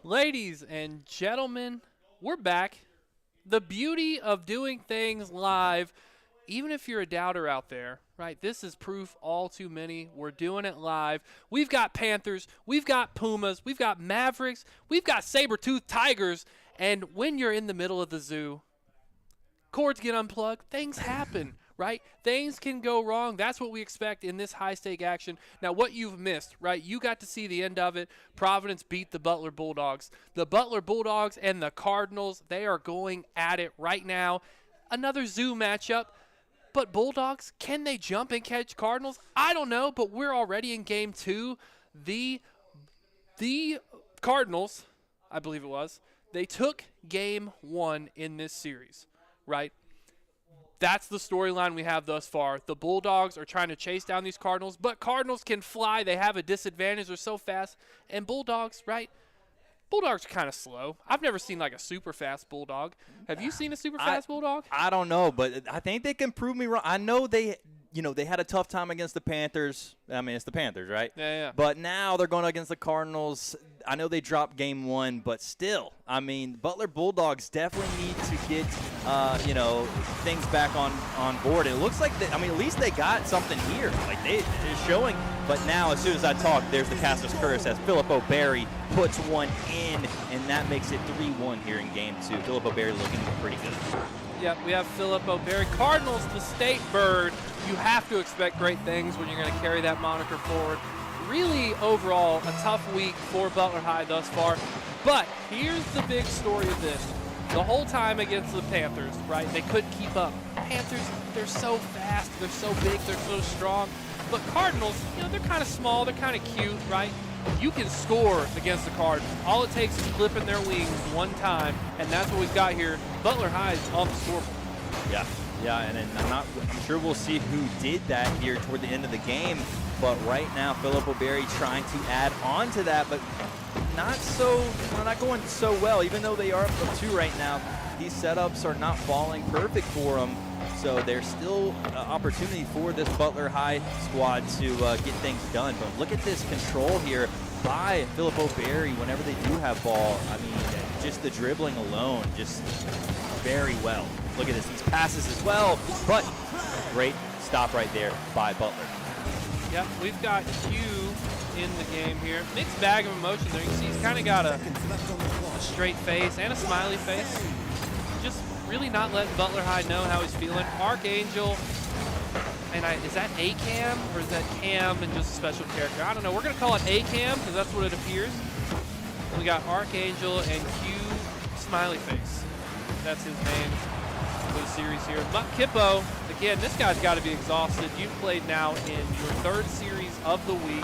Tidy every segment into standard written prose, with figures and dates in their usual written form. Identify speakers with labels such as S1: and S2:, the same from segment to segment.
S1: Ladies and gentlemen, we're back. The beauty of doing things live, even if you're a doubter out there, right? This is proof all too many. We're doing it live. We've got Panthers, we've got Pumas, we've got Mavericks, we've got saber-toothed tigers, and when you're in the middle of the zoo, cords get unplugged, things happen. Right? Things can go wrong. That's what we expect in this high-stake action. Now, what you've missed, right? You got to see the end of it. Providence beat the Butler Bulldogs. The Butler Bulldogs and the Cardinals, they are going at it right now. Another zoo matchup. But Bulldogs, can they jump and catch Cardinals? I don't know, but we're already in game 2. The Cardinals, I believe it was, they took game 1 in this series, right? That's the storyline we have thus far. The Bulldogs are trying to chase down these Cardinals, but Cardinals can fly. They have a disadvantage. They're so fast. And Bulldogs, right? Bulldogs are kind of slow. I've never seen like a super fast Bulldog. Have you seen a super fast Bulldog?
S2: I don't know, but I think they can prove me wrong. I know they had a tough time against the Panthers. I mean, it's the Panthers, right?
S1: Yeah.
S2: But now they're going against the Cardinals. I know they dropped game 1, but still, I mean, Butler Bulldogs definitely need to get, things back on board. It looks like, at least they got something here. Like, they're showing. But now, as soon as I talk, there's the Castor's Curse as Philip O'Barry puts one in, and that makes it 3-1 here in game 2. Philip O'Barry looking pretty good.
S1: Yep, we have Philip O'Barry. Cardinals, the state bird. You have to expect great things when you're going to carry that moniker forward. Really, overall, a tough week for Butler High thus far. But here's the big story of this. The whole time against the Panthers, right, they couldn't keep up. Panthers, they're so fast, they're so big, they're so strong. But Cardinals, they're kind of small, they're kind of cute, right? You can score against the Cardinals. All it takes is flipping their wings one time, and that's what we've got here. Butler High is on the scoreboard.
S2: Yeah, and I'm sure we'll see who did that here toward the end of the game. But right now, Philip O'Barry trying to add on to that, but not going so well. Even though they are up 2 right now, these setups are not falling perfect for them. So there's still an opportunity for this Butler High squad to get things done. But look at this control here by Philip O'Barry whenever they do have ball. I mean, just the dribbling alone, just very well. Look at this, these passes as well, but great stop right there by Butler.
S1: Yep, we've got Q in the game here. Mixed bag of emotion there. You can see he's kind of got a straight face and a smiley face. Just really not letting Butler High know how he's feeling. Archangel, and is that A-Cam or is that Cam and just a special character? I don't know. We're going to call it A-Cam because that's what it appears. We got Archangel and Q smiley face. That's his name for the series here. But Kippo, again, this guy's got to be exhausted. You've played now in your 3rd series of the week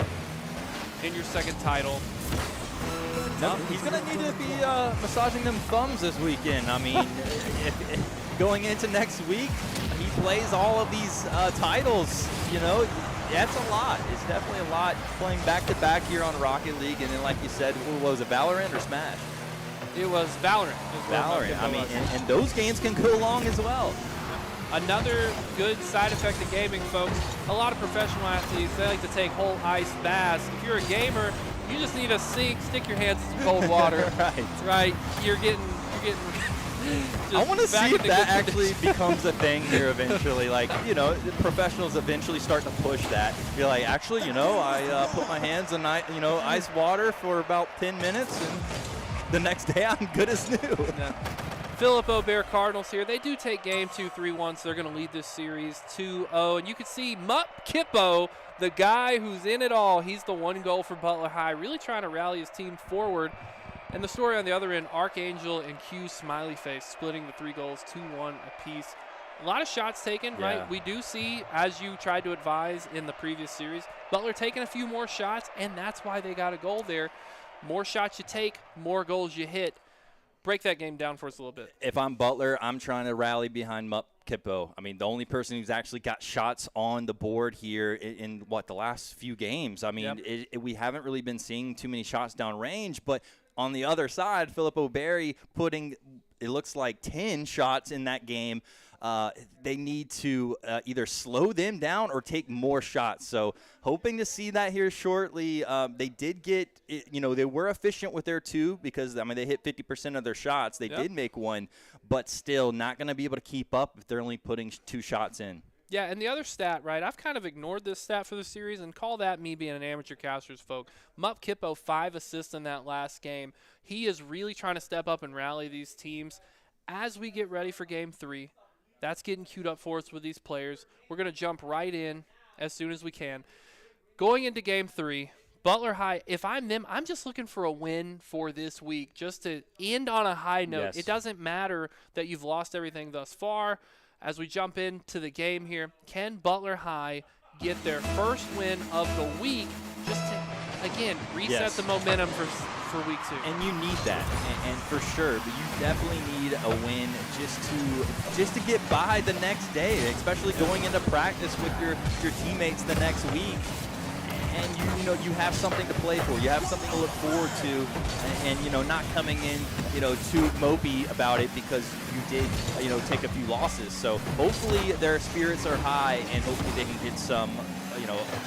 S1: in your 2nd title.
S2: He's going to need to be massaging them thumbs this weekend. I mean, if going into next week, he plays all of these titles, that's a lot. It's definitely a lot playing back-to-back here on Rocket League. And then, like you said, what was it, Valorant or Smash?
S1: It was Valorant.
S2: Valorant. I mean, and those games can go long as well.
S1: Another good side effect of gaming, folks. A lot of professional athletes, they like to take whole ice baths. If you're a gamer, you just need a sink, stick your hands in some cold water. Right. You're getting
S2: I want to see if that actually becomes a thing here eventually. Like, the professionals eventually start to push that. You're like, actually, I put my hands in, ice water for about 10 minutes, and the next day I'm good as new.
S1: Yeah. Philip O'Barry Cardinals here. They do take game 2, 3-1, so they're going to lead this series 2-0. And you can see Mutt Kippo, the guy who's in it all. He's the one goal for Butler High, really trying to rally his team forward. And the story on the other end, Archangel and Q smiley face splitting the 3 goals, 2-1 apiece. A lot of shots taken, right? We do see, as you tried to advise in the previous series, Butler taking a few more shots, and that's why they got a goal there. More shots you take, more goals you hit. Break that game down for us a little bit.
S2: If I'm Butler, I'm trying to rally behind Mutt Kippo. I mean, the only person who's actually got shots on the board here in the last few games. I mean, we haven't really been seeing too many shots down range, but on the other side, Philip O'Barry putting it looks like 10 shots in that game. They need to either slow them down or take more shots. So hoping to see that here shortly. They did get, they were efficient with their 2 because, they hit 50% of their shots. They did make 1, but still not going to be able to keep up if they're only putting 2 shots in.
S1: Yeah, and the other stat, right, I've kind of ignored this stat for the series and call that me being an amateur caster's folk. Mup Kippo, 5 assists in that last game. He is really trying to step up and rally these teams. As we get ready for Game 3, that's getting queued up for us with these players. We're going to jump right in as soon as we can. Going into Game 3, Butler High, if I'm them, I'm just looking for a win for this week just to end on a high note.
S2: Yes.
S1: It doesn't matter that you've lost everything thus far. As we jump into the game here, can Butler High get their first win of the week just to, again, reset the momentum for week 2?
S2: And you need that, and for sure. But you definitely need a win just to get by the next day, especially going into practice with your teammates the next week. And you have something to play for. You have something to look forward to, and not coming in too mopey about it because you did take a few losses. So hopefully their spirits are high, and hopefully they can get some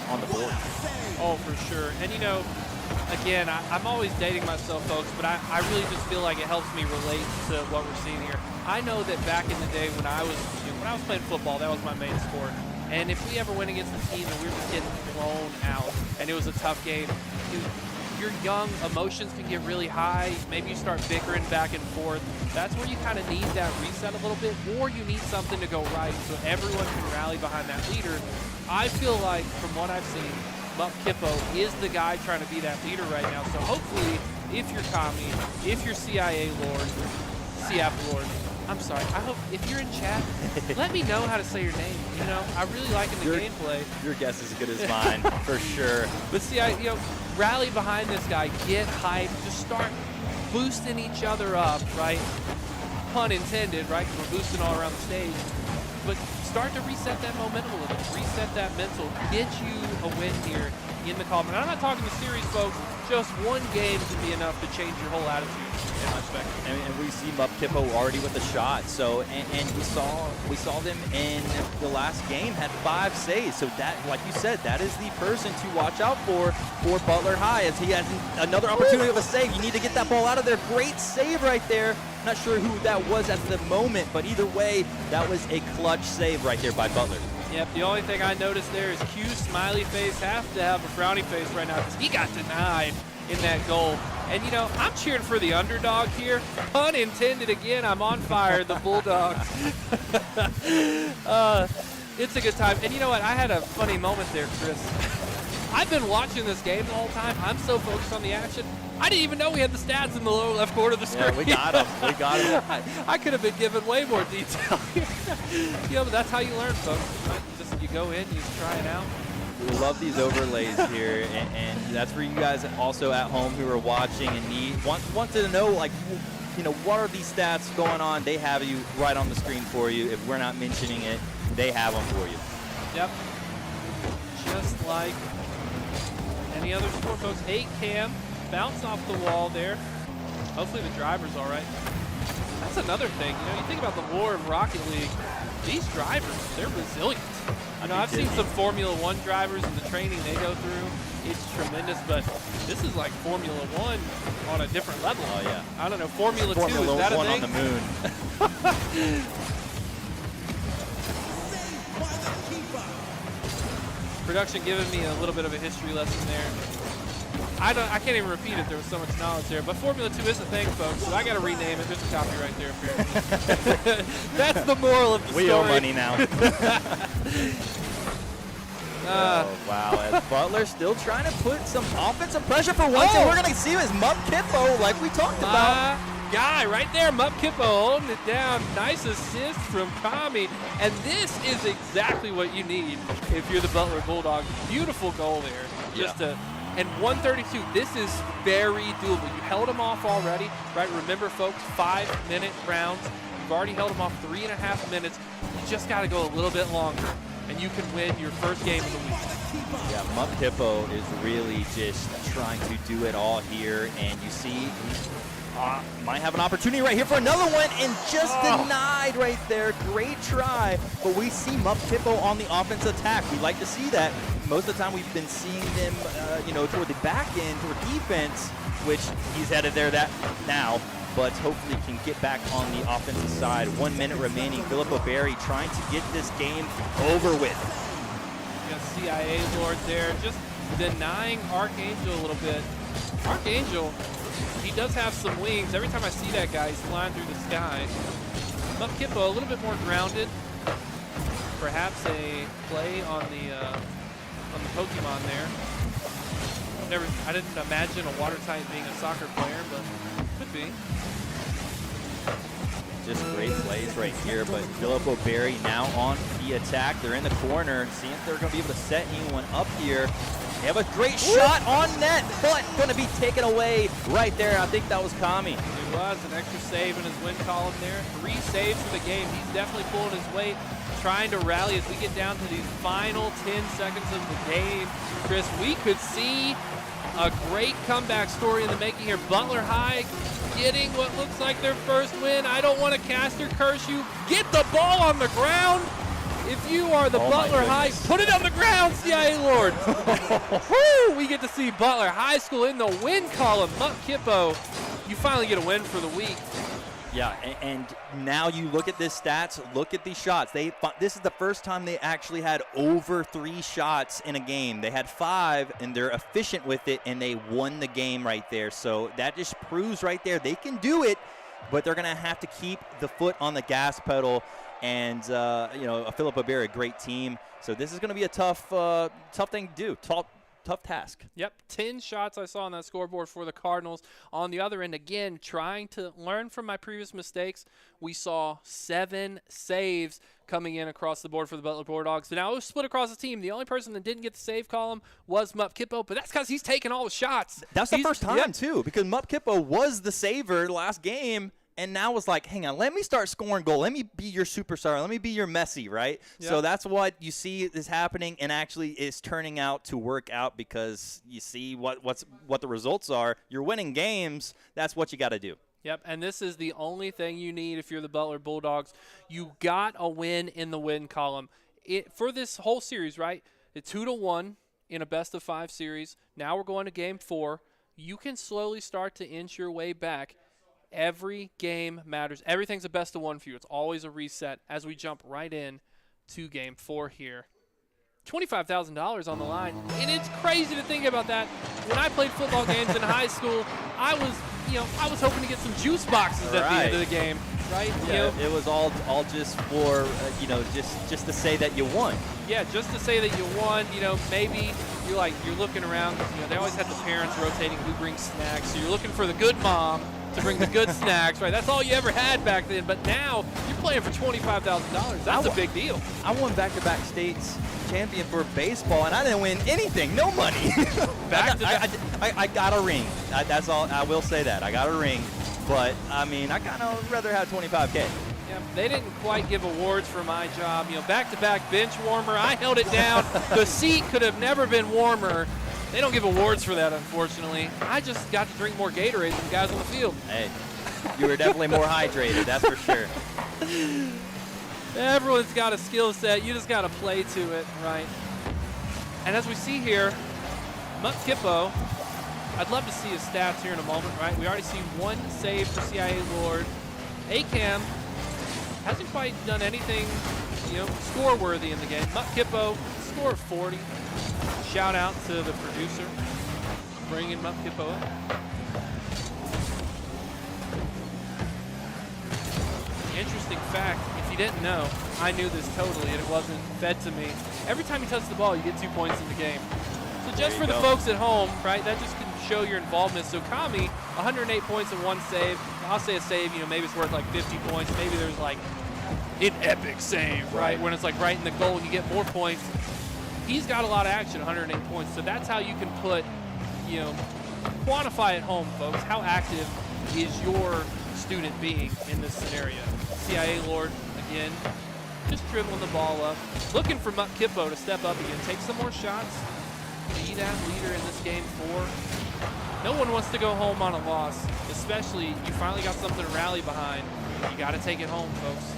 S2: on the board.
S1: Oh, for sure. And again, I'm always dating myself, folks, but I really just feel like it helps me relate to what we're seeing here. I know that back in the day when I was playing football, that was my main sport. And if we ever went against a team and we were just getting blown out and it was a tough game, you're young, emotions can get really high. Maybe you start bickering back and forth. That's where you kind of need that reset a little bit, or you need something to go right so everyone can rally behind that leader. I feel like, from what I've seen, Mup Kippo is the guy trying to be that leader right now. So hopefully, if you're Kami, if you're CIA Lord, CF Lord, I'm sorry, I hope if you're in chat, let me know how to say your name. I really like in the gameplay.
S2: Your guess is as good as mine, for sure.
S1: But see, rally behind this guy, get hyped, just start boosting each other up, right? Pun intended, right? Because we're boosting all around the stage. But start to reset that momentum a little bit, reset that mental, get you a win here in the column. And I'm not talking the series, folks. Just one game can be enough to change your whole attitude in my spectrum.
S2: And we see Mup Kippo already with a shot. So, and we saw them in the last game had 5 saves. So that, like you said, that is the person to watch out for Butler High, as he has another opportunity of a save. You need to get that ball out of there. Great save right there. Not sure who that was at the moment, but either way, that was a clutch save right there by Butler.
S1: Yep, the only thing I noticed there is Q's smiley face has to have a frowny face right now because he got denied in that goal. And, I'm cheering for the underdog here. Pun intended again, I'm on fire, the Bulldogs. It's a good time. And you know what? I had a funny moment there, Chris. I've been watching this game the whole time. I'm so focused on the action. I didn't even know we had the stats in the lower left corner of the screen.
S2: Yeah, we got them. We got them.
S1: I could have been given way more detail. But that's how you learn, folks. You go in, you try it out.
S2: We love these overlays here, and that's for you guys also at home who are watching and want to know, what are these stats going on? They have you right on the screen for you. If we're not mentioning it, they have them for you.
S1: Yep. Just like any other sport, folks. 8 cam, bounce off the wall there. Hopefully the driver's all right. That's another thing. You think about the lore of Rocket League. These drivers, they're resilient. I've seen some Formula 1 drivers and the training they go through. It's tremendous, but this is like Formula 1 on a different level.
S2: Oh, yeah.
S1: I don't know, Formula 2,
S2: Formula
S1: is that a
S2: 1
S1: thing?
S2: on the moon.
S1: Production giving me a little bit of a history lesson there. I can't even repeat it. There was so much knowledge there. But Formula 2 is a thing, folks, so I got to rename it. There's a copyright there, apparently. That's the moral of the story.
S2: We owe money now. Oh, wow. As Butler still trying to put some offensive pressure for once, and we're going to see his Mup Kippo like we talked about.
S1: Guy right there, Mup Kippo holding it down. Nice assist from Kami. And this is exactly what you need if you're the Butler Bulldogs. Beautiful goal there. And 132, this is very doable. You held him off already, right? Remember, folks, 5-minute rounds. You've already held him off 3.5 minutes. You just got to go a little bit longer, and you can win your first game of the week.
S2: Yeah, Mup Kippo is really just trying to do it all here, and you see Might have an opportunity right here for another one, and just denied right there. Great try, but we see Mup Kippo on the offensive attack. We like to see that. Most of the time we've been seeing them, toward the back end, toward defense, which he's headed there now, but hopefully can get back on the offensive side. 1 minute remaining. Filippo Berry trying to get this game over with.
S1: Got CIA Lord there, just denying Archangel a little bit. Archangel, he does have some wings. Every time I see that guy, he's flying through the sky. Mup Kippo a little bit more grounded. Perhaps a play on the Pokemon there. I didn't imagine a water type being a soccer player, but could be.
S2: Just great plays right here, but Filippo Berry now on the attack. They're in the corner, seeing if they're going to be able to set anyone up here. They have a great shot on net, but going to be taken away right there. I think that was Kami.
S1: It was an extra save in his win column there. 3 saves for the game. He's definitely pulling his weight, trying to rally as we get down to these final 10 seconds of the game. Chris, we could see a great comeback story in the making here. Butler High getting what looks like their first win. I don't want to cast or curse you. Get the ball on the ground. If you are the Butler High, put it on the ground, CIA Lord. Woo! We get to see Butler High School in the win column. Mup Kippo, you finally get a win for the week.
S2: Yeah, and now you look at this stats, look at these shots. This is the first time they actually had over 3 shots in a game. They had 5, and they're efficient with it, and they won the game right there. So that just proves right there they can do it, but they're going to have to keep the foot on the gas pedal. And, Filippo Berry, a great team. So this is going to be a tough thing to do, tough task.
S1: Yep, 10 shots I saw on that scoreboard for the Cardinals. On the other end, again, trying to learn from my previous mistakes, we saw 7 saves coming in across the board for the Butler Bulldogs. So now it was split across the team. The only person that didn't get the save column was Mup Kippo, but that's because he's taking all the shots.
S2: That's the first time, too, because Mup Kippo was the saver last game. And now it's like, hang on, let me start scoring goal. Let me be your superstar. Let me be your Messi, right? Yep. So that's what you see is happening, and actually is turning out to work out because you see what the results are. You're winning games. That's what you got to do.
S1: Yep, and this is the only thing you need if you're the Butler Bulldogs. You got a win in the win column. For this whole series, right, it's 2-1 in a best-of-5 series. Now we're going to Game 4. You can slowly start to inch your way back. Every game matters. Everything's a best-of-1 for you. It's always a reset as we jump right in to Game 4 here. $25,000 on the line, and it's crazy to think about that. When I played football games in high school, I was hoping to get some juice boxes at the end of the game, right?
S2: Yeah, it was all just for just to say that you won.
S1: Yeah, just to say that you won. Maybe you're looking around. They always had the parents rotating who brings snacks, so you're looking for the good mom to bring the good snacks, right? That's all you ever had back then. But now you're playing for $25,000. That's a big deal.
S2: I won back-to-back states champion for baseball, and I didn't win anything. No money. I got a ring. That's all. I will say that. I got a ring. But, I mean, I kind of rather have $25K.
S1: Yeah, they didn't quite give awards for my job. Back-to-back bench warmer. I held it down. The seat could have never been warmer. They don't give awards for that, unfortunately. I just got to drink more Gatorade than the guys on the field.
S2: Hey, you were definitely more hydrated, that's for sure.
S1: Everyone's got a skill set. You just got to play to it, right? And as we see here, Mup Kippo, I'd love to see his stats here in a moment, right? We already see 1 save for CIA Lord. ACAM hasn't quite done anything, score-worthy in the game. Mup Kippo, score of 40. Shout out to the producer bringing Mup Kippo up. Interesting fact, if you didn't know, I knew this totally and it wasn't fed to me. Every time you touch the ball, you get 2 points in the game. So just for the folks at home, right, that just can show your involvement. So Kami, 108 points in 1 save. I'll say a save, maybe it's worth like 50 points. Maybe there's like an epic save, right, when it's like right in the goal and you get more points. He's got a lot of action, 108 points. So that's how you can put, quantify at home, folks. How active is your student being in this scenario? CIA Lord, again, just dribbling the ball up. Looking for Mup Kippo to step up again. Take some more shots. Be that leader in this Game 4. No one wants to go home on a loss, especially you finally got something to rally behind. You got to take it home, folks.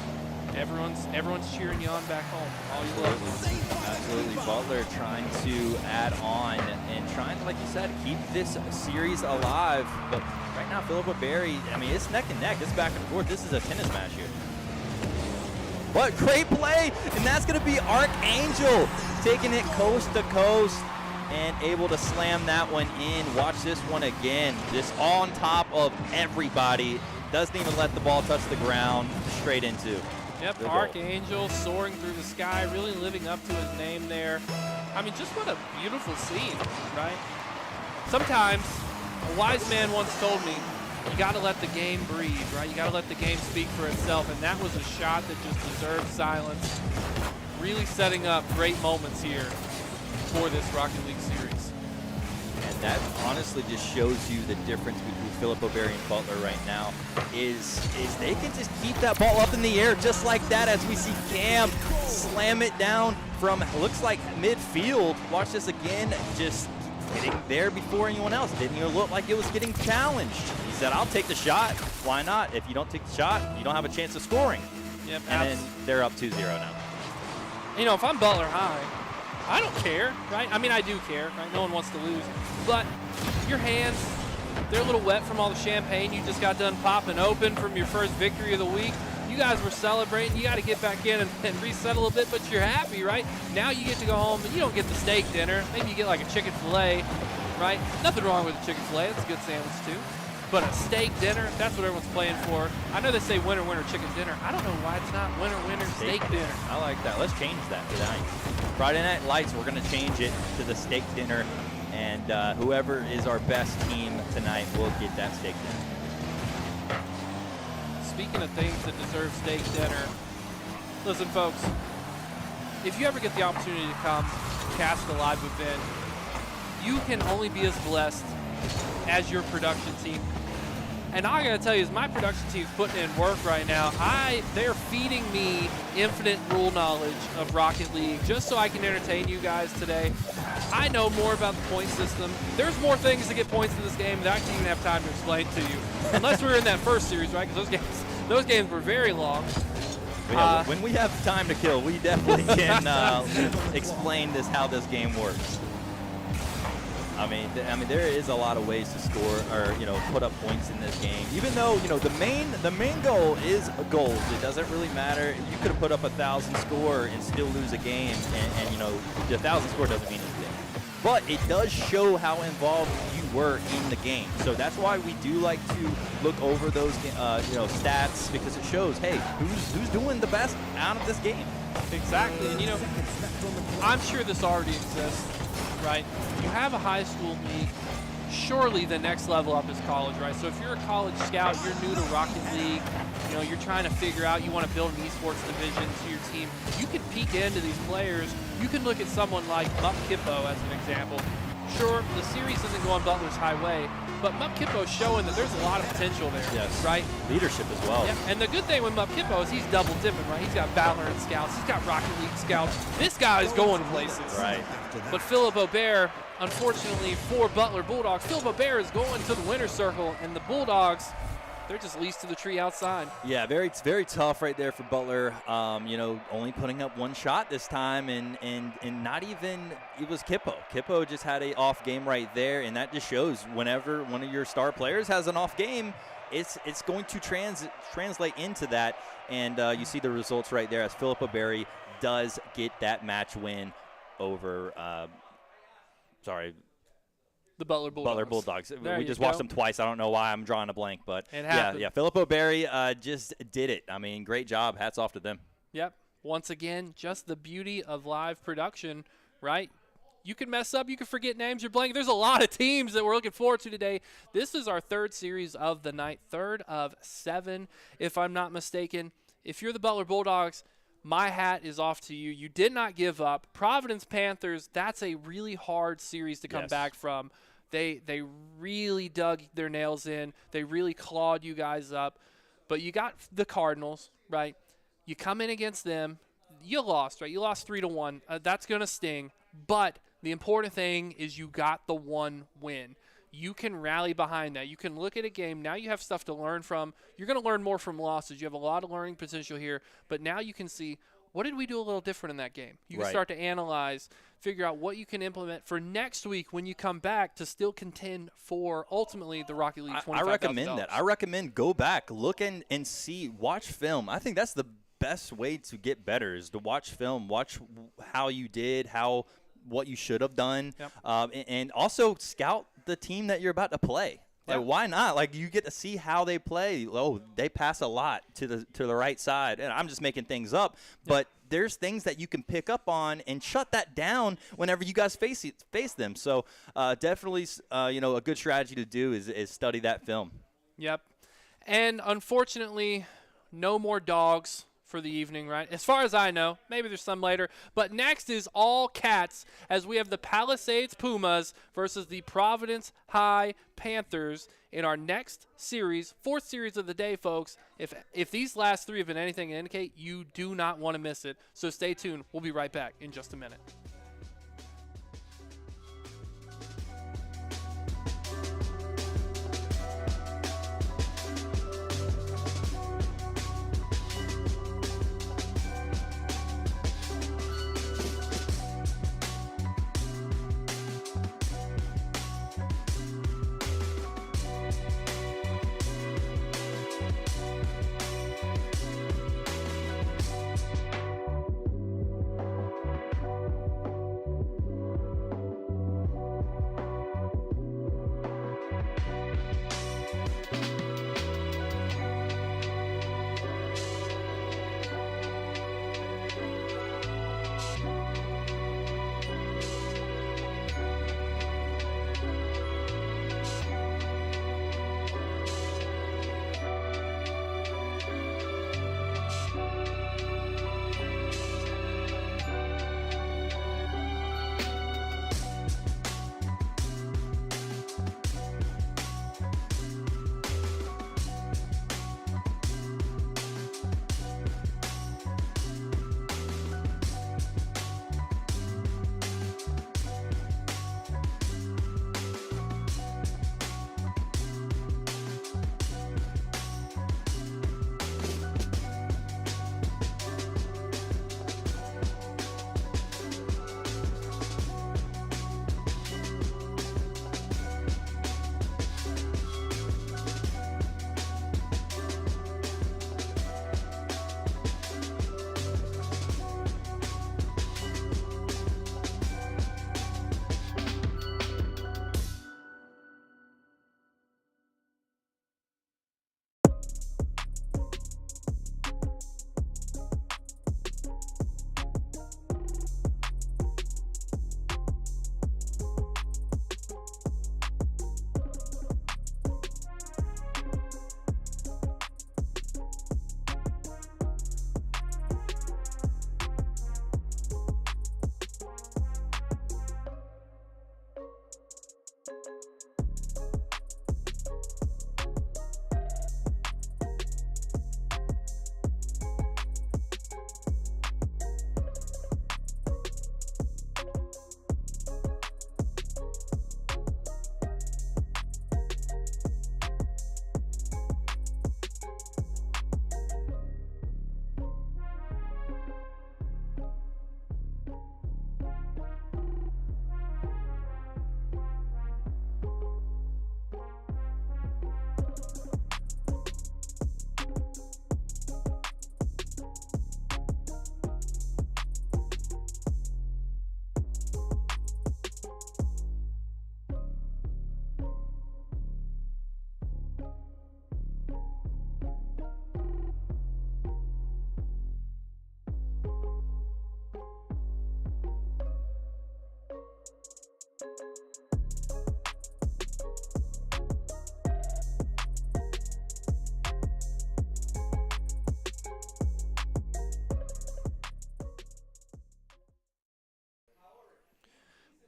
S1: Everyone's cheering you on back home. All you love.
S2: Absolutely. Butler trying to add on and trying, like you said, keep this series alive. But right now, Philippa Berry, I mean, it's neck and neck. It's back and forth. This is a tennis match here. But great play, and that's going to be Archangel taking it coast to coast and able to slam that one in. Watch this one again. Just on top of everybody. Doesn't even let the ball touch the ground. Straight into.
S1: Yep, Archangel soaring through the sky, really living up to his name there. I mean, just what a beautiful scene, right? Sometimes, a wise man once told me, you got to let the game breathe, right? You got to let the game speak for itself, and that was a shot that just deserved silence. Really setting up great moments here for this Rocket League series.
S2: And that honestly just shows you the difference between Philippa Berry and Butler right now is they can just keep that ball up in the air just like that, as we see Cam slam it down from, looks like midfield. Watch this again, just getting there before anyone else. Didn't even look like it was getting challenged. He said, I'll take the shot. Why not? If you don't take the shot, you don't have a chance of scoring.
S1: Yep,
S2: and then they're up 2-0 now.
S1: You know, if I'm Butler High, I don't care, right? I mean, I do care, right? No one wants to lose. But your hands, they're a little wet from all the champagne you just got done popping open from your first victory of the week. You guys were celebrating. You got to get back in and reset a little bit, but you're happy, right? Now you get to go home, and you don't get the steak dinner. Maybe you get like a chicken filet, right? Nothing wrong with a chicken filet. It's a good sandwich, too. But a steak dinner, that's what everyone's playing for. I know they say winner, winner, chicken dinner. I don't know why it's not winner, winner, steak dinner.
S2: I like that. Let's change that tonight. Friday Night Lights, we're going to change it to the steak dinner. And whoever is our best team tonight will get that steak dinner.
S1: Speaking of things that deserve steak dinner, listen, folks, if you ever get the opportunity to come cast a live event, you can only be as blessed as your production team. And all I gotta tell you is my production team's putting in work right now. They're feeding me infinite rule knowledge of Rocket League just so I can entertain you guys today. I know more about the point system. There's more things to get points in this game that I can't even have time to explain to you. Unless we were in that first series, right? Because those games were very long.
S2: Yeah, when we have time to kill, we definitely can explain how this game works. I mean, there is a lot of ways to score or put up points in this game. Even though the main goal is goals. It doesn't really matter. You could have put up 1,000 score and still lose a game, and the 1,000 score doesn't mean anything. But it does show how involved you were in the game. So that's why we do like to look over those stats, because it shows, hey, who's doing the best out of this game.
S1: Exactly, and I'm sure this already exists. Right? You have a high school league. Surely the next level up is college, right? So if you're a college scout, you're new to Rocket League, you're trying to figure out, you want to build an esports division to your team, you can peek into these players. You can look at someone like Mup Kippo as an example. Sure, the series isn't going Butler's highway, but Mup Kippo's showing that there's a lot of potential there,
S2: yes.
S1: Right?
S2: Leadership as well.
S1: Yeah, and the good thing with Mup Kippo is he's double dipping, right? He's got Valorant scouts, he's got Rocket League scouts. This guy's going places.
S2: Right.
S1: But Philip Aubert, unfortunately for Butler Bulldogs, Philip Aubert is going to the winner's circle, and the Bulldogs, they're just leased to the tree outside. Yeah,
S2: very tough right there for Butler. Only putting up one shot this time, and not even, it was Kippo. Kippo just had an off game right there, and that just shows whenever one of your star players has an off game, it's going to translate into that. And you see the results right there as Philippa Berry does get that match win over,
S1: the Butler
S2: Bulldogs.
S1: There
S2: we just watched them twice. I don't know why I'm drawing a blank, but yeah, Philippa Berry just did it. I mean, great job. Hats off to them.
S1: Yep. Once again, just the beauty of live production, right? You can mess up. You can forget names. You're blanking. There's a lot of teams that we're looking forward to today. This is our third series of the night, third of 7, if I'm not mistaken. If you're the Butler Bulldogs, my hat is off to you. You did not give up. Providence Panthers, that's a really hard series to come back from. They really dug their nails in. They really clawed you guys up. But you got the Cardinals, right? You come in against them. You lost, right? You lost 3-1. That's going to sting. But the important thing is you got the one win. you can rally behind that. You can look at a game. Now you have stuff to learn from. You're going to learn more from losses. You have a lot of learning potential here. But now you can see, what did we do a little different in that game? You can start to analyze, figure out what you can implement for next week when you come back to still contend for, ultimately, the Rocket League $25,000.
S2: I recommend that. I recommend go back, look and see, watch film. I think that's the best way to get better is to watch film, watch how you did, what you should have done, and also scout the team that you're about to play. Like, why not? Like, you get to see how they play. Oh, they pass a lot to the right side. And I'm just making things up. But there's things that you can pick up on and shut that down whenever you guys face them. So definitely, a good strategy to do is study that film.
S1: Yep. And unfortunately, no more dogs for the evening, right? As far as I know. Maybe there's some later. But next is all cats as we have the Palisades Pumas versus the Providence High Panthers in our next series, 4th series of the day, folks. If these last 3 have been anything to indicate, you do not want to miss it. So stay tuned. We'll be right back in just a minute.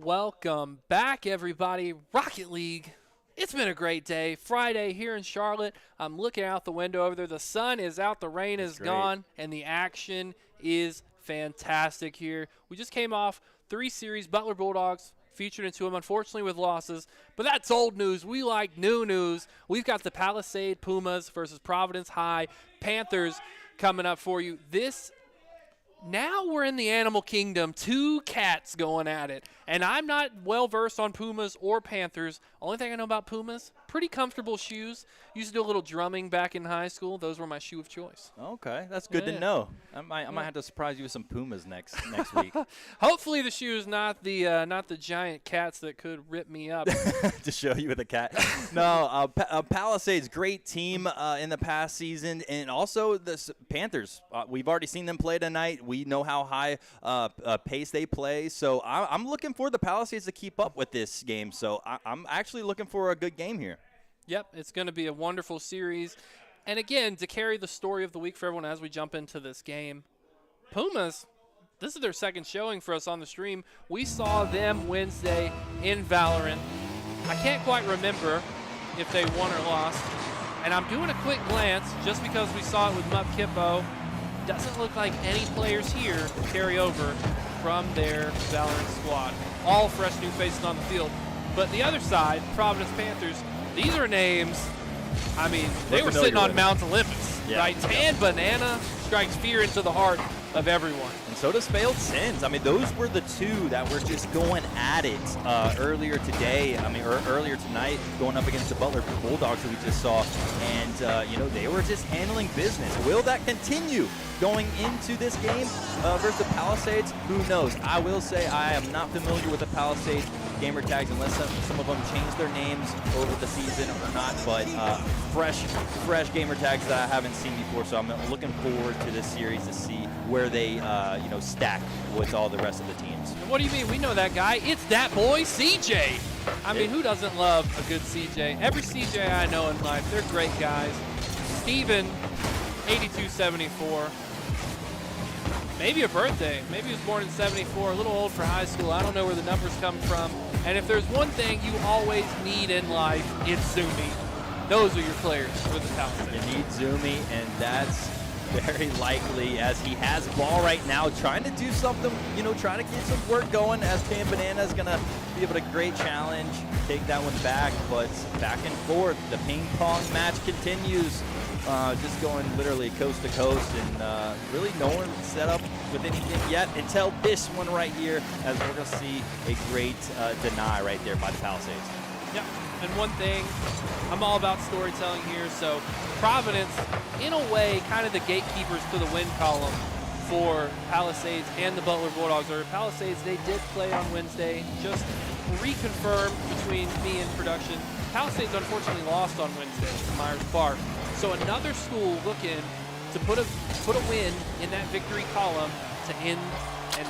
S1: Welcome back, everybody. Rocket League. It's been a great day. Friday here in Charlotte. I'm looking out the window over there. The sun is out, the rain is gone, and the action is fantastic here. We just came off 3 series. Butler Bulldogs featured into them, unfortunately, with losses. But that's old news. We like new news. We've got the Palisade Pumas versus Providence High Panthers coming up for you. Now we're in the animal kingdom. Two cats going at it. And I'm not well-versed on Pumas or Panthers. Only thing I know about Pumas, pretty comfortable shoes. Used to do a little drumming back in high school. Those were my shoe of choice.
S2: Okay, that's good to know. I might have to surprise you with some Pumas next week.
S1: Hopefully the shoe is not the giant cats that could rip me up.
S2: To show you with a cat. No, Palisades, great team in the past season. And also the Panthers. We've already seen them play tonight. We know how high pace they play. So I'm looking for the Palisades to keep up with this game. So I'm actually looking for a good game here.
S1: Yep, it's going to be a wonderful series. And again, to carry the story of the week for everyone as we jump into this game, Pumas, this is their second showing for us on the stream. We saw them Wednesday in Valorant. I can't quite remember if they won or lost. And I'm doing a quick glance just because we saw it with Mup Kippo. Doesn't look like any players here carry over from their Valorant squad. All fresh new faces on the field. But the other side, Providence Panthers, these are names, I mean, they were sitting on Mount Olympus, right? Tan Banana strikes fear into the heart of everyone.
S2: And so does Failed Sins. I mean, those were the two that were just going at it earlier today. I mean, earlier tonight, going up against the Butler Bulldogs that we just saw. And, they were just handling business. Will that continue going into this game versus the Palisades? Who knows? I will say I am not familiar with the Palisades gamer tags unless some of them change their names over the season or not. But fresh gamer tags that I haven't seen before. So I'm looking forward to this series to see where they, stack with all the rest of the teams.
S1: And what do you mean? We know that guy. It's that boy, CJ. I mean, who doesn't love a good CJ? Every CJ I know in life, they're great guys. Steven, 8274. Maybe a birthday. Maybe he was born in 74, a little old for high school. I don't know where the numbers come from. And if there's one thing you always need in life, it's Zumi. Those are your players for the Palisades.
S2: You need Zumi, and that's very likely as he has ball right now, trying to do something, trying to get some work going as Tan Banana is going to be able to great challenge, take that one back, but back and forth. The ping pong match continues, just going literally coast to coast, and really no one set up with anything yet until this one right here, as we're going to see a great deny right there by the Palisades.
S1: Yep. And one thing, I'm all about storytelling here. So Providence, in a way, kind of the gatekeepers to the win column for Palisades and the Butler Bulldogs. Or Palisades, they did play on Wednesday. Just reconfirmed between me and production. Palisades unfortunately lost on Wednesday to Myers Park. So another school looking to put a win in that victory column to end and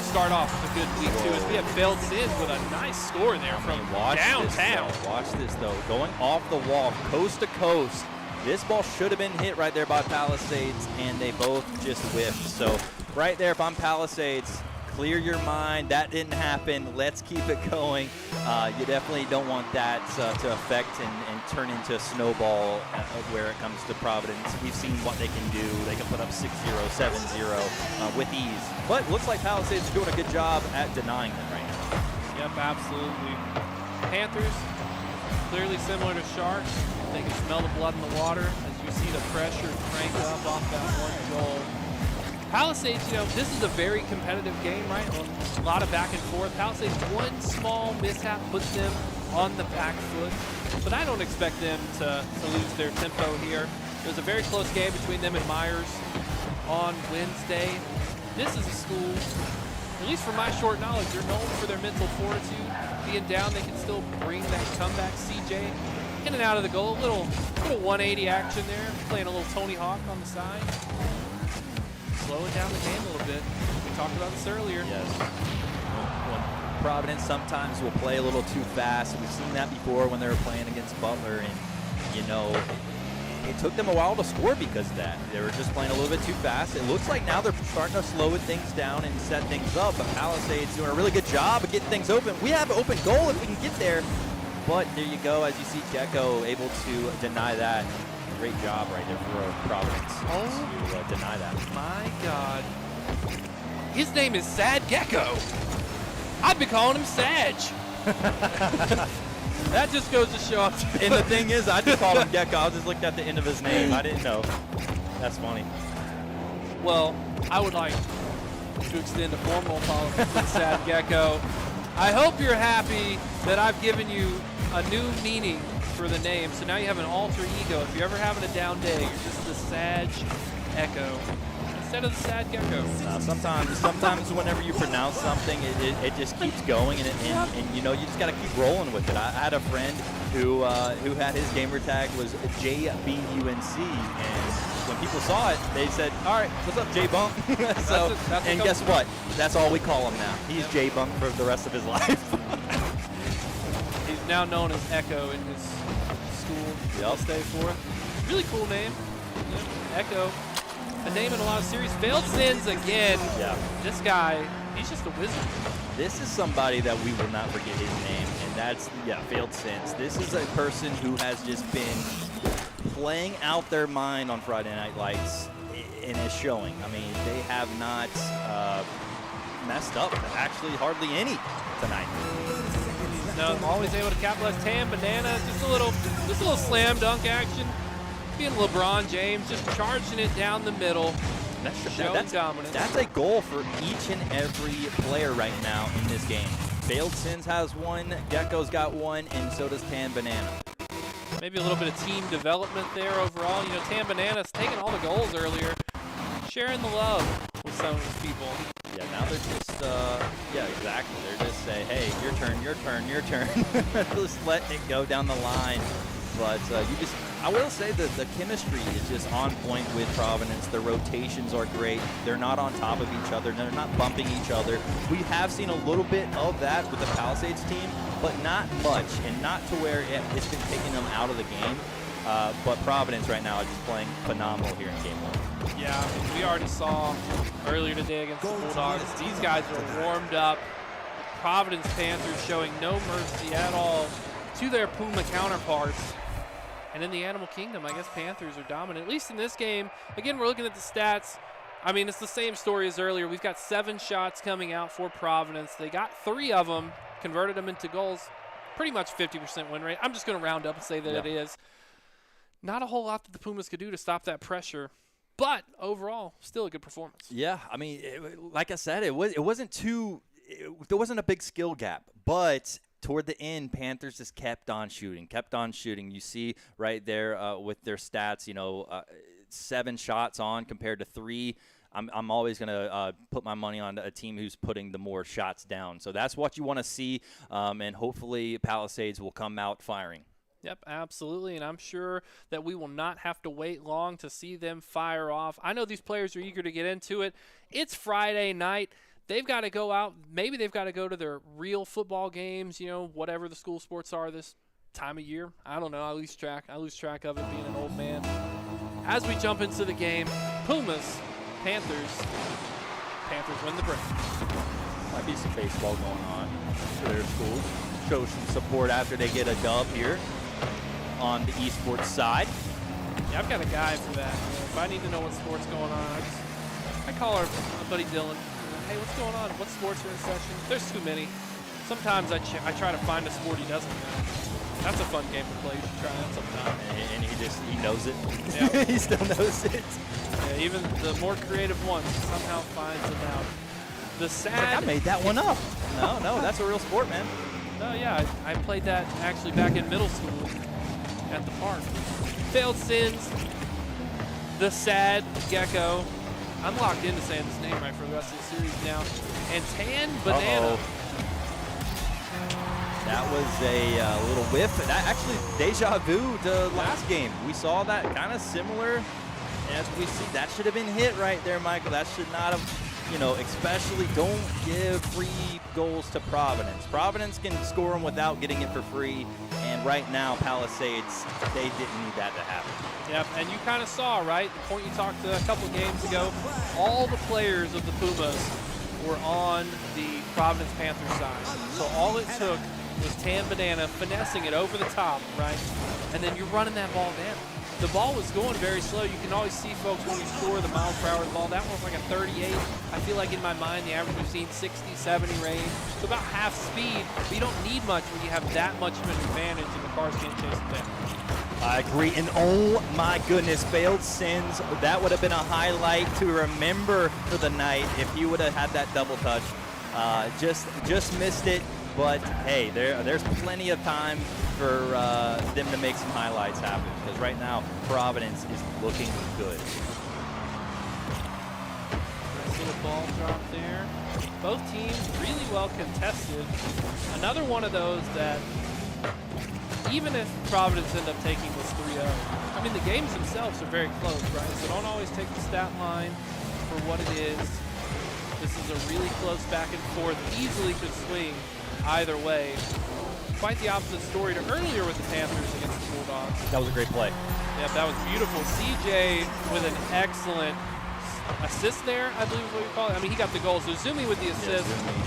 S1: start off a good week too, as we have Failed Sins with a nice score there from downtown.
S2: Watch this though, going off the wall, coast to coast. This ball should have been hit right there by Palisades, and they both just whiffed. So right there, if I'm Palisades, clear your mind. That didn't happen. Let's keep it going. You definitely don't want that to affect and turn into a snowball where it comes to Providence. We've seen what they can do. They can put up 6-0, 7-0 with ease. But looks like Palisades are doing a good job at denying them right now.
S1: Yep, absolutely. Panthers, clearly similar to Sharks. They can smell the blood in the water as you see the pressure crank up off that one goal. Palisades, this is a very competitive game, right? A lot of back and forth. Palisades, one small mishap puts them on the back foot, but I don't expect them to lose their tempo here. It was a very close game between them and Myers on Wednesday. This is a school, at least from my short knowledge, they're known for their mental fortitude. Being down, they can still bring that comeback. CJ in and out of the goal, a little 180 action there, playing a little Tony Hawk on the side. Slowing down the game a little bit. We talked about this earlier.
S2: Yes. When Providence sometimes will play a little too fast. We've seen that before when they were playing against Butler, and it took them a while to score because of that. They were just playing a little bit too fast. It looks like now they're starting to slow things down and set things up, but Palisades doing a really good job of getting things open. We have an open goal if we can get there, but there you go. As you see, Gecko able to deny that. Great job right there for Providence to deny that.
S1: My God. His name is Sad Gecko. I've been calling him Sag. That just goes to show up.
S2: And the thing is, I just called him Gecko. I just looked at the end of his name. I didn't know. That's funny.
S1: Well, I would like to extend a formal apology to the Sad Gecko. I hope you're happy that I've given you a new meaning for the name. So now you have an alter ego. If you're ever having a down day, you're just the Sag Echo instead of the Sad Gecko.
S2: Sometimes whenever you pronounce something, it just keeps going, and you know, you just got to keep rolling with it. I had a friend who had his gamer tag was JBUNC, and when people saw it, they said, "All right, what's up, J Bunk?" So, and guess what? That's all we call him now. He's J Bunk for the rest of his life.
S1: He's now known as Echo in his school.
S2: Yep.
S1: Stay forth. Really cool name. Yeah. Echo. A name in a lot of series. Failed Sins again.
S2: Yeah.
S1: This guy, he's just a wizard.
S2: This is somebody that we will not forget his name, and that's, Failed Sins. This is a person who has just been playing out their mind on Friday Night Lights, and is showing. I mean, they have not messed up, actually hardly any tonight.
S1: No, always able to capitalize. Tam Banana, just a little slam dunk action. Being LeBron James, just charging it down the middle. That's dominance.
S2: That's a goal for each and every player right now in this game. Failed Sins has one, Gecko's got one, and so does Tam Banana.
S1: Maybe a little bit of team development there overall. You know, Tam Banana's taking all the goals earlier, sharing the love with some of these people.
S2: Yeah, now they're just, exactly. They're just saying, hey, your turn, your turn, your turn. Just let it go down the line. But I will say that the chemistry is just on point with Providence. The rotations are great. They're not on top of each other. They're not bumping each other. We have seen a little bit of that with the Palisades team, but not much, and not to where it's been taking them out of the game. But Providence right now is just playing phenomenal here in Game 1.
S1: Yeah, I mean, we already saw earlier today against the Bulldogs. These guys are warmed up. Providence Panthers showing no mercy at all to their Puma counterparts. And in the Animal Kingdom, I guess Panthers are dominant, at least in this game. Again, we're looking at the stats. I mean, it's the same story as earlier. We've got 7 shots coming out for Providence. They got 3 of them, converted them into goals. Pretty much 50% win rate. I'm just going to round up and say that it is. Not a whole lot that the Pumas could do to stop that pressure. But overall, still a good performance.
S2: Yeah, I mean, like I said, there wasn't a big skill gap, but toward the end, Panthers just kept on shooting. You see right there with their stats, 7 shots on compared to 3. I'm always going to put my money on a team who's putting the more shots down. So that's what you want to see, and hopefully Palisades will come out firing.
S1: Yep, absolutely, and I'm sure that we will not have to wait long to see them fire off. I know these players are eager to get into it. It's Friday night. They've got to go out. Maybe they've got to go to their real football games, whatever the school sports are this time of year. I don't know. I lose track of it being an old man. As we jump into the game, Pumas, Panthers win the break.
S2: Might be some baseball going on for their schools. Show some support after they get a dub here on the esports side.
S1: Yeah, I've got a guy for that. If I need to know what sport's going on, I call our buddy Dylan. Hey, what's going on? What sports are in session? There's too many. Sometimes I try to find a sport he doesn't know. That's a fun game to play. You should try that sometime.
S2: And he knows it.
S1: Yeah.
S2: He still knows it.
S1: Yeah, even the more creative ones somehow finds them out. The sad.
S2: Like, I made that one up. No, that's a real sport, man.
S1: No, yeah, I played that actually back in middle school at the park. Failed Sins, the Sad Gecko. I'm locked into saying this name right for the rest of the series now. And Tan Banana.
S2: That was a little whiff. That actually deja vu to last game. We saw that kind of similar. As we see, that should have been hit right there, Michael. That should not have. Especially don't give free goals to Providence. Providence can score them without getting it for free, and right now, Palisades, they didn't need that to happen.
S1: Yep, and you kind of saw, right, the point you talked a couple games ago, all the players of the Pumas were on the Providence Panthers side. So all it took was Tam Banana finessing it over the top, right, and then you're running that ball down. the ball was going very slow. You can always see, folks, when you score the miles per hour of the ball. That one was like a 38. I feel like in my mind, the average we've seen 60, 70 range. So about half speed, but you don't need much when you have that much of an advantage and the cars can't chase it down.
S2: I agree, and oh my goodness, failed sins. That would have been a highlight to remember for the night if he would have had that double touch. Just missed it, but hey, there's plenty of time for them to make some highlights happen, because right now Providence is looking good.
S1: Nice little ball drop there. Both teams really well contested. Another one of those that, even if Providence ended up taking this 3-0, I mean, the games themselves are very close, right? So don't always take the stat line for what it is. This is a really close back and forth, easily could swing either way. Quite the opposite story to earlier with the Panthers against the Bulldogs.
S2: That was a great play.
S1: Yep, that was beautiful. CJ with an excellent assist there, I believe is what you call it. I mean, he got the goal. So Zumi with the assist.
S2: Yeah,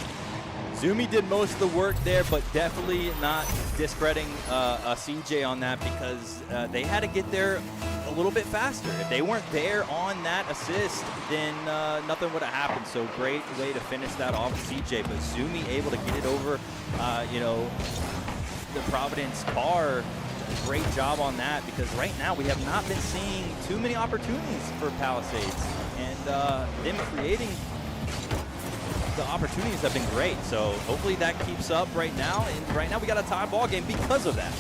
S2: Zumi did most of the work there, but definitely not discrediting CJ on that, because they had to get there a little bit faster. If they weren't there on that assist, then nothing would have happened. So great way to finish that off with CJ, but Zumi able to get it over, the Providence car. Great job on that, because right now we have not been seeing too many opportunities for Palisades, and them creating the opportunities have been great. So hopefully that keeps up right now. And right now we got a tie ball game because of that.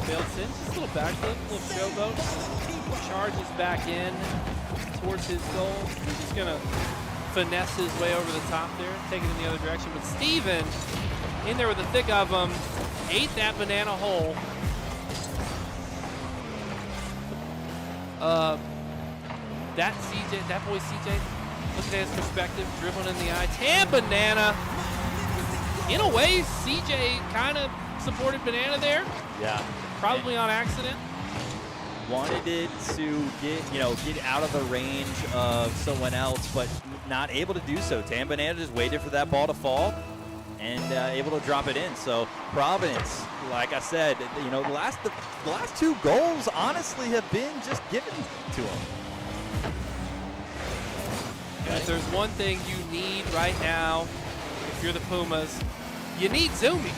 S1: Failed sin, just a little backflip, a little showboat. Charges back in towards his goal. He's just gonna finesse his way over the top there, take it in the other direction. But Steven, in there with the thick of him, ate that banana hole. That CJ, that boy CJ, look at his perspective, dribbling in the eye. Tam Banana. In a way, CJ kind of supported Banana there.
S2: Yeah.
S1: Probably on accident.
S2: Wanted it to get out of the range of someone else, but not able to do so. Tam Banana just waited for that ball to fall and able to drop it in. So Providence, like I said, the last two goals honestly have been just given to them.
S1: If there's one thing you need right now, if you're the Pumas, you need Zumi.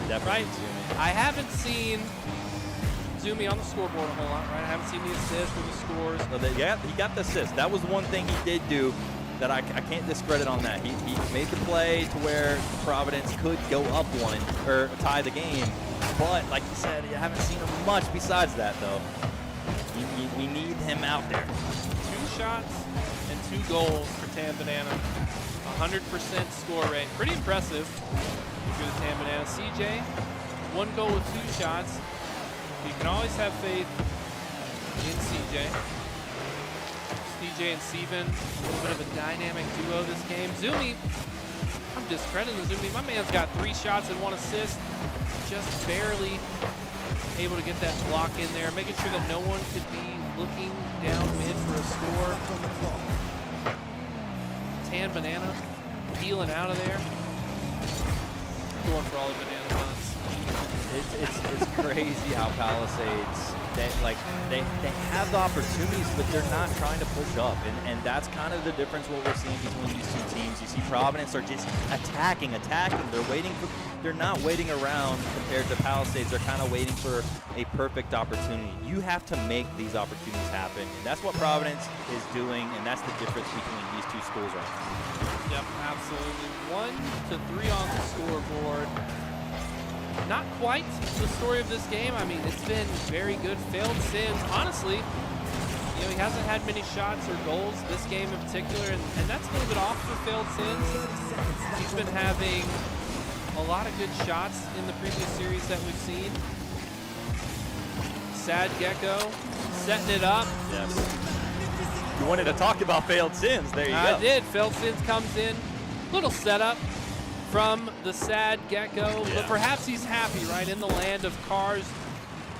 S2: Definitely
S1: right?
S2: Zumi.
S1: I haven't seen Zumi on the scoreboard a whole lot, right? I haven't seen the assist or the scores.
S2: So he got the assist. That was one thing he did do that I can't discredit on that. He made the play to where Providence could go up one or tie the game. But like you said, you haven't seen him much besides that, though. We need him out there.
S1: 2 shots and 2 goals for Tam Banana. 100% score rate. Pretty impressive if you're the Tam Banana. CJ, 1 goal with 2 shots. You can always have faith in CJ. CJ and Steven, a little bit of a dynamic duo this game. Zumi, I'm discrediting Zumi. My man's got 3 shots and 1 assist. Just barely able to get that block in there, making sure that no one could be looking down mid for a score. Tan Banana peeling out of there. Going for all the banana buns.
S2: It's crazy how Palisades, they have the opportunities, but they're not trying to push up, and that's kind of the difference what we're seeing between these 2 teams. You see Providence are just attacking. They're not waiting around compared to Palisades. They're kind of waiting for a perfect opportunity. You have to make these opportunities happen, and that's what Providence is doing, and that's the difference between these 2 schools right now.
S1: Yep, absolutely. 1 to 3 on the scoreboard. Not quite the story of this game. I mean, it's been very good. Failed sins. Honestly, he hasn't had many shots or goals this game in particular, and that's a little bit off for failed sins. He's been having a lot of good shots in the previous series that we've seen. Sad Gecko setting it up.
S2: Yes. You wanted to talk about failed sins. There you go.
S1: I did. Failed sins comes in. Little setup from the Sad Gecko, but perhaps he's happy, right? In the land of cars,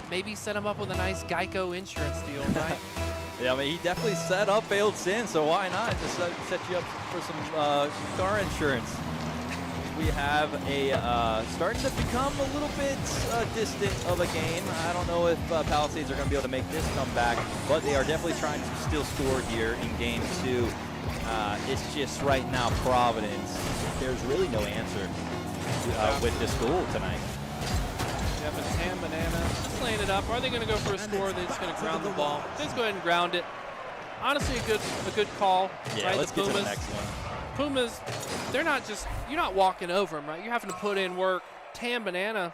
S1: maybe set him up with a nice Geico insurance deal, right?
S2: Yeah, I mean, he definitely set up failed sin, so why not just set you up for some car insurance? we have a starting to become a little bit distant of a game. I don't know if Palisades are going to be able to make this comeback, but they are definitely trying to still score here in game 2. It's just right now Providence, there's really no answer with this goal tonight.
S1: Yeah, but Tam Banana just laying it up. Are they going to go for a score? They're just going to ground the ball. Just go ahead and ground it. Honestly, a good call.
S2: Yeah,
S1: right?
S2: let's get to the next one.
S1: Pumas, they're not just, you're not walking over them, right? You're having to put in work. Tam Banana,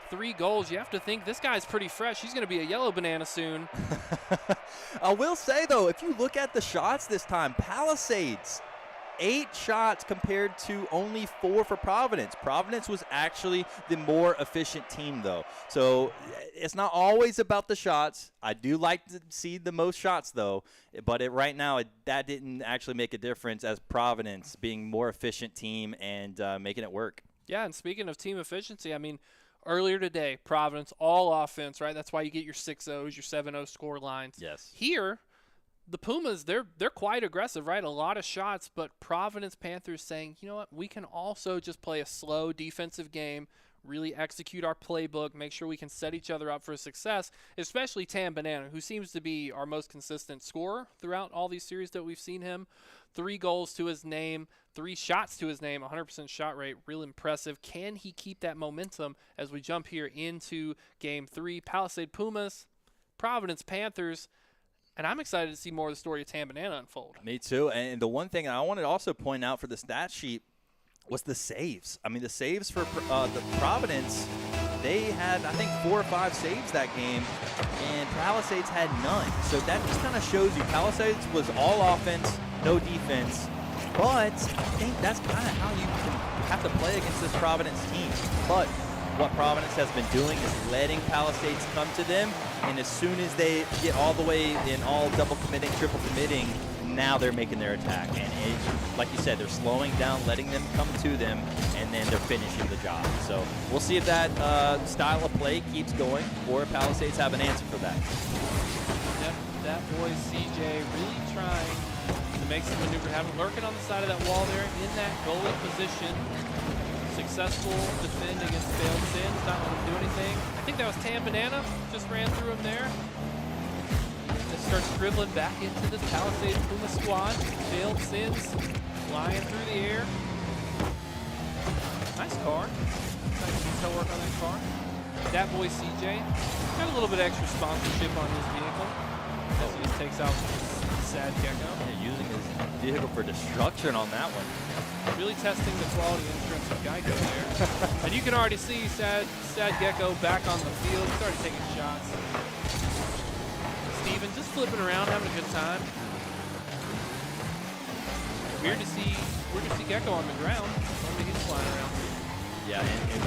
S1: 3 goals. You have to think this guy's pretty fresh. He's going to be a yellow banana soon.
S2: I will say, though, if you look at the shots this time, Palisades, 8 shots compared to only 4 for Providence. Providence was actually the more efficient team, though. So it's not always about the shots. I do like to see the most shots, though. But right now, that didn't actually make a difference as Providence being more efficient team and making it work.
S1: Yeah, and speaking of team efficiency, I mean, earlier today, Providence, all offense, right? That's why you get your 6-0s, your 7-0 score lines.
S2: Yes.
S1: Here, the Pumas, they're quite aggressive, right? A lot of shots, but Providence Panthers saying, you know what, we can also just play a slow defensive game, really execute our playbook, make sure we can set each other up for success, especially Tam Banana, who seems to be our most consistent scorer throughout all these series that we've seen him. 3 goals to his name, 3 shots to his name, 100% shot rate, real impressive. Can he keep that momentum as we jump here into Game 3? Palisade Pumas, Providence Panthers. And I'm excited to see more of the story of Tam Banana unfold.
S2: Me too. And the one thing I wanted to also point out for the stat sheet was the saves. I mean, the saves for the Providence, they had, I think, 4 or 5 saves that game, and Palisades had none. So that just kind of shows you Palisades was all offense, no defense. But I think that's kind of how you have to play against this Providence team. But what Providence has been doing is letting Palisades come to them, and as soon as they get all the way in all double committing, triple committing, now they're making their attack. And like you said, they're slowing down, letting them come to them, and then they're finishing the job. So we'll see if that style of play keeps going, or if Palisades have an answer for that.
S1: Yep, that boy CJ really trying to make some maneuver, having lurking on the side of that wall there in that goalie position. Successful defend against failed sins, not letting him do anything. I think that was Tam Banana, just ran through him there. Just starts dribbling back into this Palisades Puma squad. Failed sins, flying through the air. Nice car. Nice detail work on that car. That boy CJ got a little bit extra sponsorship on his vehicle as he just takes out Sad Gecko.
S2: Yeah, using his vehicle for destruction on that one.
S1: Really testing the quality insurance of Geico there. And you can already see Sad Gecko back on the field. He's already taking shots. Steven just flipping around, having a good time. Weird to see Gecko on the ground. Maybe he's flying around.
S2: Yeah, and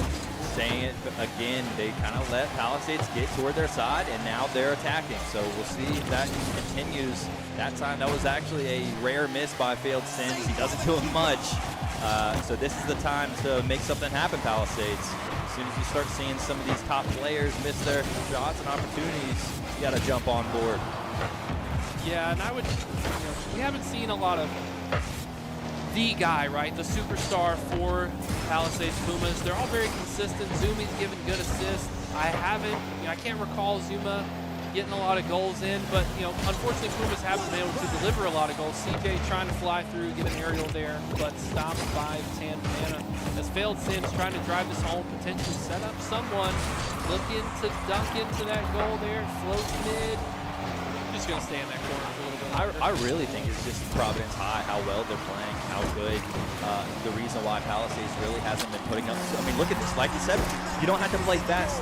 S2: saying it again, they kind of let Palisades get toward their side, and now they're attacking. So we'll see if that continues. That time, that was actually a rare miss by Failed Sins. He doesn't do it much. So this is the time to make something happen, Palisades. As soon as you start seeing some of these top players miss their shots and opportunities, you got to jump on board.
S1: Yeah, and I would, we haven't seen a lot of the guy, right? The superstar for Palisades Pumas. They're all very consistent. Zumi's giving good assists. I can't recall Zuma getting a lot of goals in, but unfortunately Pumas haven't been able to deliver a lot of goals. CJ trying to fly through, get an aerial there, but stopped by Tam Banana. As Failed Sins trying to drive this home, potentially set up someone looking to dunk into that goal there. Floats mid. Just gonna stay in that corner for a little bit longer.
S2: I really think it's just Providence High, how well they're playing, how good. The reason why Palisades really hasn't been putting up. I mean, look at this. Like you said, you don't have to play best.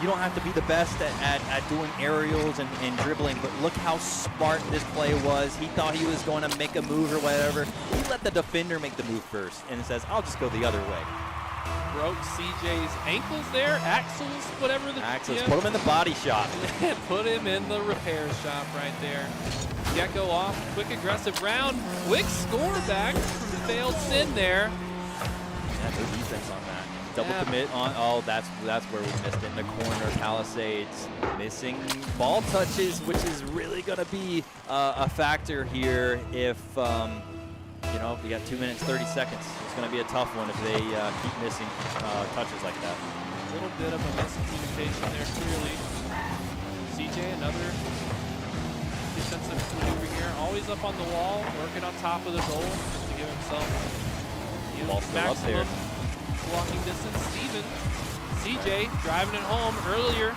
S2: You don't have to be the best at doing aerials and dribbling, but look how smart this play was. He thought he was going to make a move or whatever. He let the defender make the move first, and it says, I'll just go the other way.
S1: Broke CJ's ankles there, axles, whatever.
S2: Axles, put him in the body shop.
S1: Put him in the repair shop right there. Gecko off, quick aggressive round, quick score back from Failed Sin there.
S2: Yeah, no defense on that. Double commit on, that's where we missed in the corner. Palisades missing ball touches, which is really going to be a factor here if you know, you got 2 minutes, 30 seconds. It's going to be a tough one if they keep missing touches like that.
S1: A little bit of a miscommunication there, clearly. CJ, another defensive maneuver here. Always up on the wall, working on top of the goal just to give himself maximum walking distance. CJ driving it home earlier.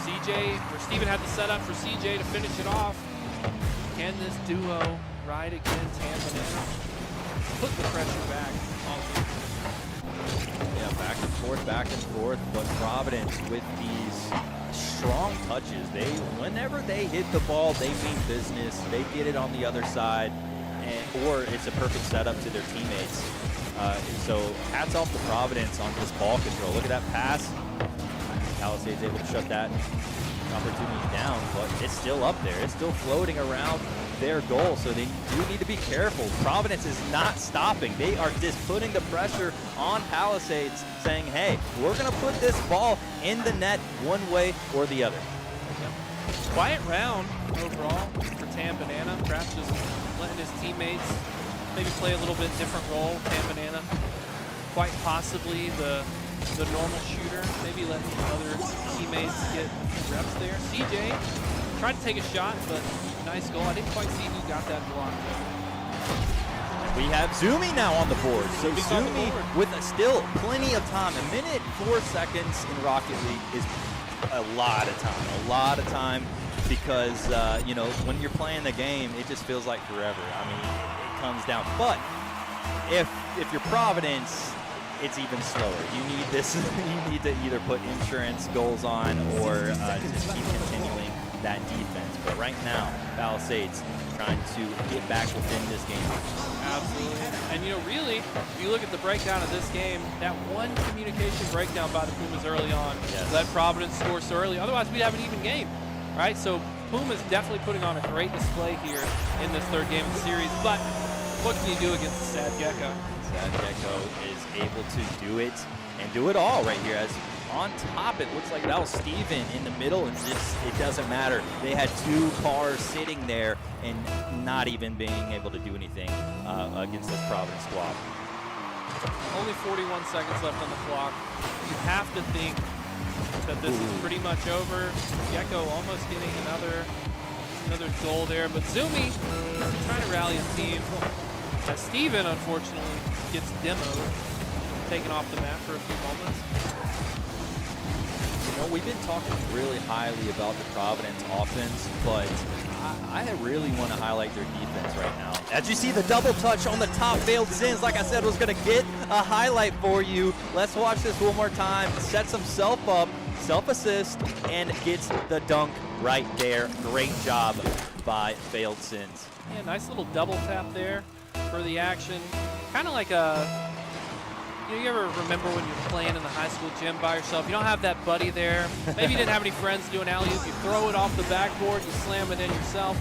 S1: Steven had the setup for CJ to finish it off. Can this duo ride again? Tampa put the pressure back.
S2: Yeah, back and forth, but Providence with these strong touches. Whenever they hit the ball, they mean business. They get it on the other side, or it's a perfect setup to their teammates. So hats off to Providence on this ball control. Look at that pass. Palisade's able to shut that opportunity down, but it's still up there. It's still floating around their goal, so they do need to be careful. Providence is not stopping. They are just putting the pressure on Palisades, saying, hey, we're going to put this ball in the net one way or the other.
S1: Quiet round overall for Tam Banana. Perhaps just letting his teammates maybe play a little bit different role. Tam Banana, quite possibly the normal shooter, maybe letting other teammates get reps there. CJ tried to take a shot, but nice goal. I didn't quite see who got that block.
S2: We have Zumi now on the board. So Zumi with still plenty of time. 1 minute 4 seconds in Rocket League is a lot of time. Because, you know, when you're playing the game, it just feels like forever. I mean, it comes down. But if you're Providence, it's even slower. You need this. You need to either put insurance goals on or just keep continuing that defense. But right now, Palisades trying to get back within this game.
S1: Absolutely. And, you know, really, if you look at the breakdown of this game, that one communication breakdown by the Pumas early on led Providence score so early. Otherwise, we'd have an even game, right? So Pumas definitely putting on a great display here in this third game of the series. But what can you do against the Sad Gecko?
S2: Sad Gecko is able to do it and do it all right here. As on top, it looks like that was Steven in the middle, and just it doesn't matter. They had 2 cars sitting there and not even being able to do anything against this Providence squad.
S1: Only 41 seconds left on the clock. You have to think that this is pretty much over. Gecko almost getting another goal there, but Zumi trying to rally his team. As Steven, unfortunately, gets demoed, taken off the map for a few moments.
S2: You know, we've been talking really highly about the Providence offense, but I really want to highlight their defense right now. As you see the double touch on the top, failed Sins, like I said, was going to get a highlight for you. Let's watch this one more time. Sets himself up, self-assist, and gets the dunk right there. Great job by failed Sins.
S1: Yeah, nice little double tap there for the action. Kind of like you ever remember when you're playing in the high school gym by yourself? You don't have that buddy there. Maybe you didn't have any friends doing alley-oop. You throw it off the backboard, you slam it in yourself.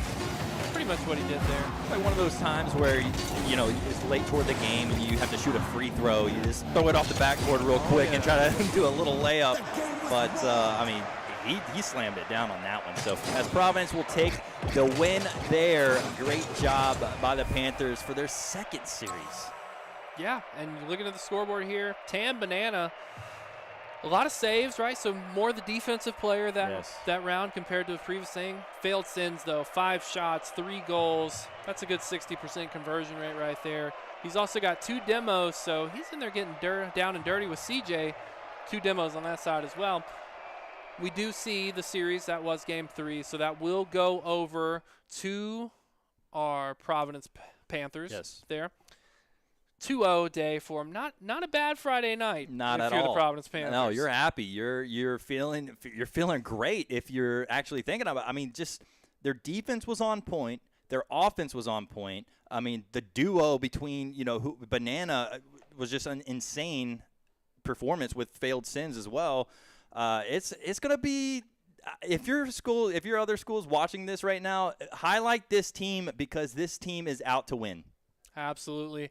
S1: That's pretty much what he did there.
S2: Like one of those times where, you know, it's late toward the game and you have to shoot a free throw. You just throw it off the backboard real quick and try to do a little layup. But, I mean, he slammed it down on that one. So as Providence will take the win there, great job by the Panthers for their second series.
S1: Yeah, and looking at the scoreboard here, Tam Banana, a lot of saves, right? So more the defensive player that round compared to the previous thing. Failed Sins, though, 5 shots, 3 goals. That's a good 60% conversion rate right there. He's also got 2 demos, so he's in there getting down and dirty with CJ. 2 demos on that side as well. We do see the series. That was game 3, so that will go over to our Providence Panthers there. 2-0 day for him. Not a bad Friday night.
S2: Not at all.
S1: If you're the Providence Panthers.
S2: No, you're happy. You're feeling great if you're actually thinking about it. I mean, just their defense was on point. Their offense was on point. I mean, the duo between, you know, Banana was just an insane performance with failed Sins as well. It's going to be, if your other school's watching this right now, highlight this team because this team is out to win.
S1: Absolutely.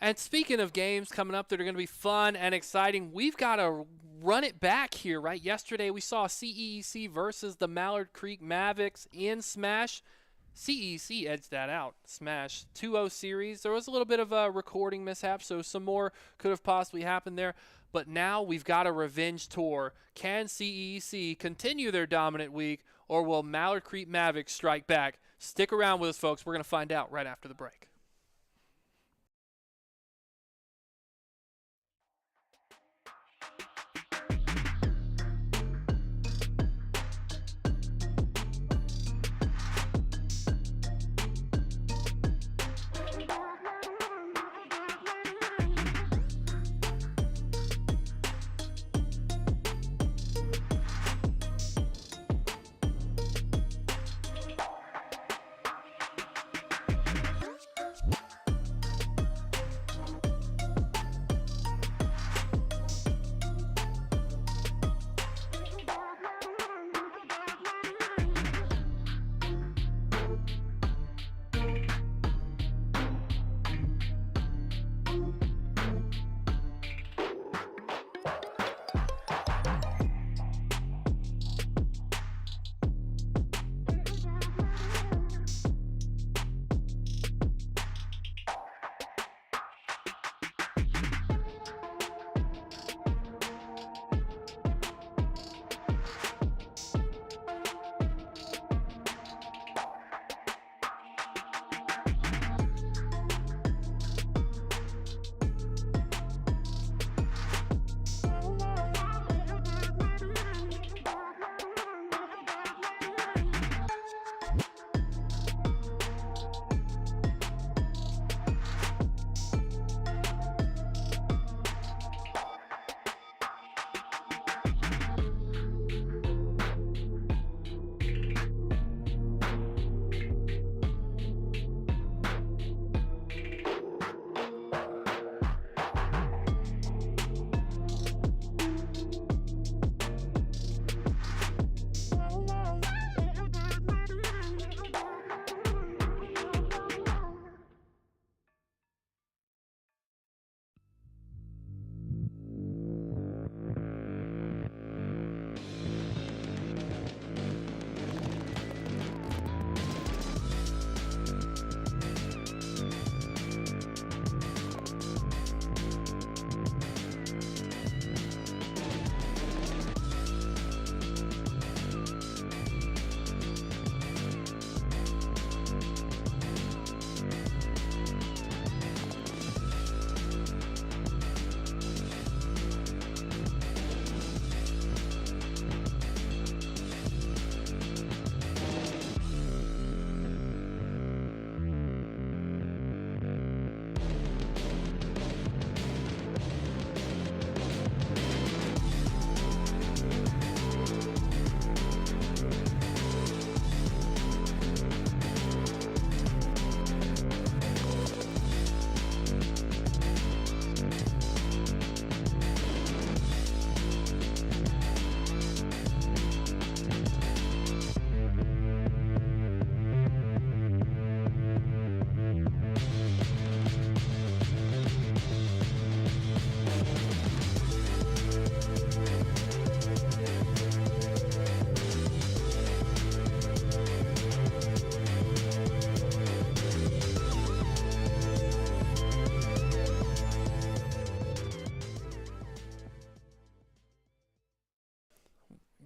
S1: And speaking of games coming up that are going to be fun and exciting, we've got to run it back here, right? Yesterday we saw CEEC versus the Mallard Creek Mavics in Smash. CEC edged that out. Smash 2-0 series. There was a little bit of a recording mishap, so some more could have possibly happened there. But now we've got a revenge tour. Can CEC continue their dominant week, or will Mallard Creek Mavic strike back? Stick around with us, folks. We're going to find out right after the break.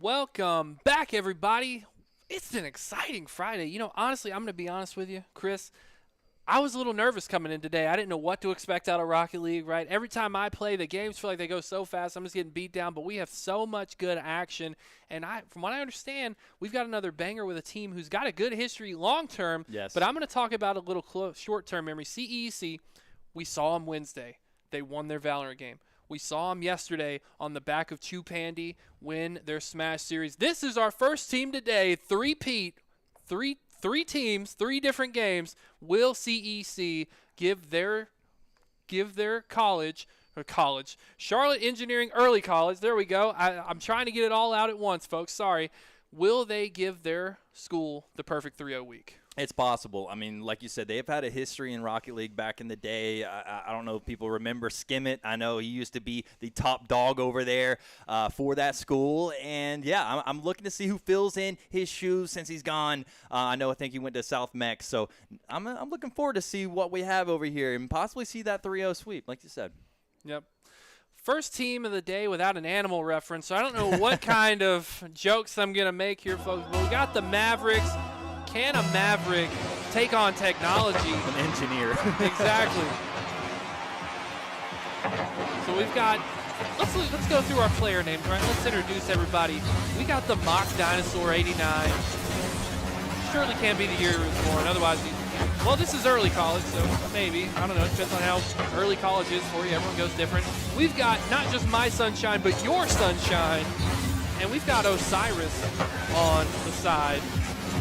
S1: Welcome back, everybody. It's an exciting Friday. You know, honestly, I'm going to be honest with you, Chris. I was a little nervous coming in today. I didn't know what to expect out of Rocket League, right? Every time I play, the games feel like they go so fast. I'm just getting beat down, but we have so much good action. And from what I understand, we've got another banger with a team who's got a good history long-term.
S2: Yes.
S1: But I'm going to talk about a little short-term memory. CEC, we saw them Wednesday. They won their Valorant game. We saw them yesterday on the back of Chupandy win their Smash series. This is our first team today, three-peat, three teams, three different games. Will CEC give their college, Charlotte Engineering Early College, there we go. I'm trying to get it all out at once, folks. Sorry. Will they give their school the perfect 3-0 week?
S2: It's possible. I mean, like you said, they've had a history in Rocket League back in the day. I don't know if people remember Skimmett. I know he used to be the top dog over there for that school. And, yeah, I'm looking to see who fills in his shoes since he's gone. I think he went to South Mex. So I'm looking forward to see what we have over here and possibly see that 3-0 sweep, like you said.
S1: Yep. First team of the day without an animal reference, so I don't know what kind of jokes I'm going to make here, folks. But we got the Mavericks. Can a Maverick take on technology?
S2: An engineer.
S1: Exactly. So we've got, let's go through our player names, right? Let's introduce everybody. We got the Mock Dinosaur 89. Surely can't be the year he was born, otherwise well, this is early college, so maybe. I don't know. It depends on how early college is for you. Everyone goes different. We've got not just my sunshine, but your sunshine. And we've got Osiris on the side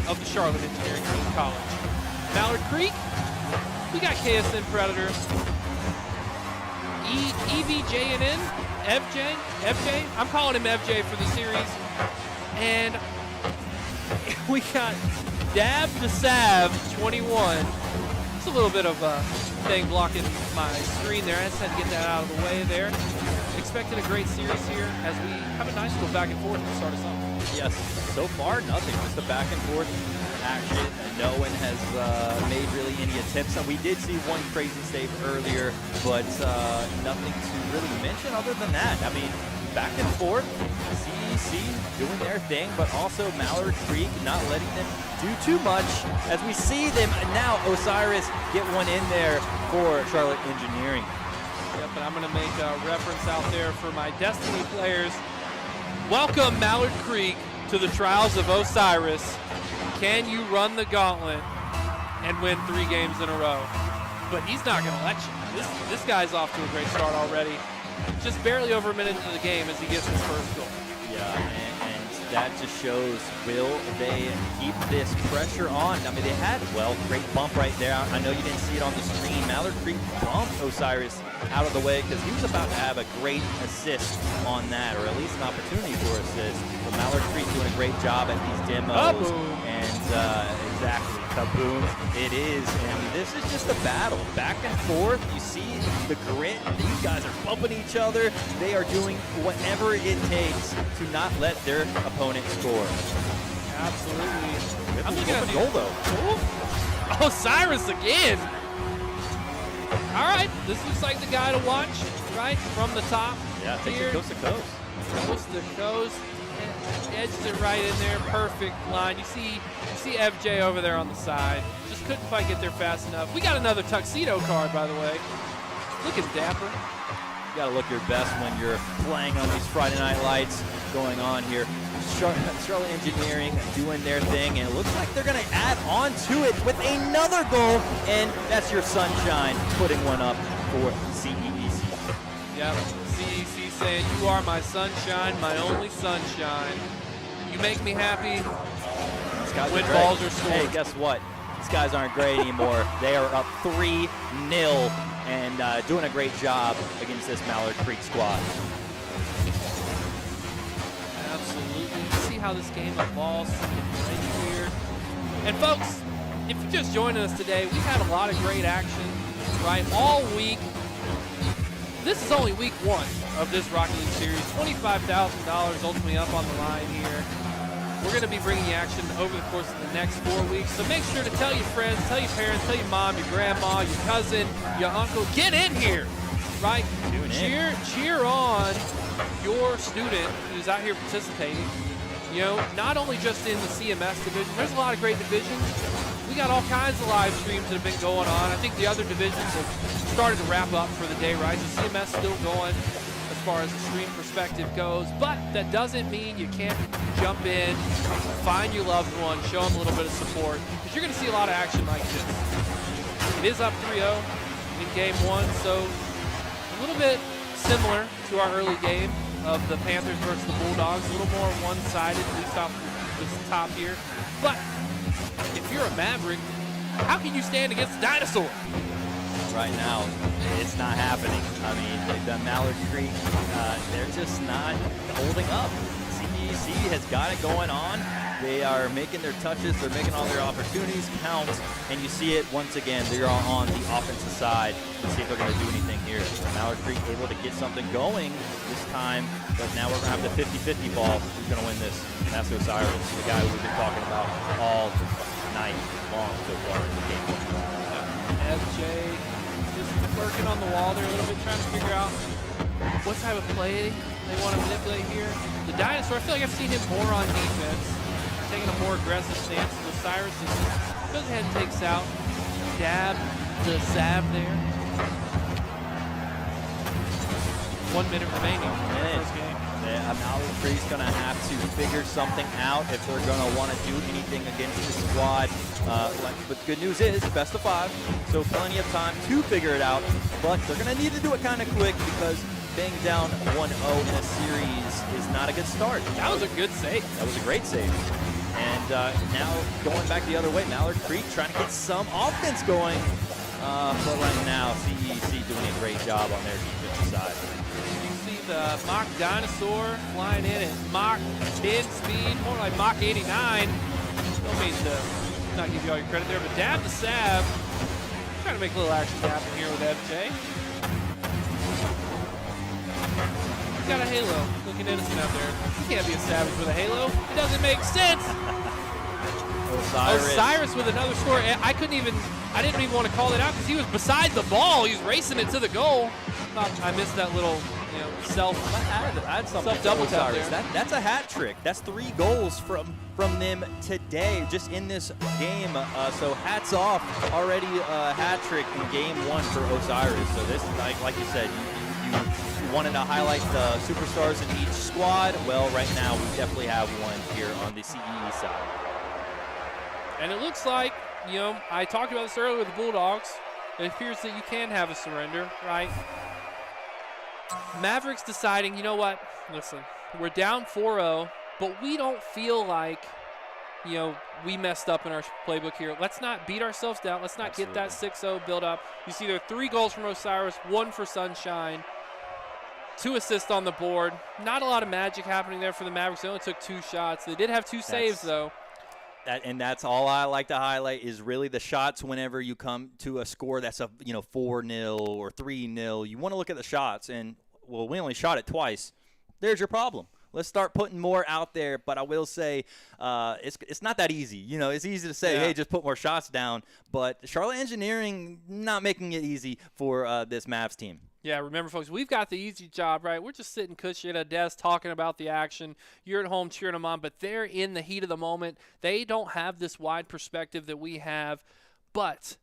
S1: of the Charlotte Engineering College. Mallard Creek, we got KSN Predator. EVJNN, FJ. I'm calling him FJ for the series. And we got Dab the Sav 21. It's a little bit of a thing blocking my screen there. I just had to get that out of the way there. Expecting a great series here as we have a nice little back and forth to start us off.
S2: Yes, so far nothing, just a back and forth action. No one has made really any attempts. We did see one crazy save earlier, but nothing to really mention other than that. I mean, back and forth, CEC doing their thing, but also Mallard Creek not letting them do too much as we see them now. Osiris get one in there for Charlotte Engineering.
S1: Yep, and I'm going to make a reference out there for my Destiny players. Welcome, Mallard Creek, to the trials of Osiris. Can you run the gauntlet and win 3 games in a row? But he's not going to let you. This guy's off to a great start already. Just barely over a minute into the game as he gets his first goal.
S2: Yeah, and that just shows, will they keep this pressure on? I mean, they had, great bump right there. I know you didn't see it on the screen. Mallard Creek bumped Osiris out of the way because he was about to have a great assist on that, or at least an opportunity for assist. But Mallard Creek doing a great job at these demos.
S1: Kaboom.
S2: And exactly, kaboom, it is. And this is just a battle, back and forth. You see the grit. These guys are bumping each other. They are doing whatever it takes to not let their opponent score.
S1: Absolutely. I'm looking at the
S2: goal though.
S1: Osiris again. All right, this looks like the guy to watch, right, from the top.
S2: Yeah, takes
S1: here.
S2: it coast to coast.
S1: Coast to coast. Edged it right in there, perfect line. You see FJ over there on the side. Just couldn't quite get there fast enough. We got another tuxedo card, by the way. Looking dapper.
S2: You got to look your best when you're playing on these Friday Night Lights going on here. Charlotte Engineering doing their thing, and it looks like they're going to add on to it with another goal, and that's your Sunshine putting one up for CEC.
S1: Yeah, CEC saying, you are my sunshine, my only sunshine. You make me happy when balls are scored.
S2: Hey, guess what? These guys aren't great anymore. They are up 3-0 and doing a great job against this Mallard Creek squad.
S1: Absolutely. You see how this game evolves right here. And folks, if you're just joining us today, we've had a lot of great action, right, all week. This is only week 1 of this Rocket League series. $25,000 ultimately up on the line here. We're going to be bringing you action over the course of the next 4 weeks. So make sure to tell your friends, tell your parents, tell your mom, your grandma, your cousin, your uncle. Get in here, right? Cheer on your student who's out here participating. You know, not only just in the CMS division. There's a lot of great divisions. We got all kinds of live streams that have been going on. I think the other divisions have started to wrap up for the day, right? The CMS still going as far as the stream perspective goes, but that doesn't mean you can't jump in, find your loved one, show them a little bit of support, because you're going to see a lot of action like this. It is up 3-0 in game 1, so a little bit similar to our early game of the Panthers versus the Bulldogs, a little more one-sided, at least off this top here. But if you're a Maverick, how can you stand against the Dinosaur?
S2: Right now, it's not happening. I mean, the Mallard Creek, they're just not holding up. CEC has got it going on. They are making their touches. They're making all their opportunities count. And you see it once again. They're on the offensive side. Let's see if they're going to do anything here. Mallard Creek able to get something going this time. But now we're going to have the 50-50 ball. Who's going to win this? And that's Osiris, the guy we've been talking about all night long so far in the game.
S1: FJ just working on the wall there a little bit, trying to figure out what type of play they want to manipulate here. The Dinosaur, I feel like I've seen him more on defense, taking a more aggressive stance. Osiris just goes ahead and takes out. Dab to Sab there. 1 minute remaining in the first game.
S2: Yeah, Mallard Creek's going to have to figure something out if they're going to want to do anything against this squad. But the good news is, best of 5, so plenty of time to figure it out. But they're going to need to do it kind of quick because being down 1-0 in a series is not a good start.
S1: That was a good save.
S2: That was a great save. And now going back the other way, Mallard Creek trying to get some offense going. But right now, CEC doing a great job on their defensive side.
S1: The Mach Dinosaur flying in at Mach 10 speed, more like Mach 89. Don't mean to not give you all your credit there, but dab to Sab. Trying to make a little action happen here with FJ. He's got a halo, looking innocent out there. He can't be a Savage with a halo. It doesn't make sense. Osiris with another score. I didn't even want to call it out because he was beside the ball. He was racing it to the goal. Thought I missed that little self-double tap there.
S2: That's a hat trick. That's 3 goals from them today, just in this game. So hats off, already a hat trick in game 1 for Osiris. So this, like you said, you wanted to highlight the superstars in each squad. Well, right now we definitely have one here on the CEE side.
S1: And it looks like, I talked about this earlier with the Bulldogs. It appears that you can have a surrender, right? Mavericks deciding, you know what, listen, we're down 4-0, but we don't feel like, we messed up in our playbook here. Let's not beat ourselves down. Let's not get that 6-0 build up. You see there are 3 goals from Osiris, 1 for Sunshine, 2 assists on the board. Not a lot of magic happening there for the Mavericks. They only took 2 shots. They did have 2 saves, though.
S2: And that's all I like to highlight is really the shots whenever you come to a score that's a 4-0 or 3-0. You want to look at the shots, and, well, we only shot it twice. There's your problem. Let's start putting more out there, but I will say it's not that easy. It's easy to say, hey, just put more shots down, but Charlotte Engineering not making it easy for this Mavs team.
S1: Yeah, remember, folks, we've got the easy job, right? We're just sitting cushy at a desk talking about the action. You're at home cheering them on, but they're in the heat of the moment. They don't have this wide perspective that we have, but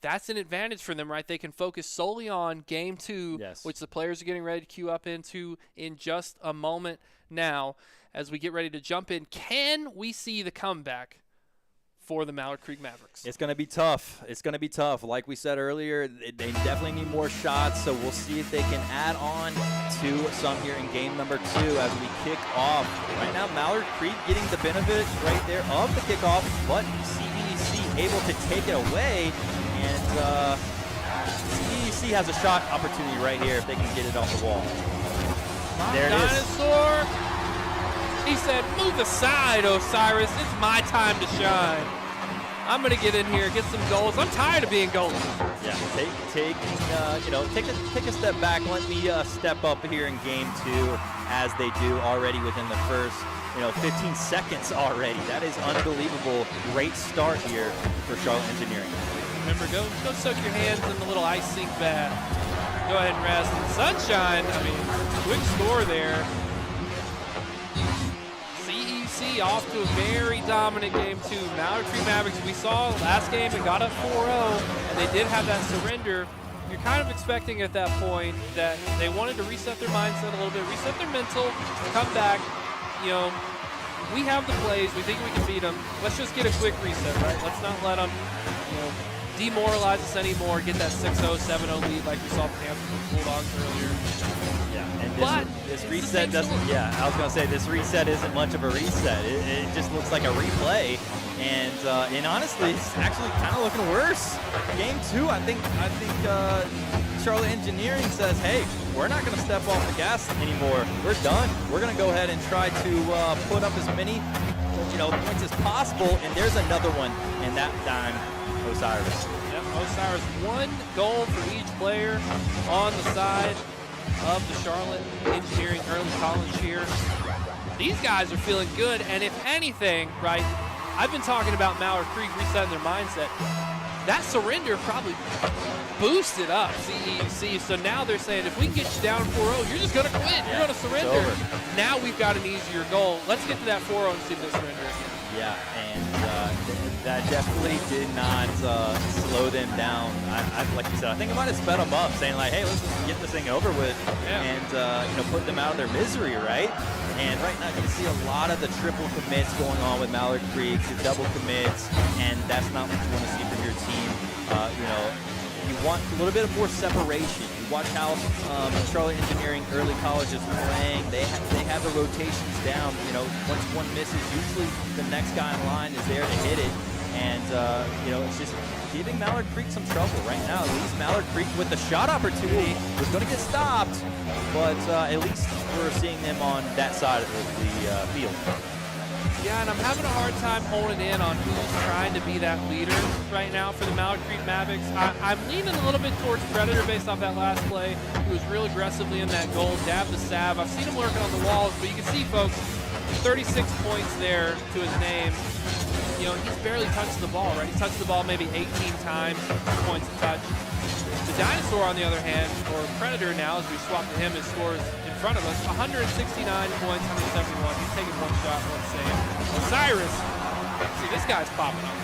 S1: that's an advantage for them, right? They can focus solely on Game 2, which the players are getting ready to queue up into in just a moment now as we get ready to jump in. Can we see the comeback for the Mallard Creek Mavericks?
S2: It's going to be tough. It's going to be tough. Like we said earlier, they definitely need more shots, so we'll see if they can add on to some here in game number 2 as we kick off. Right now, Mallard Creek getting the benefit right there of the kickoff, but CEC able to take it away, and CEC has a shot opportunity right here if they can get it off the wall. There it
S1: Dinosaur. He said, move aside, Osiris. It's my time to shine. I'm going to get in here, get some goals. I'm tired of being goalless.
S2: Yeah, take a step back. Let me step up here in game 2 as they do already within the first 15 seconds already. That is unbelievable. Great start here for Charlotte Engineering.
S1: Remember, go soak your hands in the little ice sink bath. Go ahead and rest. And Sunshine, quick score there. CEC off to a very dominant game 2. Mallard Creek Mavericks, we saw last game, it got up 4-0, and they did have that surrender. You're kind of expecting at that point that they wanted to reset their mindset a little bit, reset their mental, come back. We have the plays. We think we can beat them. Let's just get a quick reset, right? Let's not let them, demoralize us anymore, get that 6-0, 7-0 lead like we saw the Panthers Bulldogs earlier.
S2: Yeah, and this reset doesn't, I was going to say, this reset isn't much of a reset. It just looks like a replay. And honestly, it's actually kind of looking worse. Game 2, I think Charlotte Engineering says, hey, we're not going to step off the gas anymore. We're done. We're going to go ahead and try to put up as many points as possible. And there's another one, and that time, Osiris.
S1: Yep, Osiris, 1 goal for each player on the side of the Charlotte Engineering Early College here. These guys are feeling good, and if anything, right, I've been talking about Mallard Creek resetting their mindset. That surrender probably boosted up CEC, so now they're saying if we can get you down 4-0, you're just going to quit, you're going to surrender. Now we've got an easier goal. Let's get to that 4-0 and see if they surrender again.
S2: Yeah, and that definitely did not slow them down. Like you said, I think it might have sped them up, saying like, hey, let's just get this thing over with and put them out of their misery, right? And right now you can see a lot of the triple commits going on with Mallard Creek, the double commits, and that's not what you want to see from your team. You want a little bit of more separation. You watch how Charlotte Engineering Early College is playing. They have the rotations down. Once one misses, usually the next guy in line is there to hit it. And, it's just giving Mallard Creek some trouble right now. At least Mallard Creek with the shot opportunity was going to get stopped. But at least we're seeing them on that side of the field.
S1: Yeah, and I'm having a hard time holding in on who's trying to be that leader right now for the Mallard Creek Mavericks. I'm leaning a little bit towards Predator based off that last play. He was real aggressively in that goal, dabbed the salve. I've seen him lurking on the walls, but you can see, folks, 36 points there to his name. He's barely touched the ball, right? He touched the ball maybe 18 times, points to touch. The Dinosaur, on the other hand, or Predator now, as we swap to him, his scores in front of us, 169 points, 171. He's taking 1 shot, 1 save. Osiris, see, this guy's popping up,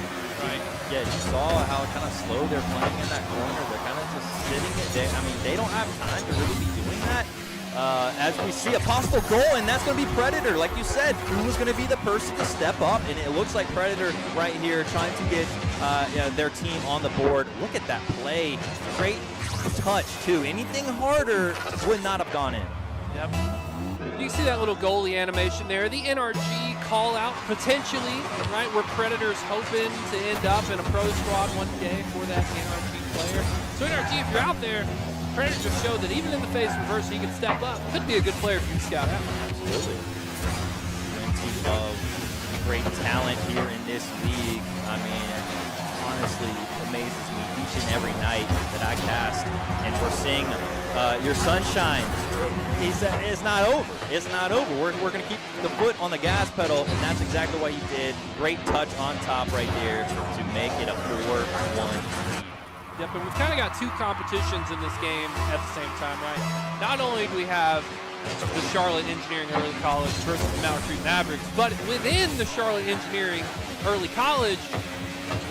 S1: right?
S2: Yeah, you saw how kind of slow they're playing in that corner. They're kind of just sitting it. They don't have time to really be doing that. As we see a possible goal, and that's going to be Predator. Like you said, who was going to be the person to step up? And it looks like Predator right here trying to get their team on the board. Look at that play. Great touch, too. Anything harder would not have gone in.
S1: Yep. You can see that little goalie animation there. The NRG call out potentially, right, where Predator's hoping to end up in a pro squad one day for that NRG player. So NRG, if you're out there, Predator just showed that even in the face reverse, he can step up. Could be a good player for you to scout out.
S2: Absolutely. Plenty of great talent here in this league. Honestly, amazes me each and every night that I cast. And we're seeing your sunshine. It's not over. It's not over. We're going to keep the foot on the gas pedal, and that's exactly what you did. Great touch on top right there to make it a 4-1.
S1: Yep, and we've kind of got 2 competitions in this game at the same time, right? Not only do we have the Charlotte Engineering Early College versus the Mallard Creek Mavericks, but within the Charlotte Engineering Early College,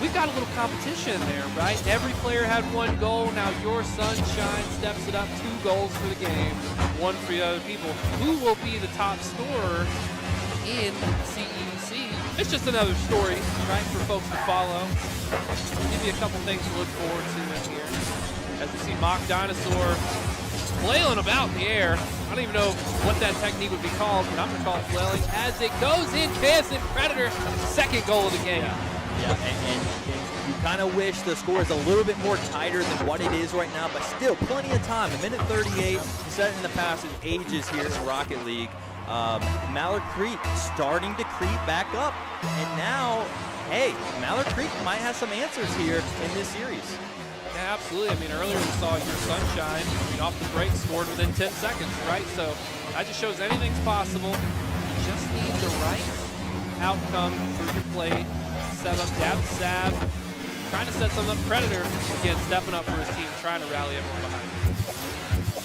S1: we've got a little competition there, right? Every player had 1 goal. Now your Sunshine steps it up, 2 goals for the game, 1 for the other people. Who will be the top scorer in CEC? It's just another story, right, for folks to follow. I'll give you a couple things to look forward to in here. As you see Mock Dinosaur flailing about in the air. I don't even know what that technique would be called, but I'm going to call it flailing. As it goes in, KSN Predator, 2nd goal of the game.
S2: Yeah, and you kind of wish the score is a little bit more tighter than what it is right now, but still plenty of time. 1:38, you said it in the past, it ages here in Rocket League. Mallard Creek starting to creep back up, and now, hey, Mallard Creek might have some answers here in this series.
S1: Yeah, absolutely. Earlier we saw your Sunshine, off the break, scored within 10 seconds, right? So that just shows anything's possible. You just need the right outcome for your play. Set up, dab, stab, trying to set something up. Predator, again, stepping up for his team, trying to rally everyone behind him.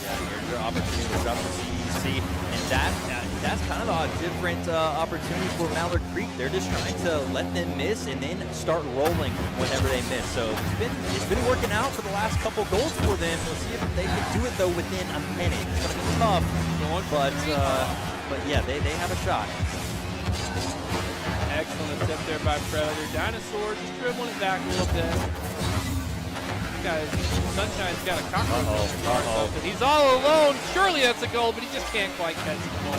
S2: Yeah, here's your opportunity to drop the CEC, and that's kind of a different opportunity for Mallard Creek. They're just trying to let them miss and then start rolling whenever they miss. So it's been working out for the last couple goals for them. We'll see if they can do it though within a minute. It's going to be tough, but yeah, they have a shot.
S1: Excellent tip there by Predator. Dinosaur just dribbling it back a little bit. Guys, Sunshine's got a cockroach or something. He's all alone. Surely that's a goal, but he just can't quite catch the ball.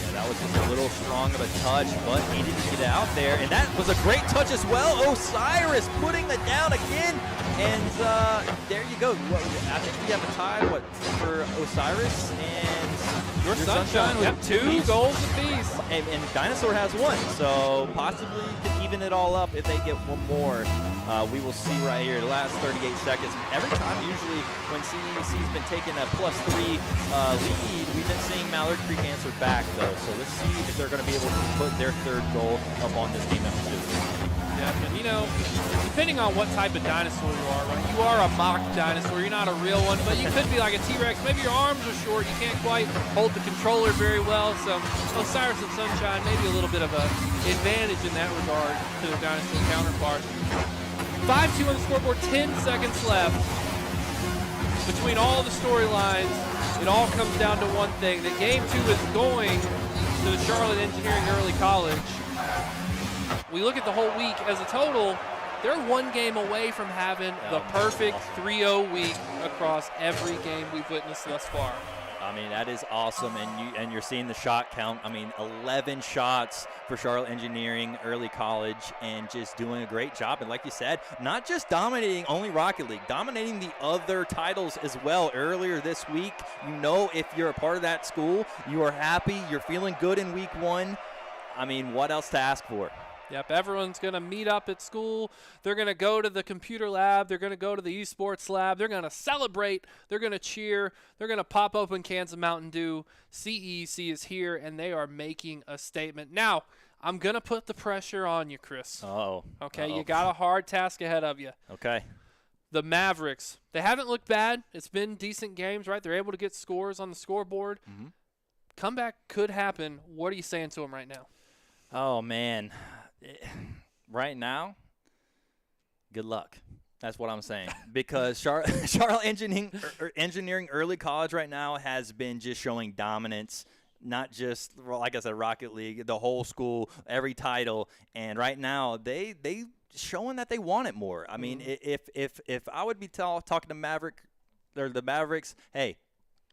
S2: Yeah, that was just a little strong of a touch, but needed to get out there. And that was a great touch as well. Osiris putting it down again. And there you go. I think we have a tie, for Osiris and your Sunshine
S1: Yep,
S2: with
S1: 2 goals apiece.
S2: And Dinosaur has 1, so possibly could even it all up if they get 1 more. We will see right here, the last 38 seconds. Every time, usually, when CEC's been taking a +3 lead, we've been seeing Mallard Creek answer back, though. So let's see if they're going to be able to put their 3rd goal up on this game after 2.
S1: Yeah, and you know, depending on what type of dinosaur you are, right? You are a mock dinosaur. You're not a real one, but you could be like a T-Rex. Maybe your arms are short. You can't quite hold the controller very well. So Osiris and Sunshine, maybe a little bit of an advantage in that regard to their dinosaur counterparts. 5-2 on the scoreboard, 10 seconds left. Between all the storylines, it all comes down to one thing. That Game 2 is going to the Charlotte Engineering Early College. We look at the whole week as a total, they're 1 game away from having the perfect 3-0 week across every game we've witnessed thus far.
S2: I mean, that is awesome, and you're seeing the shot count. I mean, 11 shots for Charlotte Engineering Early College, and just doing a great job. And like you said, not just dominating only Rocket League, dominating the other titles as well. Earlier this week, you know, if you're a part of that school, you are happy, you're feeling good in week 1. I mean, what else to ask for?
S1: Yep, everyone's going to meet up at school. They're going to go to the computer lab. They're going to go to the esports lab. They're going to celebrate. They're going to cheer. They're going to pop open cans of Mountain Dew. CEC is here, and they are making a statement. Now, I'm going to put the pressure on you, Chris. Okay, you got a hard task ahead of you.
S2: Okay.
S1: The Mavericks, they haven't looked bad. It's been decent games, right? They're able to get scores on the scoreboard. Comeback could happen. What are you saying to them right now?
S2: Oh, man. Right now, good luck. That's what I'm saying. Because Charlotte Engineering Early College right now has been just showing dominance, not just, like I said, Rocket League, the whole school, every title. And right now, they showing that they want it more. I mean, if I would be talking to the Mavericks, hey,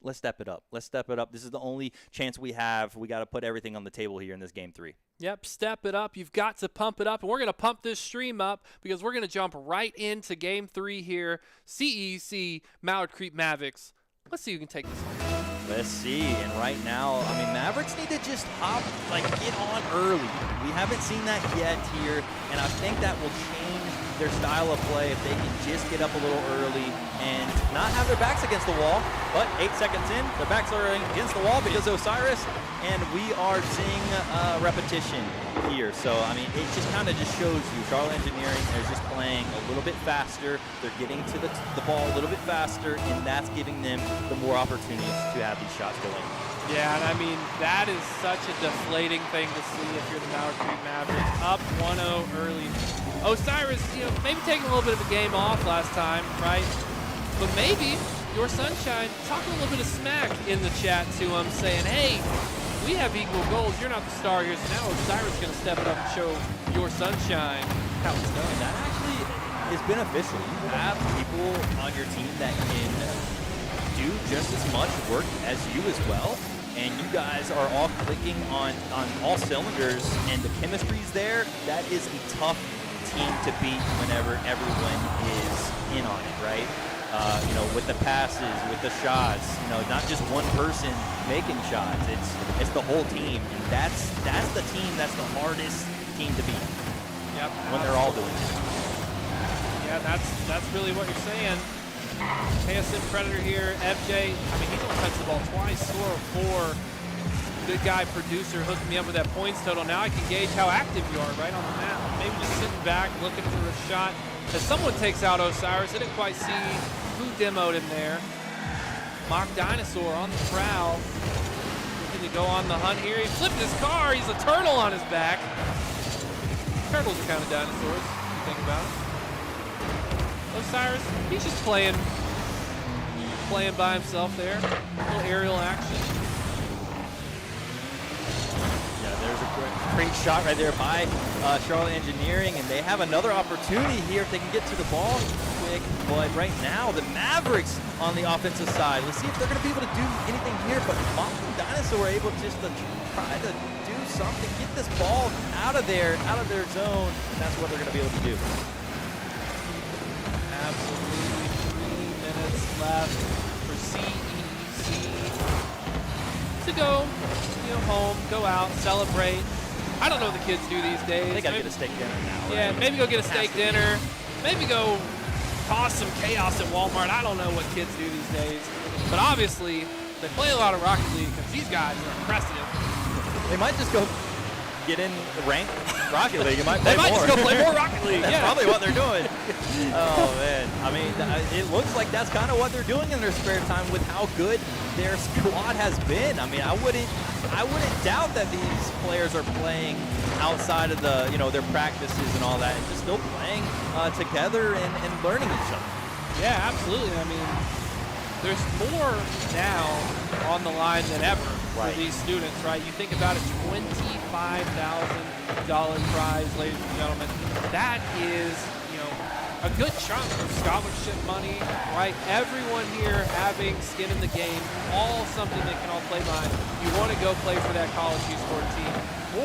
S2: let's step it up. Let's step it up. This is the only chance we have. We got to put everything on the table here in this Game 3.
S1: Yep, step it up. You've got to pump it up, and we're going to pump this stream up because we're going to jump right into Game 3 here. CEC Mallard Creek Mavericks. Let's see who can take this one.
S2: Let's see. And right now, I mean, Mavericks need to just get on early. We haven't seen that yet here, and I think that will change their style of play if they can just get up a little early and not have their backs against the wall. But 8 seconds in, their backs are against the wall because Osiris, and we are seeing repetition here. So, I mean, it just kind of just shows you Charlotte Engineering is just playing a little bit faster. They're getting to the ball a little bit faster, and that's giving them the more opportunities to have these shots going.
S1: Yeah, and I mean, that is such a deflating thing to see if you're the Mallard Creek Mavericks. Up 1-0 early. Osiris, you know, maybe taking a little bit of a game off last time, right? But maybe your Sunshine talking a little bit of smack in the chat to him, saying, hey, we have equal goals. You're not the star here, so now Osiris is going to step it up and show your Sunshine how it's done.
S2: That actually is beneficial. You have people on your team that can do just as much work as you as well. And you guys are all clicking on all cylinders, and the chemistry's there. That is a tough team to beat whenever everyone is in on it, right? You know, with the passes, with the shots, you know, not just one person making shots. It's the whole team, and that's the team that's the hardest team to beat.
S1: Yep.
S2: When they're all doing it.
S1: Yeah, that's really what you're saying. KSM Predator here, FJ. I mean, he's only touched the ball twice, score of 4. Good guy, producer, hooked me up with that points total. Now I can gauge how active you are right on the map. Maybe just sitting back, looking for a shot. As someone takes out Osiris, I didn't quite see who demoed him there. Mock Dinosaur on the prowl. Looking to go on the hunt here. He flipped his car. He's a turtle on his back. Turtles are kind of dinosaurs, if you think about it. Osiris, he's just playing by himself there. A little aerial action.
S2: Yeah, there's a great shot right there by Charlotte Engineering, and they have another opportunity here if they can get to the ball quick. But right now, the Mavericks on the offensive side. Let's see if they're going to be able to do anything here. But Mock and Dinosaur are able just to try to do something, get this ball out of their zone, and that's what they're going to be able to do.
S1: Absolutely. left for CEC to go, home, go out, celebrate. I don't know what the kids do these days.
S2: They got to get a steak dinner now.
S1: Yeah,
S2: right?
S1: maybe go get a steak dinner. Maybe go cause some chaos at Walmart. I don't know what kids do these days. But obviously, they play a lot of Rocket League because these guys are impressive.
S2: They might just go get in ranked Rocket League. They might
S1: just go play more Rocket League.
S2: That's probably what they're doing. Oh, man. I mean, it looks like that's kind of what they're doing in their spare time with how good their squad has been. I mean, I wouldn't doubt that these players are playing outside of the, their practices and all that, and just still playing together and learning each other.
S1: Yeah, absolutely. I mean, there's more now on the line than ever for these students, right? You think about a $25,000 prize, ladies and gentlemen. That is, a good chunk of scholarship money, right? Everyone here having skin in the game, all something they can all play by. You want to go play for that college esports team,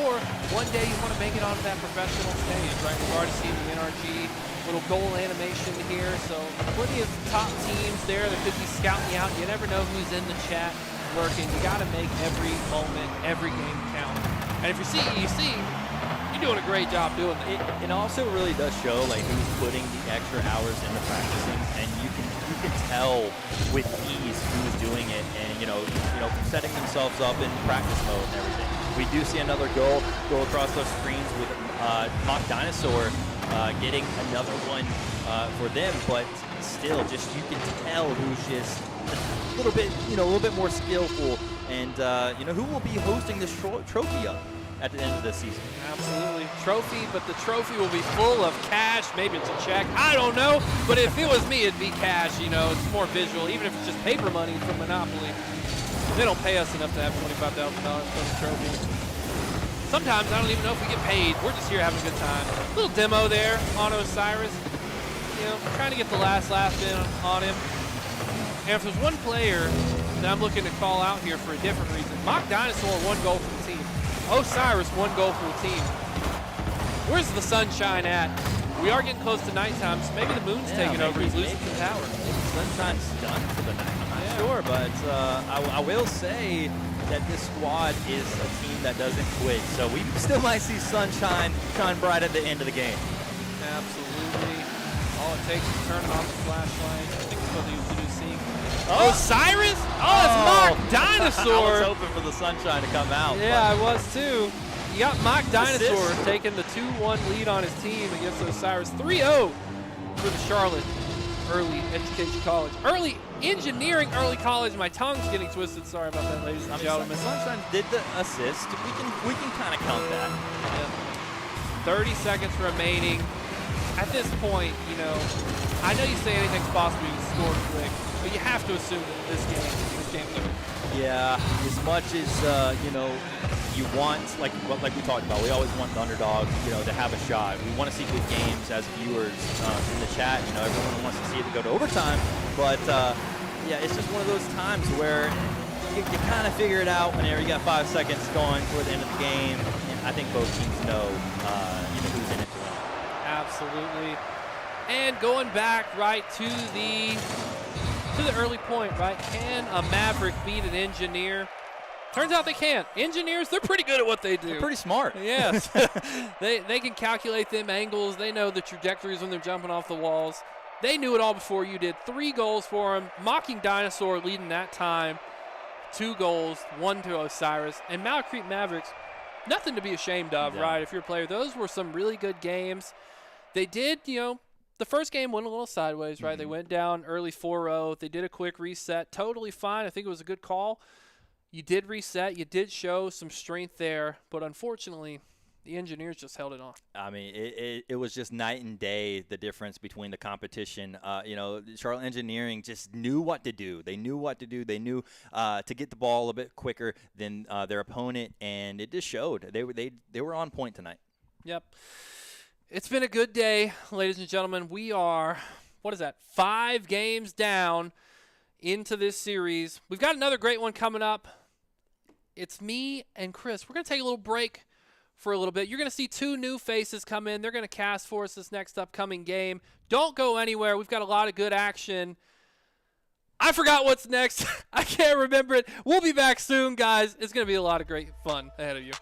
S1: or one day you want to make it onto that professional stage, right? We've already seen the NRG little goal animation here, so plenty of top teams there that could be scouting you out. You never know who's in the chat lurking. You got to make every moment, every game count. And if you're CEC, you're doing a great job doing that.
S2: It also really does show who's putting the extra hours into practicing, and you can tell with ease who's doing it, and setting themselves up in practice mode and everything. We do see another goal go across those screens with Mock Dinosaur getting another one for them, but still, just you can tell who's just a little bit more skillful, and who will be hosting this trophy up at the end of the season.
S1: Absolutely. Trophy, but the trophy will be full of cash. Maybe it's a check. I don't know. But if it was me, it'd be cash. It's more visual, even if it's just paper money from Monopoly. They don't pay us enough to have $25,000 for the trophy. Sometimes I don't even know if we get paid. We're just here having a good time. Little demo there on Osiris. Trying to get the last laugh in on him. And if there's one player that I'm looking to call out here for a different reason, Mock Dinosaur, 1 goal for the team. Osiris, 1 goal for the team. Where's the sunshine at? We are getting close to nighttime, so maybe the moon's taking over. He's losing the tower.
S2: Maybe sunshine's done for the night. I'm not sure, but I will say that this squad is a team that doesn't quit. So we still might see sunshine shine bright at the end of the game.
S1: Absolutely. All it takes is turning on the flashlight. I think that's what they used to do, seeing. Osiris? Oh, it's Mock Dinosaur.
S2: I was hoping for the sunshine to come out.
S1: Yeah, I was too. You got Mock Dinosaur taking the 2-1 lead on his team against Osiris. 3-0 for the Charlotte Early Education College. Early Engineering Early College. My tongue's getting twisted. Sorry about that, ladies and gentlemen.
S2: Sunshine did the assist. We can kind of count that.
S1: Yeah. 30 seconds remaining. At this point, I know you say anything's possible. You can score quick. But you have to assume that this game's over.
S2: Yeah, as much as you want, like we talked about, we always want the underdog, to have a shot. We want to see good games as viewers in the chat. Everyone wants to see it to go to overtime. But yeah, it's just one of those times where you kind of figure it out whenever you got 5 seconds going toward the end of the game. And I think both teams know, who's in it to win.
S1: Absolutely. And going back to the early point, right? Can a Maverick beat an Engineer? Turns out they can't. Engineers, they're pretty good at what they do.
S2: They're pretty smart.
S1: Yes. They can calculate them angles. They know the trajectories when they're jumping off the walls. They knew it all before you did. 3 goals for him. Mocking Dinosaur leading that time. 2 goals, 1 to Osiris. And Mount Creek Mavericks, nothing to be ashamed of, right, if you're a player. Those were some really good games. They did, the first game went a little sideways, right? They went down early 4-0. They did a quick reset. Totally fine. I think it was a good call. You did reset. You did show some strength there. But unfortunately, the Engineers just held it on. I
S2: mean, it was just night and day, the difference between the competition. Charlotte Engineering just knew what to do. They knew what to do. They knew to get the ball a bit quicker than their opponent, and it just showed. They were on point tonight.
S1: Yep. It's been a good day, ladies and gentlemen. We are, 5 games down into this series. We've got another great one coming up. It's me and Chris. We're going to take a little break for a little bit. You're going to see 2 new faces come in. They're going to cast for us this next upcoming game. Don't go anywhere. We've got a lot of good action I forgot what's next. I can't remember it. We'll be back soon, guys. It's going to be a lot of great fun ahead of you.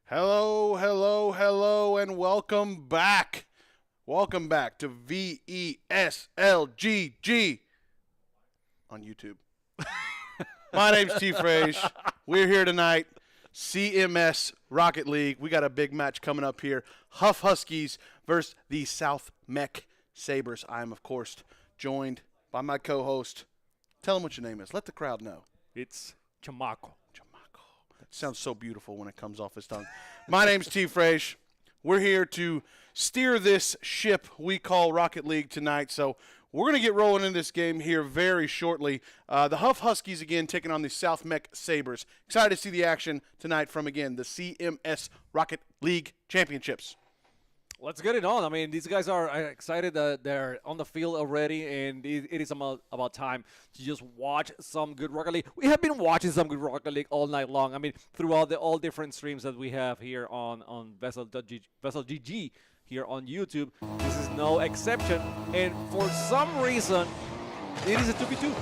S3: Hello, hello, hello, and welcome back. Welcome back to VESLGG on YouTube. My name's T. Frage. We're here tonight. CMS Rocket League. We got a big match coming up here. Huff Huskies versus the South Mech Sabres. I am, of course, joined by my co-host. Tell them what your name is. Let the crowd know.
S4: It's Chamaco.
S3: Sounds so beautiful when it comes off his tongue. My name's T. Frage. We're here to steer this ship we call Rocket League tonight. So we're going to get rolling in this game here very shortly. The Huff Huskies again taking on the South Mech Sabres. Excited to see the action tonight from, again, the CMS Rocket League Championships.
S4: Let's get it on. I mean, these guys are excited that they're on the field already, and it is about time to just watch some good Rocket League. We have been watching some good Rocket League all night long. I mean, throughout all different streams that we have here on VESL.GG here on YouTube. This is no exception, and for some reason, it is a 2v2.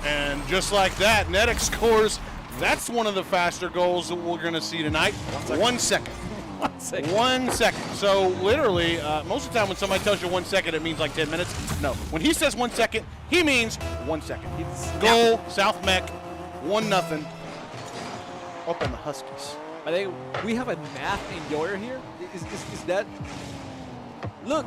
S3: And just like that, Nedek scores. That's one of the faster goals that we're going to see tonight. 1 second.
S4: 1 second.
S3: 1 second. So literally, most of the time when somebody tells you 1 second, it means like 10 minutes. No, when he says 1 second, he means 1 second. Goal, South Mech, 1-0. Up in the Huskies.
S4: I think we have a math enjoyer here. Is that? Look,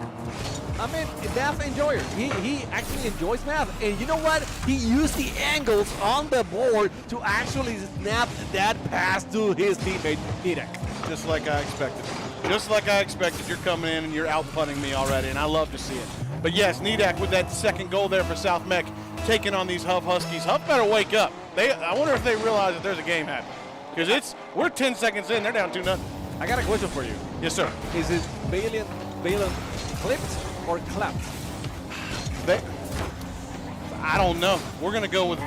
S4: I mean, math enjoyer. He actually enjoys math, and you know what? He used the angles on the board to actually snap that pass to his teammate Nedek.
S3: Just like I expected. Just like I expected. You're coming in and you're out-punting me already, and I love to see it. But yes, Nedek with that second goal there for South Mech, taking on these Huff Huskies. Huff better wake up. I wonder if they realize that there's a game happening. Because we're 10 seconds in, they're down 2-0.
S4: I got a question for you.
S3: Yes, sir.
S4: Is it Valiant clipped or clapped?
S3: I don't know. We're going to go with,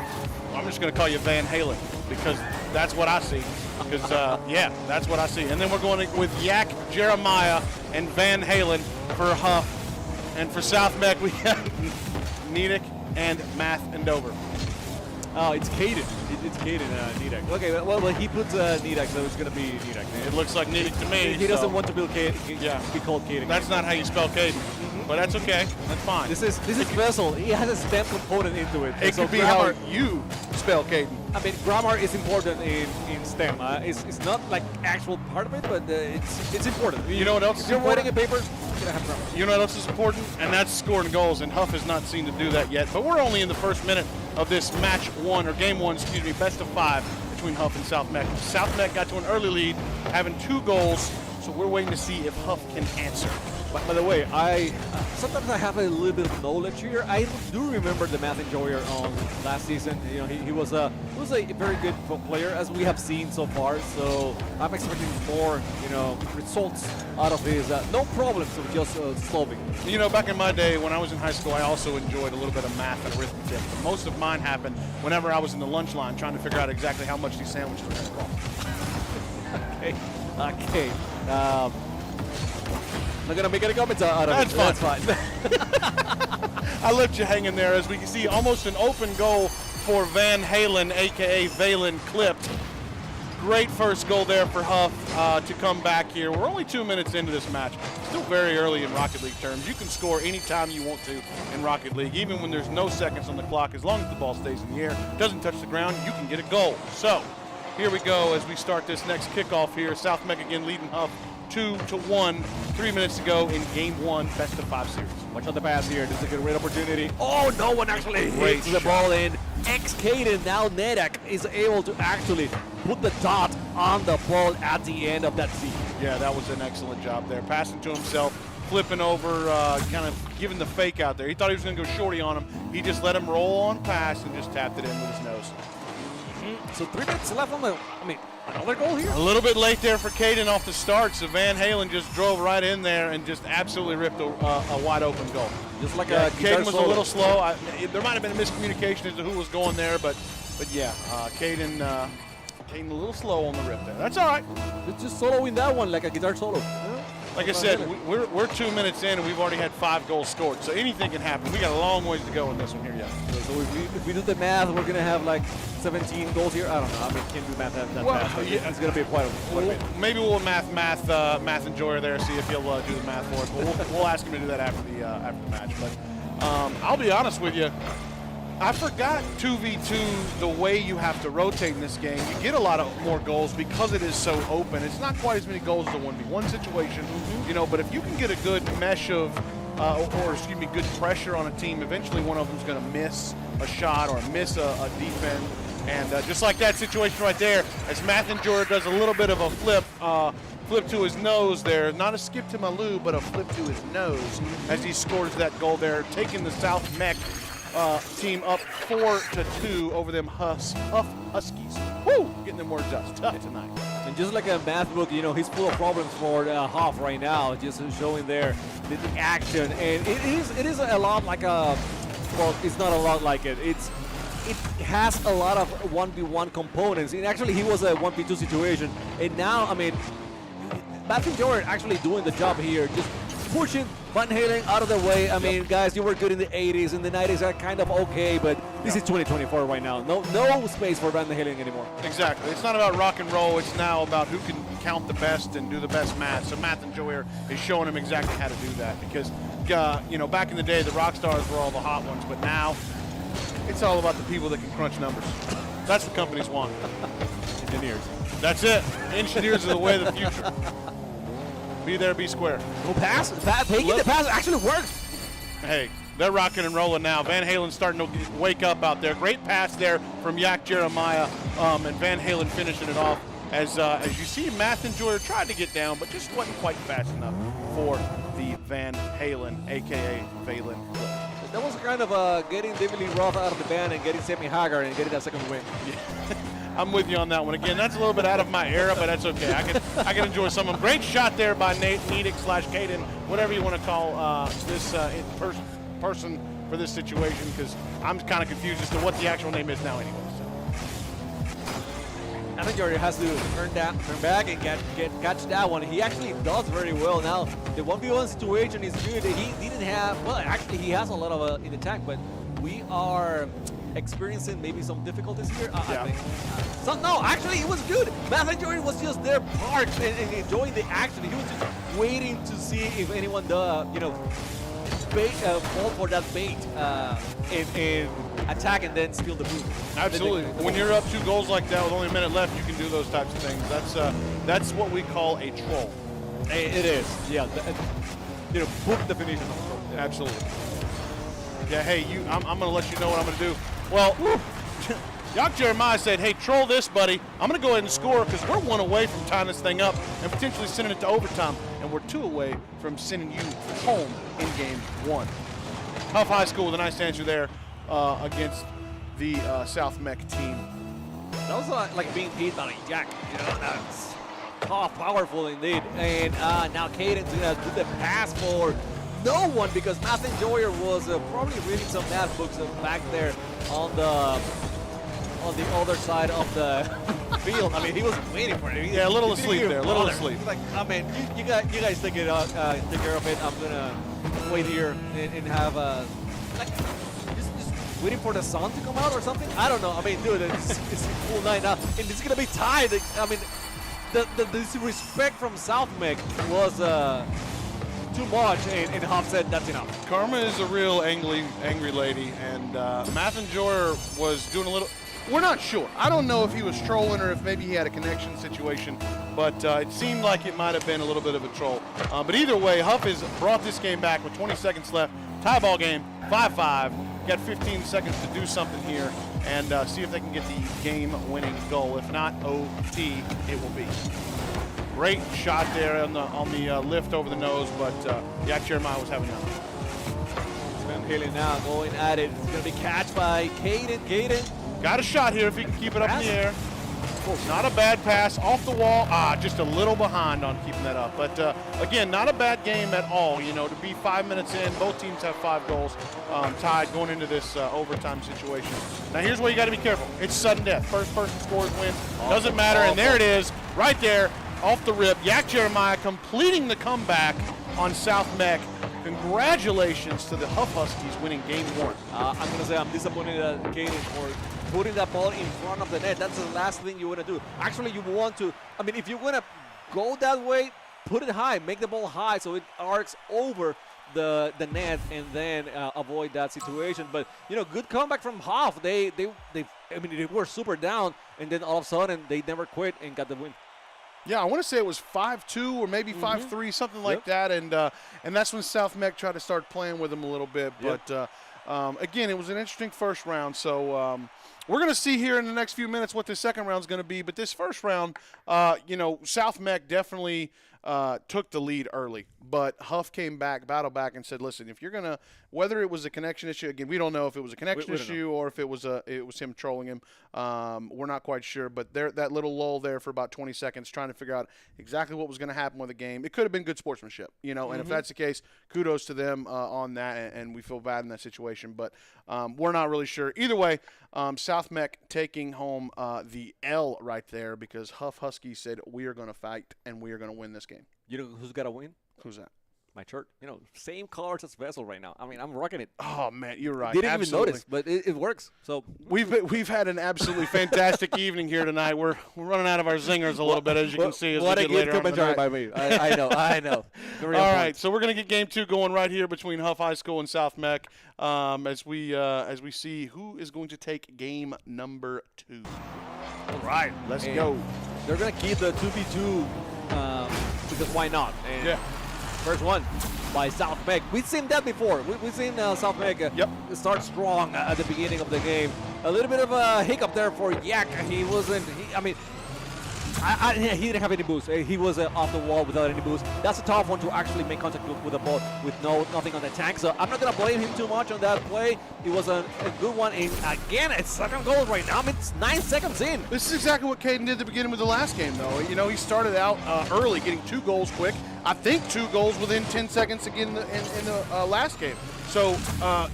S3: I'm just going to call you Van Halen because that's what I see. Because, yeah, that's what I see. And then we're going with Yak, Jeremiah, and Van Halen for Huff. And for South Mech, we got Nedek and Math and Dover.
S4: Oh, it's Caden. It's Caden, Nedek. Okay, well, he puts Nedek, so it's going to be Nedek.
S3: It looks like Nedek to me.
S4: He doesn't want to be called Caden.
S3: That's not how you spell Caden. But that's okay. That's fine.
S4: This is VESL. He has a STEM component into it.
S3: It could be how you spell Caden.
S4: I mean, grammar is important in STEM. It's not like actual part of it, but it's important.
S3: You know what else?
S4: If you're writing a paper, you're gonna have grammar.
S3: You know what else is important? And that's scoring goals. And Huff has not seen to do that yet. But we're only in the first minute of this match one, or game one, excuse me, best of 5 between Huff and South Mech. South Mech got to an early lead, having 2 goals. So we're waiting to see if Huff can answer.
S4: By the way, sometimes I have a little bit of knowledge here. I do remember the math enjoyer on last season. You know, he was a very good player, as we have seen so far. So I'm expecting more, results out of his no problems of just solving.
S3: You know, back in my day when I was in high school, I also enjoyed a little bit of math and arithmetic. But most of mine happened whenever I was in the lunch line trying to figure out exactly how much these sandwiches were going to cost.
S4: Okay. I'm not going to make any comments out of it.
S3: That's
S4: fine.
S3: I left you hanging there as we can see almost an open goal for Van Halen, a.k.a. Valen Clipped. Great first goal there for Huff to come back here. We're only 2 minutes into this match. Still very early in Rocket League terms. You can score anytime you want to in Rocket League, even when there's no seconds on the clock. As long as the ball stays in the air, doesn't touch the ground, you can get a goal. So here we go as we start this next kickoff here. South Mech again leading Huff 2-1. 3 minutes to go in game 1, best of 5 series.
S4: Watch out the pass here. This is a great opportunity. Oh, no one actually
S3: Great
S4: hits the ball in. Caden, now Nedek is able to actually put the dot on the ball at the end of that scene.
S3: Yeah, that was an excellent job there. Passing to himself, flipping over, kind of giving the fake out there. He thought he was going to go shorty on him. He just let him roll on pass and just tapped it in with his nose.
S4: So 3 minutes left on the, another goal here?
S3: A little bit late there for Caden off the start, so Van Halen just drove right in there and just absolutely ripped a wide open goal.
S4: Just like
S3: Caden was a little slow. There might have been a miscommunication as to who was going there, but yeah, Caden a little slow on the rip there. That's all right.
S4: It's just soloing that one like a guitar solo.
S3: Like I said, we're 2 minutes in and we've already had 5 goals scored. So anything can happen. We got a long ways to go in this one here yet.
S4: So if we do the math, we're going to have like 17 goals here. I don't know. I mean, can't do math that fast. But it's going to be quite a bit.
S3: Maybe we'll math enjoyer there, see if he'll do the math for us. But we'll ask him to do that after the match. But I'll be honest with you. I forgot 2v2 the way you have to rotate in this game. You get a lot of more goals because it is so open. It's not quite as many goals as a 1v1 situation, you know, but if you can get a good mesh of, good pressure on a team, eventually one of them's going to miss a shot or miss a defend. And just like that situation right there, as Mecklenburg does a little bit of a flip to his nose there. Not a skip to Malou, but a flip to his nose as he scores that goal there, taking the South Mech team up 4-2 over them Huskies. Woo! Getting them words out. It's tough tonight.
S4: And just like a math book, you know, he's full of problems for Huff right now, just showing there the action. And it is a lot like a, well, it's not a lot like it. It has a lot of 1v1 components. And actually, he was a 1v2 situation. And now, I mean, Mecklenburg actually doing the job here, just pushing Van Halen out of the way. I mean, guys, you were good in the 80s, and the 90s are kind of okay, but this is 2024 right now. No space for Van Halen anymore.
S3: Exactly. It's not about rock and roll. It's now about who can count the best and do the best math. So Mecklenburg is showing him exactly how to do that because, you know, back in the day, the rock stars were all the hot ones, but now it's all about the people that can crunch numbers. That's what companies want.
S4: Engineers.
S3: That's it. Engineers are the way of the future. Be there, be square.
S4: No pass. Taking the pass actually works.
S3: Hey, they're rocking and rolling now. Van Halen's starting to wake up out there. Great pass there from Yak Jeremiah, and Van Halen finishing it off. As you see, Mecklenburg tried to get down, but just wasn't quite fast enough for the Van Halen, a.k.a. Valen.
S4: That was kind of getting David Lee Roth out of the band and getting Sammy Hagar and getting that second win.
S3: Yeah. I'm with you on that one. Again, that's a little bit out of my era, but that's okay. I can enjoy some of them. Great shot there by Nate Nedick/Caden, whatever you want to call this person for this situation, because I'm kind of confused as to what the actual name is now anyway. So.
S4: I think Jordan has to turn back and catch that one. He actually does very well now. The 1v1 situation is good. He didn't have, well, actually he has a lot of in the tank, but we are experiencing maybe some difficulties here. I think. So no, actually it was good. Mecklenburg was just there parked and enjoying the action. He was just waiting to see if anyone, fall for that bait and attack and then steal the boot.
S3: Absolutely. When you're up 2 goals like that with only a minute left, you can do those types of things. That's what we call a troll.
S4: It is. Yeah. Book definition of troll.
S3: Yeah. Absolutely. Yeah. Hey, I'm going to let you know what I'm going to do. Well, Yak Jeremiah said, hey, troll this, buddy. I'm going to go ahead and score because we're 1 away from tying this thing up and potentially sending it to overtime. And we're 2 away from sending you home in game 1. Huff High School with a nice answer there against the South Mech team.
S4: That was like being beat by Jack. You know, that's powerful indeed. And now Caden's going to do the pass for no one because Mecklenburg was probably reading some math books back there on the other side of the field. I mean, he was waiting for it.
S3: Yeah, a little asleep there. A little asleep.
S4: He's like, oh man, you guys take care of it. I'm gonna wait here and have just waiting for the sun to come out or something. I don't know. I mean, dude, it's a full night now, and it's gonna be tied. I mean, the disrespect from South Mech was too much, and Huff said that's enough.
S3: Karma is a real angry lady, and Mecklenburg was doing a little. We're not sure. I don't know if he was trolling or if maybe he had a connection situation, but it seemed like it might have been a little bit of a troll. But either way, Huff has brought this game back with 20 seconds left. Tie ball game, 5-5. Got 15 seconds to do something here and see if they can get the game-winning goal. If not, OT it will be. Great shot there on the lift over the nose, but Yak Jeremiah was having none.
S4: Van Halen now going at it. It's going to be catched by Caden.
S3: Got a shot here if he can keep it up in the air. Not a bad pass off the wall. Just a little behind on keeping that up. But again, not a bad game at all. You know, to be 5 minutes in, both teams have 5 goals tied going into this overtime situation. Now here's where you got to be careful. It's sudden death. First person scores wins. Doesn't matter. And there it is, right there. off the rip. Yak Jeremiah completing the comeback on South Mech. Congratulations to the Huff Huskies winning game 1.
S4: I'm going to say I'm disappointed at Kaden for putting that ball in front of the net. That's the last thing you want to do. Actually, you want to, I mean, if you're going to go that way, put it high, make the ball high so it arcs over the net and then avoid that situation. But, you know, good comeback from Huff. They were super down, and then all of a sudden they never quit and got the win.
S3: Yeah, I want to say it was 5-2 or maybe 5-3, something like that. And that's when South Mech tried to start playing with them a little bit. But, again, it was an interesting first round. So we're going to see here in the next few minutes what the second round is going to be. But this first round, you know, South Mech definitely took the lead early. But Huff came back, battled back, and said, listen, if you're going to – whether it was a connection issue – again, we don't know if it was a connection issue or if it was him trolling him. We're not quite sure. But that little lull there for about 20 seconds trying to figure out exactly what was going to happen with the game. It could have been good sportsmanship, you know, and if that's the case, kudos to them on that, and we feel bad in that situation. But we're not really sure. Either way, South Mech taking home the L right there because Huff Husky said we are going to fight and we are going to win this game.
S4: You know who's got to win?
S3: Who's that?
S4: My shirt. You know, same colors as VESL right now. I mean, I'm rocking it.
S3: Oh, man, you're right.
S4: Didn't
S3: Absolutely.
S4: even notice, but it works. So
S3: we've had an absolutely fantastic evening here tonight. We're running out of our zingers a little bit, as you can see. As
S4: what
S3: we
S4: a
S3: get later
S4: good
S3: on in the
S4: commentary
S3: night.
S4: by me. I know.
S3: All right, so we're going to get game 2 going right here between Huff High School and South Mech as we see who is going to take game number 2.
S4: All right,
S3: let's go.
S4: They're going to keep the 2v2 because why not? And
S3: yeah.
S4: First one by South Mech. We've seen that before. We've seen South Mech start strong at the beginning of the game. A little bit of a hiccup there for Yak. He wasn't. He didn't have any boost. He was off the wall without any boost. That's a tough one to actually make contact with the ball with nothing on the tank. So I'm not going to blame him too much on that play. It was a good one. And again, it's second goal right now. I mean, it's 9 seconds in.
S3: This is exactly what Caden did at the beginning of the last game, though. You know, he started out early, getting 2 goals quick. I think 2 goals within 10 seconds again in the last game. So,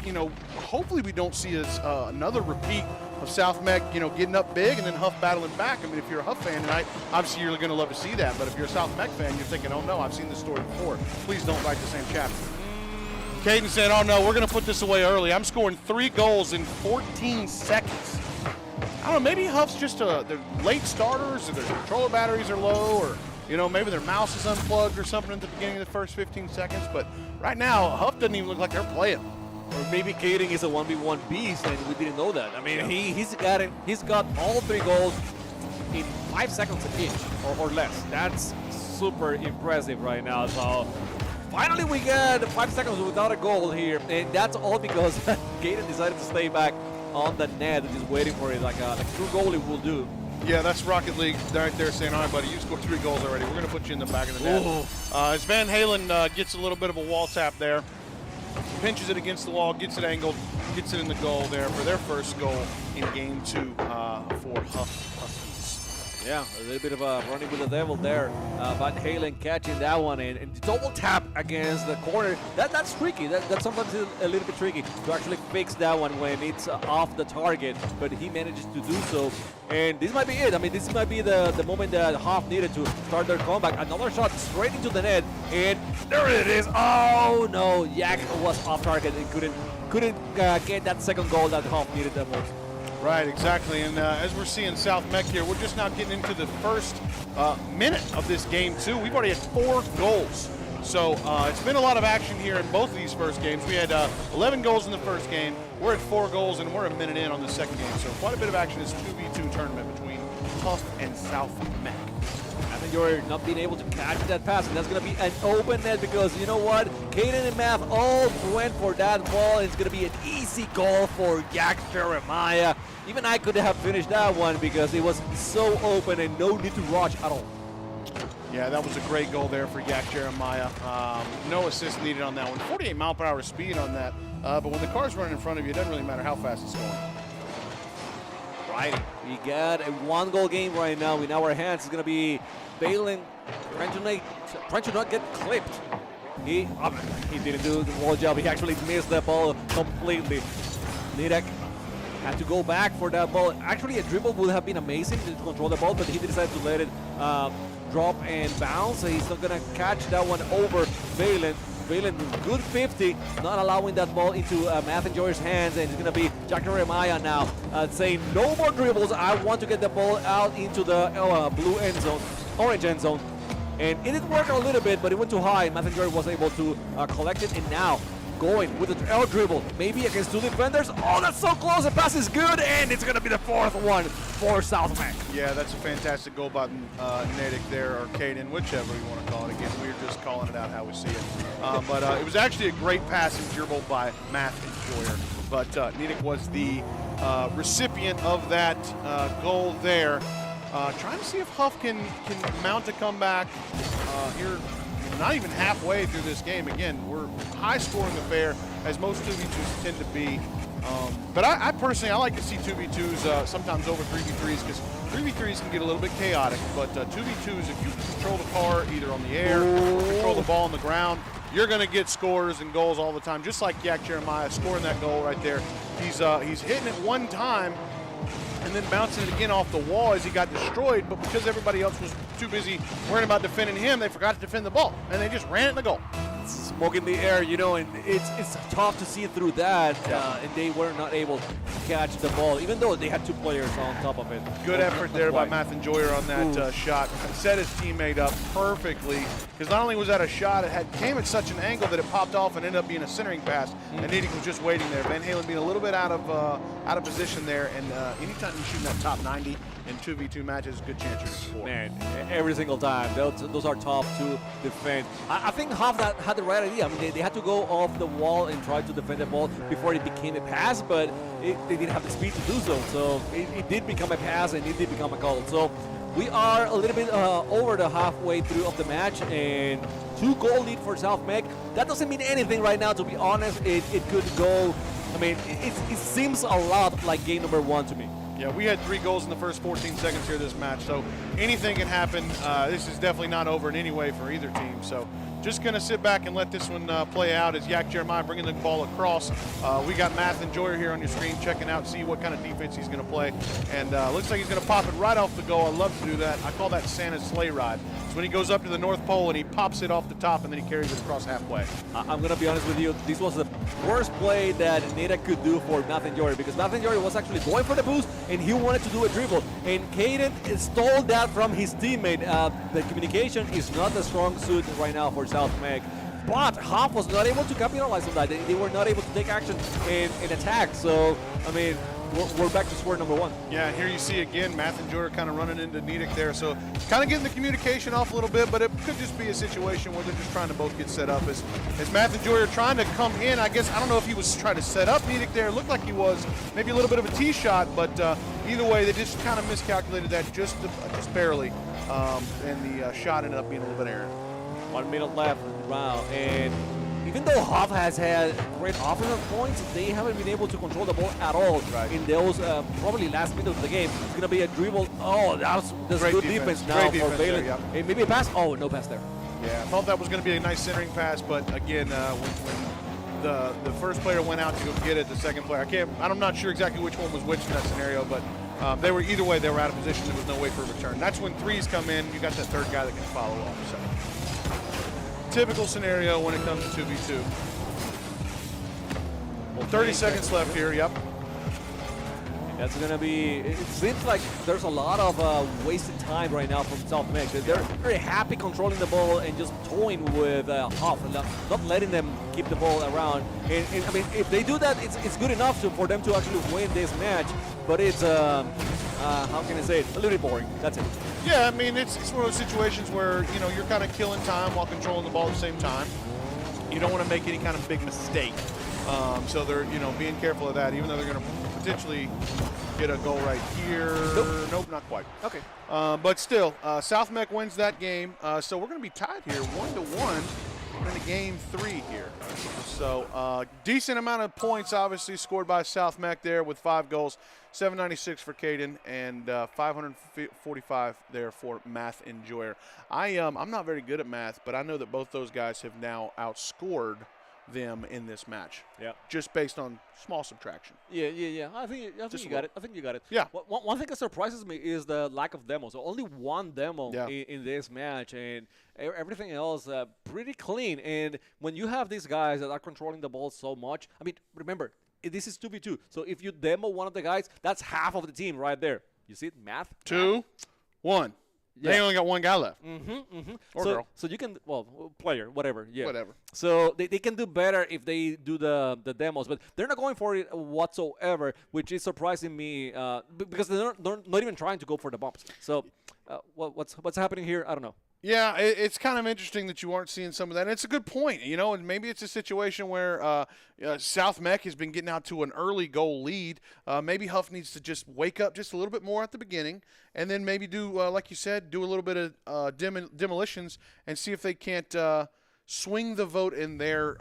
S3: you know, hopefully we don't see another repeat of South Mech, you know, getting up big and then Huff battling back. I mean, if you're a Huff fan tonight, obviously you're going to love to see that. But if you're a South Mech fan, you're thinking, oh, no, I've seen this story before. Please don't write the same chapter. Caden said, oh, no, we're going to put this away early. I'm scoring 3 goals in 14 seconds. I don't know, maybe Huff's just they're late starters or their controller batteries are low or, you know, maybe their mouse is unplugged or something at the beginning of the first 15 seconds. But right now, Huff doesn't even look like they're playing.
S4: Or maybe Caden is a 1v1 beast and we didn't know that. I mean, he's got all 3 goals in 5 seconds each or less. That's super impressive right now. So finally we get 5 seconds without a goal here, and that's all because Caden decided to stay back on the net and just waiting for it like a true goalie will do.
S3: Yeah, that's Rocket League right there saying, all right, buddy, you scored 3 goals already. We're going to put you in the back of the net. As Van Halen gets a little bit of a wall tap there, pinches it against the wall, gets it angled, gets it in the goal there for their first goal in game 2 for Huskies.
S4: Yeah, a little bit of a running with the devil there. Van Halen catching that one and double tap against the corner. That's tricky. That's sometimes a little bit tricky to actually fix that one when it's off the target, but he manages to do so. And this might be it. I mean, this might be the moment that Huff needed to start their comeback. Another shot straight into the net, and there it is. Oh no, Yak was off target and couldn't get that second goal that Huff needed the most.
S3: Right, exactly. And as we're seeing South Mech here, we're just now getting into the first minute of this game, too. We've already had 4 goals. So it's been a lot of action here in both of these first games. We had 11 goals in the first game. We're at 4 goals, and we're a minute in on the second game. So quite a bit of action in this 2v2 tournament between Huff and South Mech.
S4: I think you're not being able to catch that pass, and that's going to be an open net because you know what? Caden and Math all went for that ball, and it's going to be an easy goal for Yak Jeremiah. Even I could have finished that one because it was so open and no need to rush at all.
S3: Yeah, that was a great goal there for Yak Jeremiah. No assist needed on that one. 48 mile per hour speed on that. But when the car's running in front of you, it doesn't really matter how fast it's going.
S4: Right. We got a 1-goal game right now in our hands. It's going to be Balin trying to not get clipped. He didn't do the wall job. He actually missed that ball completely. Nidek had to go back for that ball. Actually, a dribble would have been amazing to control the ball, but he decided to let it drop and bounce. He's not going to catch that one over Valen. Valen, good 50, not allowing that ball into Math and Joyer's hands, and it's going to be Jack Jeremiah now saying, no more dribbles. I want to get the ball out into the blue end zone, orange end zone. And it did work a little bit, but it went too high. Math and Joyer was able to collect it, and now going with the L dribble, maybe against 2 defenders. Oh, that's so close. The pass is good, and it's going to be the 4th one for South Mac.
S3: Yeah, that's a fantastic goal by Natick there, or Caden, whichever you want to call it. Again, we're just calling it out how we see it. But it was actually a great pass and dribble by Matt and Joyer. But Natick was the recipient of that goal there. Trying to see if Huff can mount a comeback here. Not even halfway through this game. Again, we're high-scoring affair, as most 2v2s tend to be. But I personally, I like to see 2v2s sometimes over 3v3s, because 3v3s can get a little bit chaotic. But 2v2s, if you control the car either on the air or control the ball on the ground, you're going to get scores and goals all the time, just like Yak Jeremiah scoring that goal right there. He's hitting it one time and then bouncing it again off the wall as he got destroyed, but because everybody else was too busy worrying about defending him, they forgot to defend the ball, and they just ran it in the goal.
S4: Smoke in the air, you know, and it's tough to see through that, and they were not able to catch the ball, even though they had 2 players on top of it.
S3: Good effort there by Math and Joyer on that shot. Set his teammate up perfectly, because not only was that a shot, it came at such an angle that it popped off and ended up being a centering pass, and Natick was just waiting there. Van Halen being a little bit out of position there, and anytime you shoot that top 90 in 2v2 matches, good chance you're going to score.
S4: Man, every single time. Those are tough to defend. I think Huff had the right idea. I mean, they had to go off the wall and try to defend the ball before it became a pass, but they didn't have the speed to do so. So it did become a pass, and it did become a goal. So we are a little bit over the halfway through of the match, and 2-goal lead for South Mech. That doesn't mean anything right now, to be honest. It could go, I mean, it seems a lot like game number 1 to me.
S3: Yeah, we had 3 goals in the first 14 seconds here this match, so anything can happen. This is definitely not over in any way for either team. So just going to sit back and let this one play out as Yak Jeremiah bringing the ball across. We got Math and Joyer here on your screen checking out, see what kind of defense he's going to play. And looks like he's going to pop it right off the goal. I love to do that. I call that Santa's sleigh ride. It's when he goes up to the North Pole and he pops it off the top and then he carries it across halfway. I'm
S4: going to be honest with you. This was the worst play that Natick could do for Math and Joyer, because Math and Joyer was actually going for the boost and he wanted to do a dribble. And Caden stole that from his teammate. The communication is not the strong suit right now for South Meg. But Huff was not able to capitalize on that. They were not able to take action and attack. So, I mean, we're back to square number 1.
S3: Yeah, here you see again, Math and Joyer kind of running into Natick there. So kind of getting the communication off a little bit, but it could just be a situation where they're just trying to both get set up. As Math and Joyer trying to come in, I guess, I don't know if he was trying to set up Natick there. It looked like he was. Maybe a little bit of a tee shot, but either way, they just kind of miscalculated that just barely. And the shot ended up being a little bit errant.
S4: 1 minute left. Wow. And even though Huff has had great offensive points, they haven't been able to control the ball at all in those probably last minute of the game. It's going to be a dribble. Oh, that's good defense now for Valen.
S3: Yeah.
S4: Maybe a pass. Oh, no pass there.
S3: Yeah, I thought that was going to be a nice centering pass, but again, when the first player went out to go get it, the second player, I'm not sure exactly which one was which in that scenario, but they were either way, they were out of position. There was no way for a return. That's when threes come in. You got that third guy that can follow up. So typical scenario when it comes to 2v2. Well, 30 seconds left here. Yep.
S4: That's going to be, it seems like there's a lot of wasted time right now from South Meg. They're very happy controlling the ball and just toying with Huff, and not letting them keep the ball around. And I mean, if they do that, it's good enough for them to actually win this match. But it's, how can I say it, a little bit boring. That's it.
S3: Yeah, I mean, it's one of those situations where, you know, you're kind of killing time while controlling the ball at the same time. You don't want to make any kind of big mistake. So they're, you know, being careful of that, even though they're going to potentially get a goal right here. Nope, not quite.
S4: Okay.
S3: But still, South Mech wins that game. So we're going to be tied here, 1-1. We're in game 3 here. So decent amount of points, obviously, scored by South Mech there with 5 goals. 796 for Caden and 545 there for Math and Joyer. I'm not very good at math, but I know that both those guys have now outscored them in this match.
S4: Yeah.
S3: Just based on small subtraction.
S4: Yeah. I think you got it. I think you got it.
S3: Yeah.
S4: One thing that surprises me is the lack of demos. So only one demo in this match, and everything else pretty clean. And when you have these guys that are controlling the ball so much, I mean, remember, this is 2v2. So if you demo one of the guys, that's half of the team right there. You see it? Math?
S3: 2, 1.
S4: Yeah.
S3: They only got one guy left. Or girl.
S4: So you can, player, whatever. Yeah.
S3: Whatever.
S4: So they can do better if they do the demos, but they're not going for it whatsoever, which is surprising me because they're not even trying to go for the bumps. So what's happening here? I don't know.
S3: Yeah, it's kind of interesting that you aren't seeing some of that. And it's a good point, and maybe it's a situation where South Mech has been getting out to an early goal lead. Maybe Huff needs to just wake up just a little bit more at the beginning, and then maybe do, like you said, do a little bit of demolitions and see if they can't swing the vote in their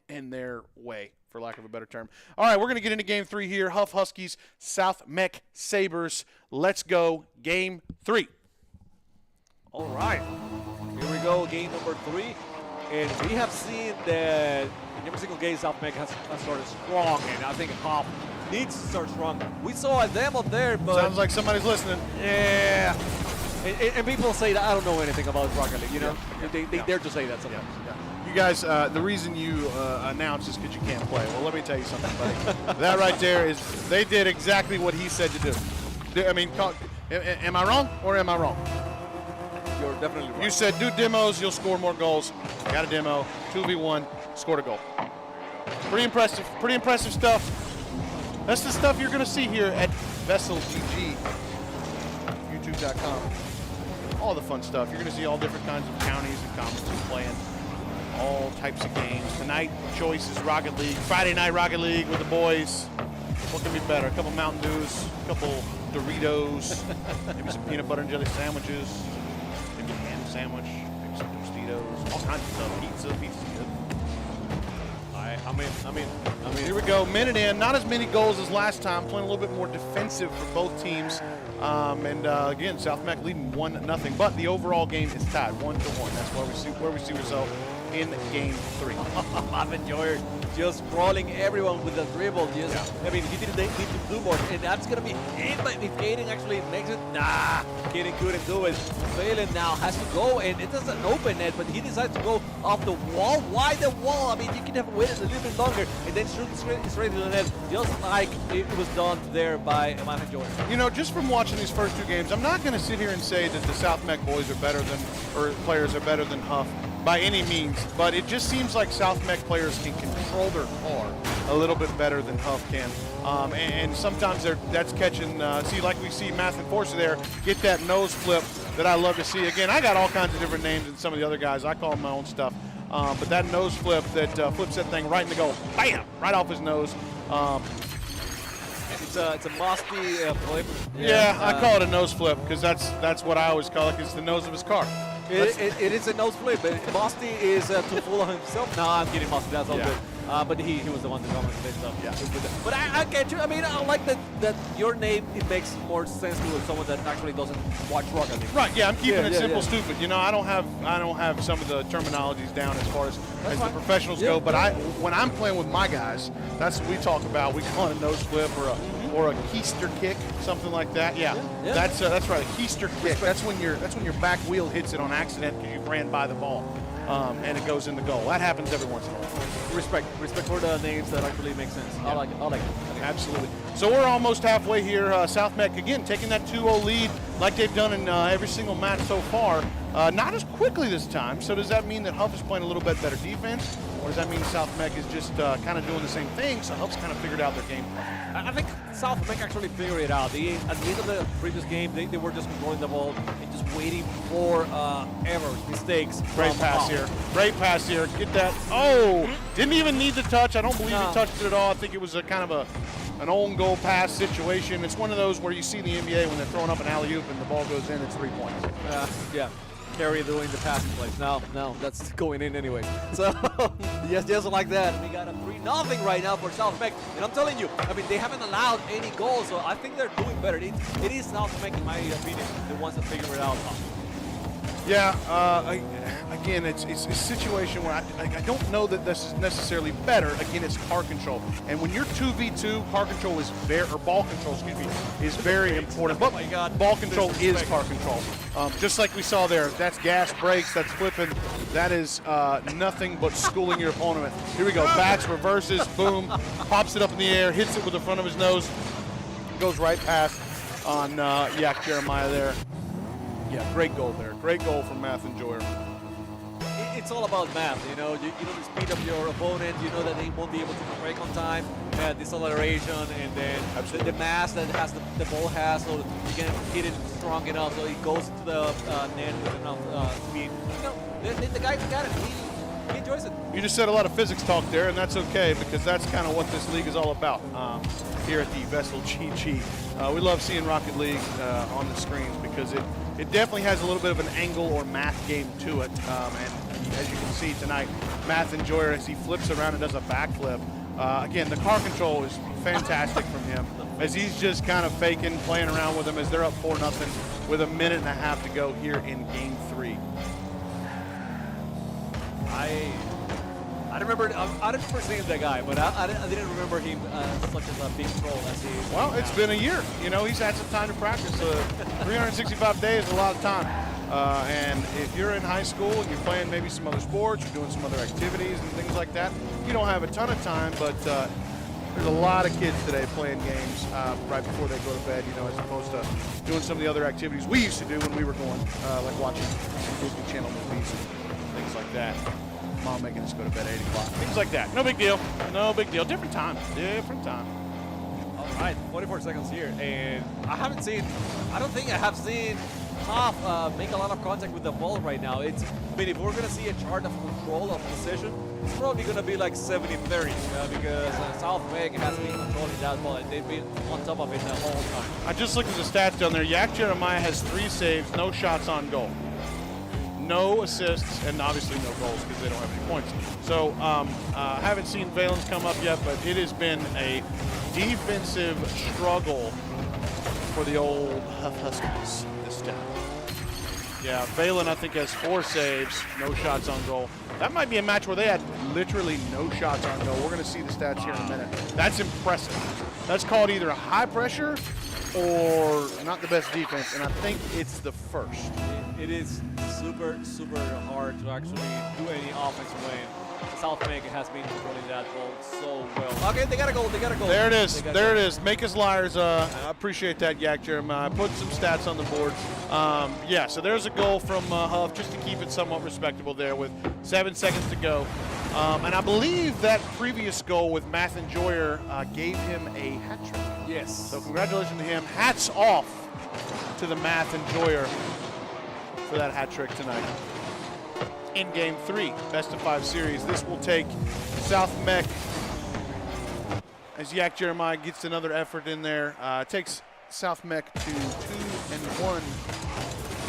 S3: in their way, for lack of a better term. All right, we're going to get into Game 3 here. Huff Huskies, South Mech Sabres. Let's go, Game 3.
S4: All right, here we go, game number 3, and we have seen that in every single game South Mech has started strong, and I think Huff needs to start strong. We saw a demo there, but
S3: Sounds like somebody's listening.
S4: yeah, and people say that I don't know anything about Rocket League, they dare to say that sometimes.
S3: You guys, the reason you announce is because you can't play. Well, let me tell you something, buddy. That right there is, they did exactly what he said to do. I mean, am I wrong or am I wrong?
S4: You're definitely right.
S3: You said do demos, you'll score more goals. Got a demo, 2v1, scored a goal. Pretty impressive stuff. That's the stuff you're going to see here at VESL GG, YouTube.com. All the fun stuff. You're going to see all different kinds of counties and conferences playing all types of games. Tonight, choice is Rocket League. Friday night Rocket League with the boys. What can be better? A couple Mountain Dews, a couple Doritos, maybe some peanut butter and jelly sandwiches. A ham sandwich, maybe some Tostitos, all kinds of stuff. Pizza's good.
S4: I mean,
S3: Here we go, minute in. Not as many goals as last time. Playing a little bit more defensive for both teams. Again, South Mech leading 1-0, but the overall game is tied 1-1. That's where we see ourselves in Game 3.
S4: Marvin Joyer just sprawling everyone with the dribble. I mean, he didn't need to do more, and that's going to be it. But if Kaden actually makes it, Kaden couldn't do it. Valen now has to go, and it doesn't open it, but he decides to go off the wall. Why the wall? I mean, you can have waited a little bit longer, and then shoot straight to the net, just like it was done there by Marvin Joyer.
S3: Just from watching these first two games, I'm not going to sit here and say that the South Mech boys are better than, or players are better than Huff by any means, but it just seems like South Mech players can control their car a little bit better than Huff can. And sometimes that's catching, like we see Math Enforcer there, get that nose flip that I love to see. Again, I got all kinds of different names than some of the other guys. I call them my own stuff. But that nose flip that flips that thing right in the goal, bam, right off his nose.
S4: It's a musty flip.
S3: Yeah, I call it a nose flip because that's what I always call it, because it's the nose of his car.
S4: It is a nose flip, but Musty is too full of himself. No, I'm kidding, Musty. That's all good. But he was the one to comment on stuff. Yeah. But I get you. I mean, I like that your name, it makes more sense to someone that actually doesn't watch Rocket League.
S3: Right. Yeah, I'm keeping it simple, stupid. I don't have some of the terminologies down as far as the professionals go. But when I'm playing with my guys, that's what we talk about. We call it a nose flip or a keister kick, something like that. Yeah. That's right, a keister kick. That's when your back wheel hits it on accident because you ran by the ball, and it goes in the goal. That happens every once in a while.
S4: Respect for the names that actually make sense. Yeah. I like it.
S3: Absolutely. So we're almost halfway here. South Mech again taking that 2-0 lead like they've done in every single match so far. Not as quickly this time. So does that mean that Huff is playing a little bit better defense, or does that mean South Mech is just kind of doing the same thing? So Huff's kind of figured out their game plan.
S4: I think South Mech actually figured it out. At the end of the previous game, they were just controlling the ball and just waiting for errors, mistakes.
S3: Great pass here. Get that. Oh, didn't even need the touch. I don't believe he touched it at all. I think it was a kind of an own goal pass situation. It's one of those where you see the NBA when they're throwing up an alley-oop and the ball goes in, it's 3 points.
S4: Yeah. Carey doing the passing plays. No, that's going in anyway. So, yes, just like that. We got a 3-0 right now for South Mech. And I'm telling you, I mean, they haven't allowed any goals, so I think they're doing better. It is South Mech, in my opinion, the ones that figure it out.
S3: Yeah, again, it's a situation where I don't know that this is necessarily better. Again, it's car control. And when you're 2v2, car control is ball control, is very important. But ball control is car control. Just like we saw there, that's gas, brakes, that's flipping. That is nothing but schooling your opponent. Here we go, backs, reverses, boom, pops it up in the air, hits it with the front of his nose, goes right past on Yak Jeremiah there. Yeah, great goal there. Great goal from Math Enjoyer.
S4: It's all about math, you know the speed of your opponent, you know that they won't be able to break on time, deceleration, and then the mass that the ball has, so you can hit it strong enough so it goes to the net with enough speed. You know, the guy got it. He enjoys it.
S3: You just said a lot of physics talk there, and that's okay because that's kind of what this league is all about here at the VESL GG. We love seeing Rocket League on the screens because it definitely has a little bit of an angle or math game to it. And as you can see tonight, Math Enjoyer, as he flips around and does a backflip. Again, the car control is fantastic from him as he's just kind of faking, playing around with them as they're up 4-0 with a minute and a half to go here in Game 3.
S4: I remember seeing that guy, but I didn't remember him such a big troll as he is.
S3: Well, it's been a year. You know, he's had some time to practice. 365 days is a lot of time. And if you're in high school and you're playing maybe some other sports, you're doing some other activities and things like that, you don't have a ton of time, but there's a lot of kids today playing games right before they go to bed, you know, as opposed to doing some of the other activities we used to do when we were going, like watching Disney Channel movies and things like that. Mom making us go to bed at 8 o'clock. Things like that. No big deal. No big deal. Different time. Different time.
S4: All right, 44 seconds here, and I don't think I have seen Hoff make a lot of contact with the ball right now. I mean, if we're going to see a chart of control of position, it's probably going to be like 70-30 because South Meg has been controlling that ball, and they've been on top of it the whole time.
S3: I just looked at the stats down there. Yak Jeremiah has 3 saves, no shots on goal. No assists, and obviously no goals because they don't have any points. So I haven't seen Valen's come up yet, but it has been a defensive struggle for the old Huskies this time. Yeah, Valen, I think, has 4 saves, no shots on goal. That might be a match where they had literally no shots on goal. We're going to see the stats here in a minute. That's impressive. That's called either a high pressure or not the best defense, and I think it's the first.
S4: It is super, super hard to actually do any offensive way. South America has been controlling that ball so well. Okay, they got to go. They got to go.
S3: There it is. There it is. Make us liars. I appreciate that, Yak Jeremiah. Put some stats on the board. Yeah, so there's a goal from Huff just to keep it somewhat respectable there with 7 seconds to go. And I believe that previous goal with Math Enjoyer gave him a hat trick.
S4: Yes.
S3: So congratulations to him. Hats off to the Math Enjoyer for that hat trick tonight. In Game 3, best of 5 series. This will take South Mech as Yak Jeremiah gets another effort in there. Takes South Mech to 2-1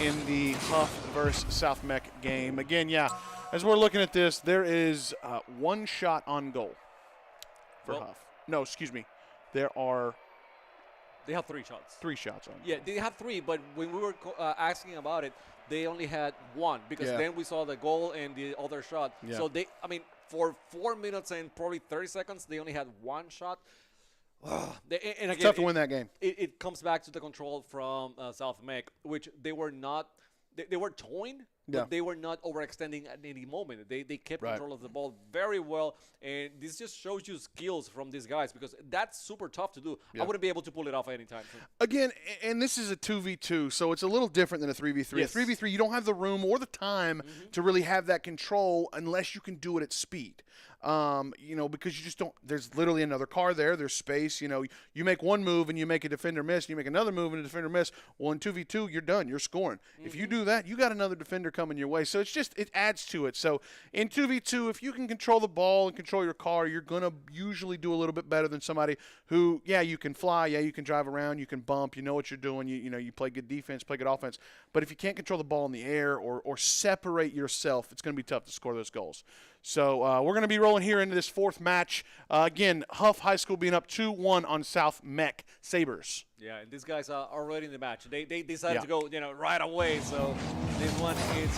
S3: in the Huff versus South Mech game. Again, yeah, as we're looking at this, there is 1 shot on goal for Huff. No, excuse me. They
S4: have 3 shots.
S3: 3 shots on goal.
S4: Yeah, they have 3, but when we were asking about it, they only had 1 because then we saw the goal and the other shot. Yeah. So for 4 minutes and probably 30 seconds, they only had 1 shot. And again,
S3: it's tough to win that game.
S4: It comes back to the control from South Mech, which they were not. They were toying, but they were not overextending at any moment. They kept control of the ball very well, and this just shows you skills from these guys because that's super tough to do. I wouldn't be able to pull it off anytime soon.
S3: Again, and this is a 2v2, so it's a little different than a 3v3.
S4: Yes.
S3: A 3v3, you don't have the room or the time to really have that control unless you can do it at speed. Because you just don't, there's literally another car there, there's space, you make one move and you make a defender miss, and you make another move and a defender miss. Well, in 2v2, you're done, you're scoring. If you do that, you got another defender coming your way. So it adds to it. So in 2v2, if you can control the ball and control your car, you're going to usually do a little bit better than somebody who, you can fly, you can drive around, you can bump, you know what you're doing, you play good defense, play good offense. But if you can't control the ball in the air or separate yourself, it's going to be tough to score those goals. So we're going to be rolling here into this fourth match. Again, Huff High School being up 2-1 on South Mech Sabres.
S4: Yeah, and these guys are already in the match. They decided to go, right away. So this one is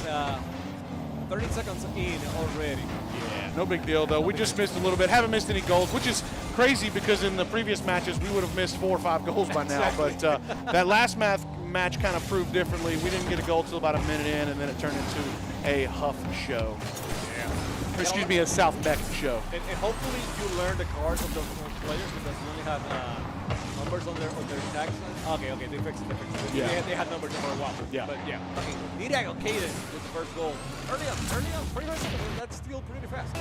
S4: 30 seconds in already.
S3: Yeah, no big deal, though. We just missed a little bit. Haven't missed any goals, which is crazy because in the previous matches we would have missed 4 or 5 goals by now.
S4: Exactly.
S3: But that last match kind of proved differently. We didn't get a goal till about a minute in, and then it turned into a Huff show.
S4: Yeah.
S3: Excuse me, a South Mech show.
S4: And hopefully you learn the cards of those players because you only have numbers on their tags. Okay, they fixed it.
S3: Yeah.
S4: They had numbers for a while.
S3: Yeah.
S4: But yeah. Okay, Nidak Okaden with the first goal. Early on, 45 seconds. That's still pretty fast.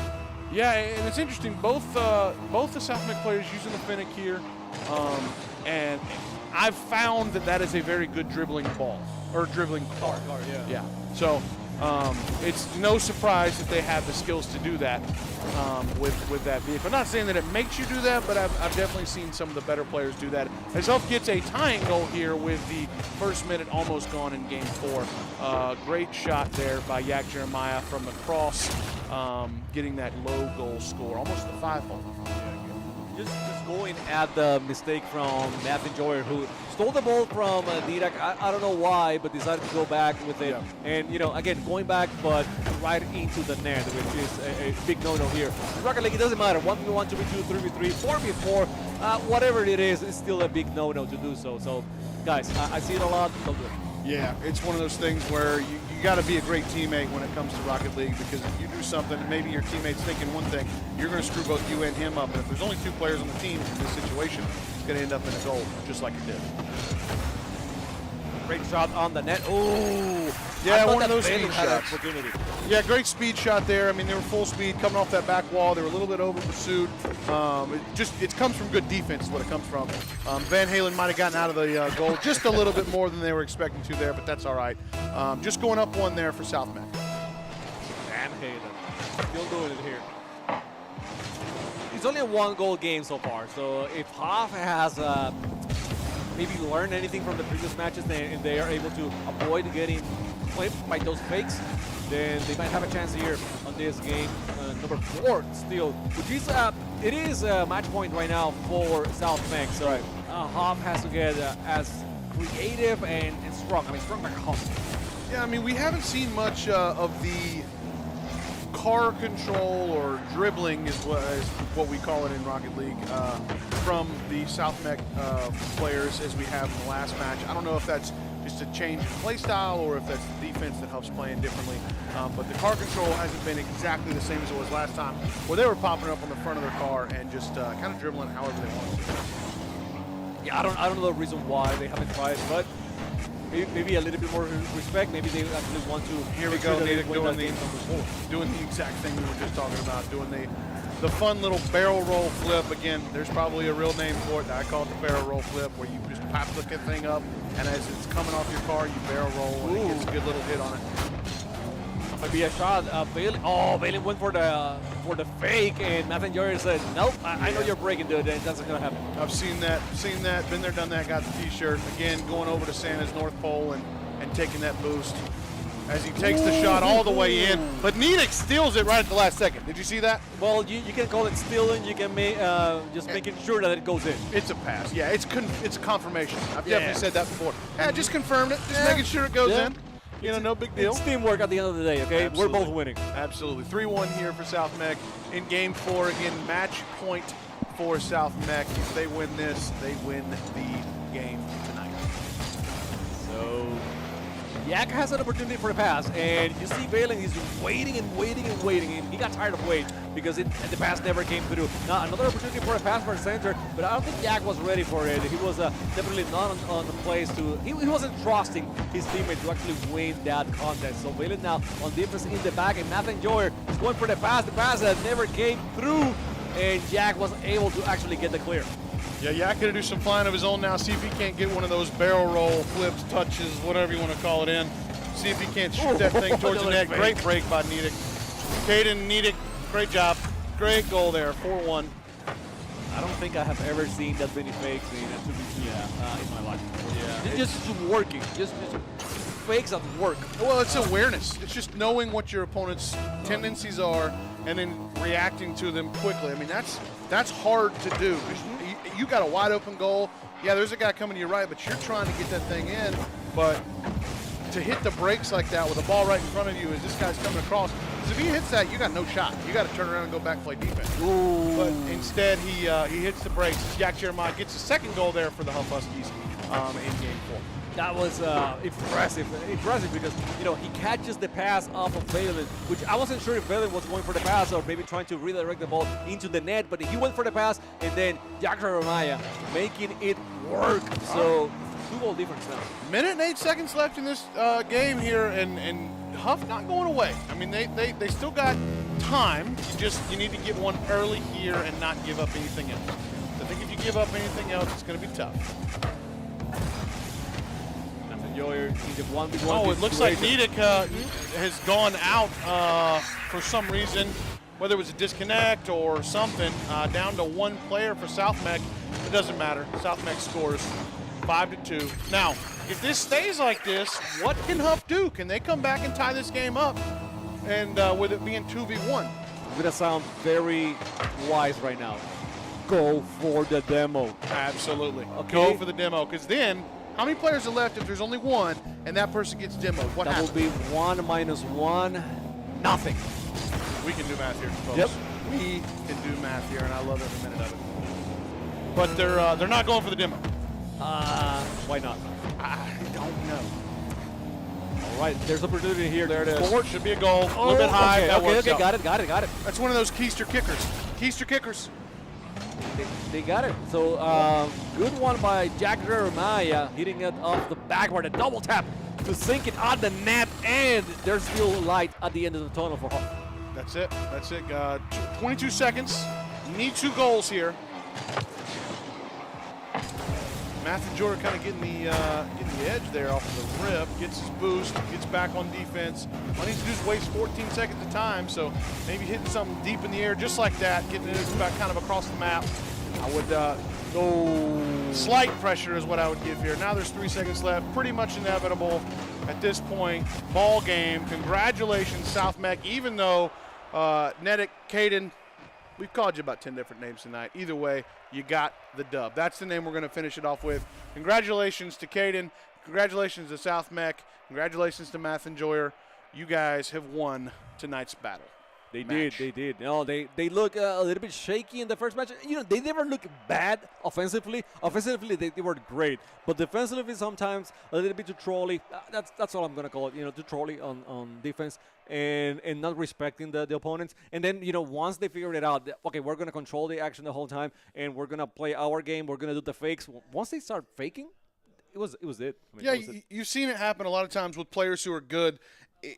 S3: Yeah, and it's interesting. Both the South Mech players using the Finnick here, and I've found that is a very good dribbling ball or dribbling card. Yeah. So it's no surprise that they have the skills to do that with that vehicle. I'm not saying that it makes you do that, but I've definitely seen some of the better players do that. As Huff gets a tying goal here with the first minute almost gone in Game 4. Great shot there by Yak Jeremiah from the cross, getting that low goal score, almost the 5-hole.
S4: Just going at the mistake from Matthew Joyer, who stole the ball from Nidak. I don't know why, but decided to go back with it.
S3: Yeah.
S4: And, again, going back, but right into the net, which is a big no-no here. In Rocket League, it doesn't matter. 1v1, 2v2, 3v3, 4v4, whatever it is, it's still a big no-no to do so. So, guys, I see it a lot. Don't do it.
S3: Yeah, it's one of those things where you got to be a great teammate when it comes to Rocket League, because if you do something and maybe your teammate's thinking one thing, you're going to screw both you and him up. And if there's only 2 players on the team in this situation, it's going to end up in a goal, just like it did.
S4: Great shot on the net. Oh,
S3: yeah, one of those speed shots.
S4: Opportunity.
S3: Yeah, great speed shot there. I mean, they were full speed coming off that back wall. They were a little bit over pursued. It comes from good defense is what it comes from. Van Halen might have gotten out of the goal just a little bit more than they were expecting to there, but that's all right. Just going up 1 there for South Mech.
S4: Van Halen still doing it here. It's only a 1-goal game so far, so if Huff has maybe learned anything from the previous matches and they are able to avoid getting clipped by those fakes, then they might have a chance here on this game. Number 4 still, which is it is a match point right now for South Mech. So Huff has to get as creative and strong. I mean, strong like Huff.
S3: Yeah, I mean, we haven't seen much of the car control or dribbling is what we call it in Rocket League from the South Mech players as we have in the last match. I don't know if that's just a change in play style or if that's the defense that helps playing differently. But the car control hasn't been exactly the same as it was last time, where they were popping up on the front of their car and just kind of dribbling however they wanted to.
S4: Yeah, I don't know the reason why they haven't tried, but maybe a little bit more respect. Maybe they actually want to.
S3: Here we go, doing the exact thing we were just talking about, doing the fun little barrel roll flip. Again, there's probably a real name for it. I call it the barrel roll flip, where you just pop the thing up, and as it's coming off your car, you barrel roll, and it gets a good little hit on it.
S4: Might be a shot. Valen went for the fake, and Matthew Joyer said, "Nope, I know you're breaking, dude. That's not gonna happen."
S3: I've seen that, been there, done that. Got the T-shirt again, going over to Santa's North Pole and taking that boost as he takes the shot all the way in. But Nidak steals it right at the last second. Did you see that?
S4: Well, you can call it stealing. You can just making sure that it goes in.
S3: It's a pass. Yeah, it's a confirmation. I've definitely said that before. Yeah, just confirmed it. Just making sure it goes in. No big deal.
S4: It's teamwork at the end of the day, okay?
S3: Absolutely.
S4: We're both winning.
S3: Absolutely. 3-1 here for South Mech in Game 4. Again, match point for South Mech. If they win this, they win the game tonight.
S4: So, Yak has an opportunity for a pass, and you see Valen is waiting and waiting and waiting, and he got tired of waiting because the pass never came through. Now, another opportunity for a pass for the center, but I don't think Yak was ready for it. He was definitely not on the place to, he wasn't trusting his teammate to actually win that contest. So Valen now on defense in the back, and Nathan Joyer is going for the pass that never came through, and Yak was able to actually get the clear.
S3: Yeah, Yak gonna do some flying of his own now. See if he can't get one of those barrel roll flips, touches, whatever you want to call it in. See if he can't shoot that thing towards the net. Great break by Nidak. Caden Nidak, great job. Great goal there, 4-1.
S4: I don't think I have ever seen that many fakes in a 2v2 in my life. Yeah, just working, just fakes at work.
S3: Well, it's awareness. It's just knowing what your opponent's tendencies are and then reacting to them quickly. I mean, that's hard to do. You got a wide open goal. Yeah, there's a guy coming to your right, but you're trying to get that thing in. But to hit the brakes like that with a ball right in front of you as this guy's coming across, because if he hits that, you got no shot. You got to turn around and go back and play defense.
S4: Ooh.
S3: But instead, he hits the brakes. Jack Jeremiah gets a second goal there for the Huff Huskies in Game 4.
S4: That was impressive because, you know, he catches the pass off of Valen, which I wasn't sure if Valen was going for the pass or maybe trying to redirect the ball into the net, but he went for the pass, and then Jack Jeremiah making it work. So 2-goal difference now.
S3: Minute and 8 seconds left in this game here, and Huff not going away. I mean, they still got time. You need to get one early here and not give up anything else. I think if you give up anything else, it's going to be tough.
S4: In the 1v1.
S3: Oh, it looks like Niedek has gone out for some reason, whether it was a disconnect or something, down to one player for South Mech. It doesn't matter. South Mech scores 5-2. Now, if this stays like this, what can Huff do? Can they come back and tie this game up? And with it being 2v1?
S4: I'm going to sound very wise right now. Go for the demo.
S3: Absolutely.
S4: Okay.
S3: Go for the demo, because then how many players are left if there's only one and that person gets demoed? What
S4: that
S3: happens?
S4: will be 1 minus 1. Nothing.
S3: We can do math here, folks.
S4: Yep.
S3: We can do math here, and I love every minute of it. But they're not going for the demo.
S4: Why not?
S3: I don't know.
S4: All right, there's opportunity here.
S3: There it is.
S4: Forward.
S3: Should be a goal. A little bit high. That works
S4: Okay,
S3: out.
S4: got it.
S3: That's one of those keister kickers. Keister kickers.
S4: They got it. So good one by Jack Jeremiah, hitting it off the backboard, a double tap to sink it on the net, and there's still light at the end of the tunnel for Huff.
S3: That's it. 22 seconds. Need 2 goals here. Matthew Jordan kind of getting the edge there off of the rip, gets his boost, gets back on defense. All he needs to do is waste 14 seconds of time, so maybe hitting something deep in the air just like that, getting it back kind of across the map. I would go slight pressure is what I would give here. Now there's 3 seconds left, pretty much inevitable at this point. Ball game. Congratulations, South Mech, even though Nedick, Caden, we've called you about 10 different names tonight. Either way, you got the dub. That's the name we're going to finish it off with. Congratulations to Caden. Congratulations to South Mech. Congratulations to Math Enjoyer. You guys have won tonight's battle.
S4: They did. No, they look a little bit shaky in the first match. You know, they never look bad offensively. Offensively, they were great. But defensively, sometimes a little bit too trolly. That's all I'm going to call it, you know, too trolly on defense and not respecting the opponents. And then, you know, once they figured it out, okay, we're going to control the action the whole time, and we're going to play our game. We're going to do the fakes. Once they start faking, it was it.
S3: I mean, you've seen it happen a lot of times with players who are good.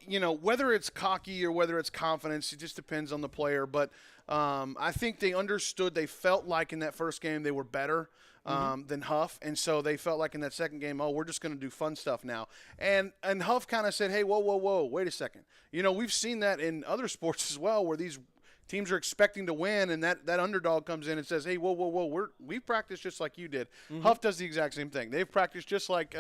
S3: You know, whether it's cocky or whether it's confidence, it just depends on the player. But I think they understood. They felt like in that first game they were better than Huff, and so they felt like in that second game, we're just going to do fun stuff now. And Huff kind of said, hey, whoa, wait a second. You know, we've seen that in other sports as well, where these teams are expecting to win, and that underdog comes in and says, hey, whoa, we've practiced just like you did. Huff does the exact same thing. They've practiced just like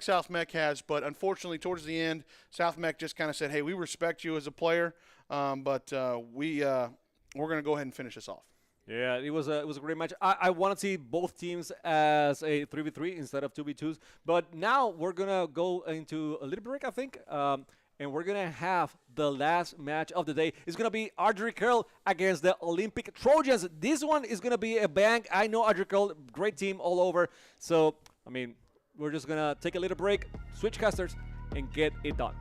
S3: South Mech has, but unfortunately towards the end, South Mech just kind of said, hey, we respect you as a player, but we're going to go ahead and finish this off.
S4: Yeah, it was a great match. I want to see both teams as a 3v3 instead of 2v2s, but now we're going to go into a little break, I think. And we're going to have the last match of the day. It's going to be Audrey Curl against the Olympic Trojans. This one is going to be a bang. I know Audrey Curl, great team all over. So, I mean, we're just going to take a little break, switch casters, and get it done.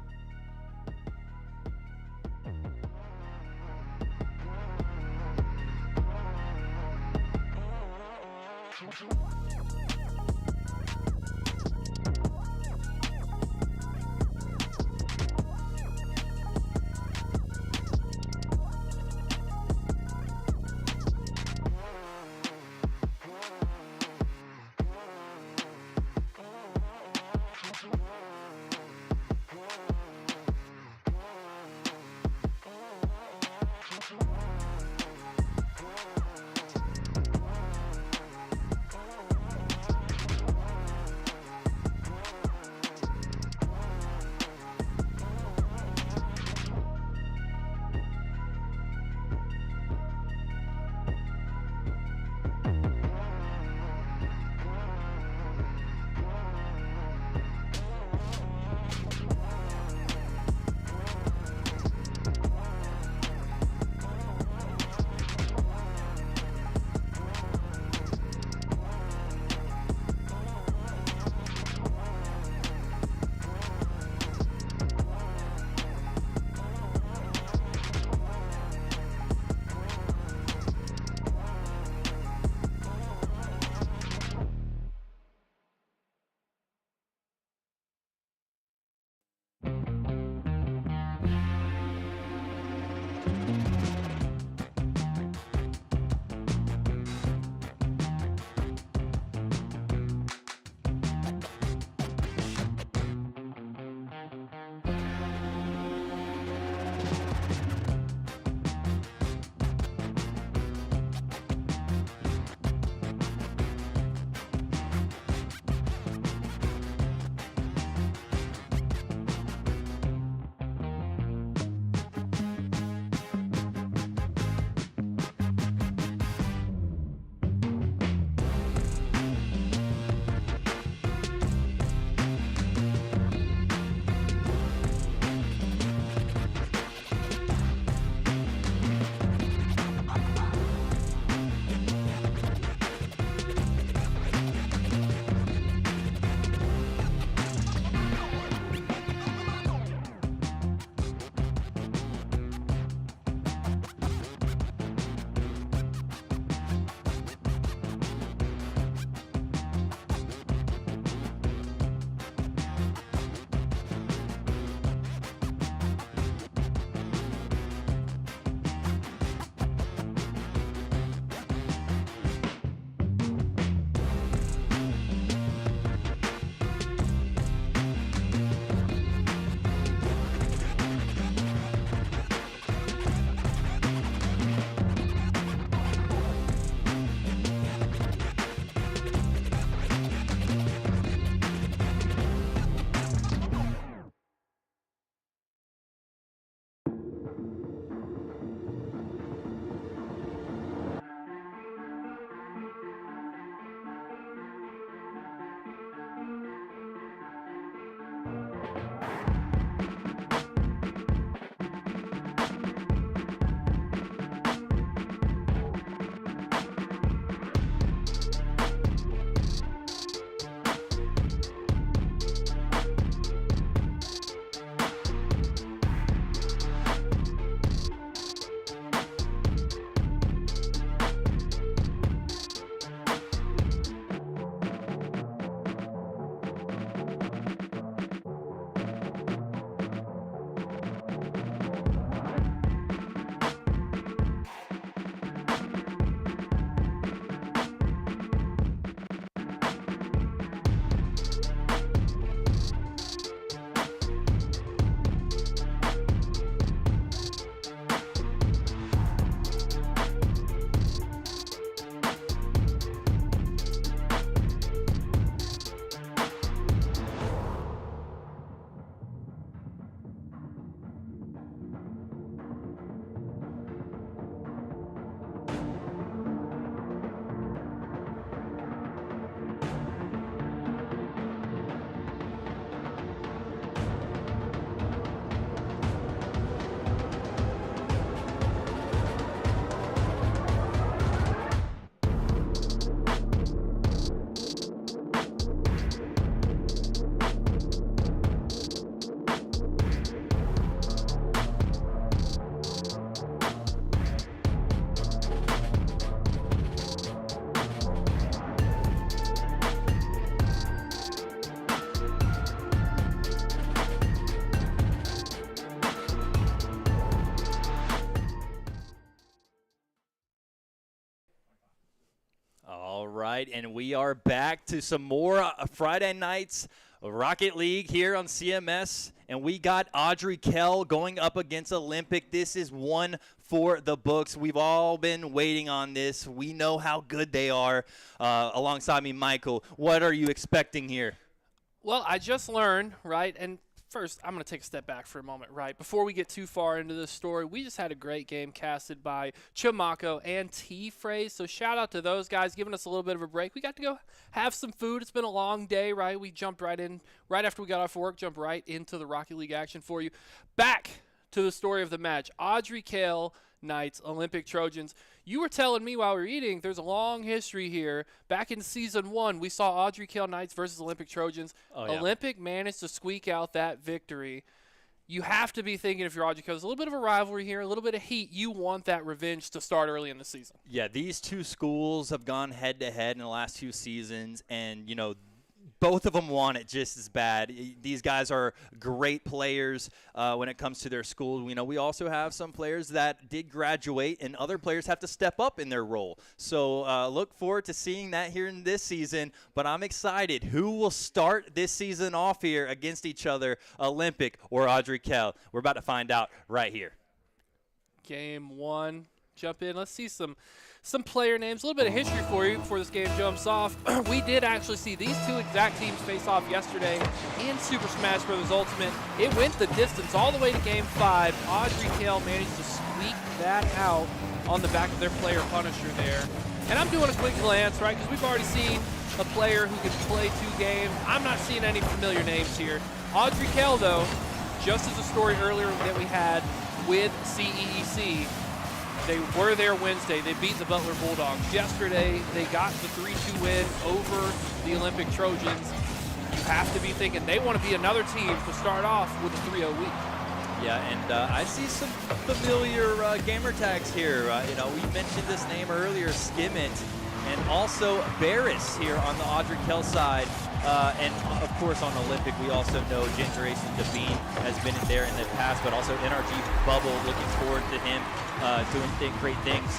S2: All right, and we are back to some more Friday nights Rocket League here on CMS, and we got Audrey Kell going up against Olympic. This is one for the books. We've all been waiting on this. We know how good they are. Alongside me, Michael, what are you expecting here?
S1: Well, I just learned, right, and first, I'm going to take a step back for a moment, right? Before we get too far into this story, we just had a great game casted by Chimako and T-Phrase. So shout out to those guys giving us a little bit of a break. We got to go have some food. It's been a long day, right? We jumped right in, right after we got off work, jumped right into the Rocket League action for you. Back to the story of the match. Audrey Kell Knights, Olympic Trojans. You were telling me while we were eating, there's a long history here. Back in Season 1, we saw Audrey Kell Knights versus Olympic Trojans.
S2: Oh, yeah.
S1: Olympic managed to squeak out that victory. You have to be thinking, if you're Audrey Kell, there's a little bit of a rivalry here, a little bit of heat. You want that revenge to start early in the season.
S2: Yeah, these two schools have gone head-to-head in the last 2 seasons, and, both of them want it just as bad. These guys are great players when it comes to their school. We also have some players that did graduate, and other players have to step up in their role. So look forward to seeing that here in this season. But I'm excited. Who will start this season off here against each other, Olympic or Audrey Kell? We're about to find out right here.
S1: Game 1. Jump in. Let's see some player names, a little bit of history for you before this game jumps off. We did actually see these two exact teams face off yesterday in Super Smash Bros. Ultimate. It went the distance all the way to Game 5. Audrey Kell managed to squeak that out on the back of their player Punisher there. And I'm doing a quick glance, right, because we've already seen a player who can play 2 games. I'm not seeing any familiar names here. Audrey Kell, though, just as a story earlier that we had with CEEC, they were there Wednesday. They beat the Butler Bulldogs. Yesterday, they got the 3-2 win over the Olympic Trojans. You have to be thinking they want to be another team to start off with a 3-0 week.
S2: Yeah, and I see some familiar gamer tags here. We mentioned this name earlier, Skimmit, and also Barris here on the Audrey Kell side. And, of course, on Olympic, we also know Ginger Ace and Devine has been in there in the past, but also NRG Bubble, looking forward to him doing great things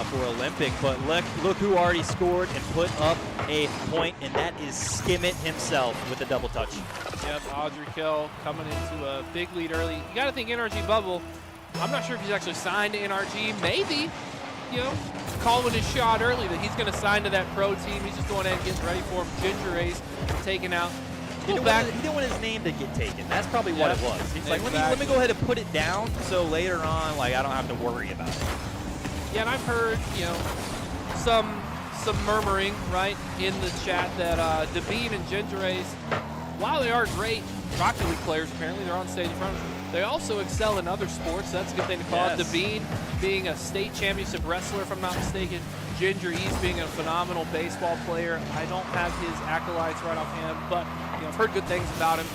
S2: for Olympic. But look who already scored and put up a point, and that is Skimmit himself with a double touch.
S1: Yep, Audrey Kell coming into a big lead early. You got to think NRG Bubble. I'm not sure if he's actually signed to NRG. Maybe, calling his shot early that he's going to sign to that pro team. He's just going ahead and getting ready for him. Ginger Ace taken out.
S2: He didn't want his name to get taken. That's probably what it was. He's like, let me go ahead and put it down so later on, I don't have to worry about it.
S1: Yeah, and I've heard, some murmuring, right, in the chat that Devine and Ginger Ace, while they are great Rocket League players, apparently they're on stage in front of them, they also excel in other sports. That's a good thing to call it. Devine being a state championship wrestler, if I'm not mistaken. Ginger East being a phenomenal baseball player. I don't have his acolytes right off him, but I've heard good things about him.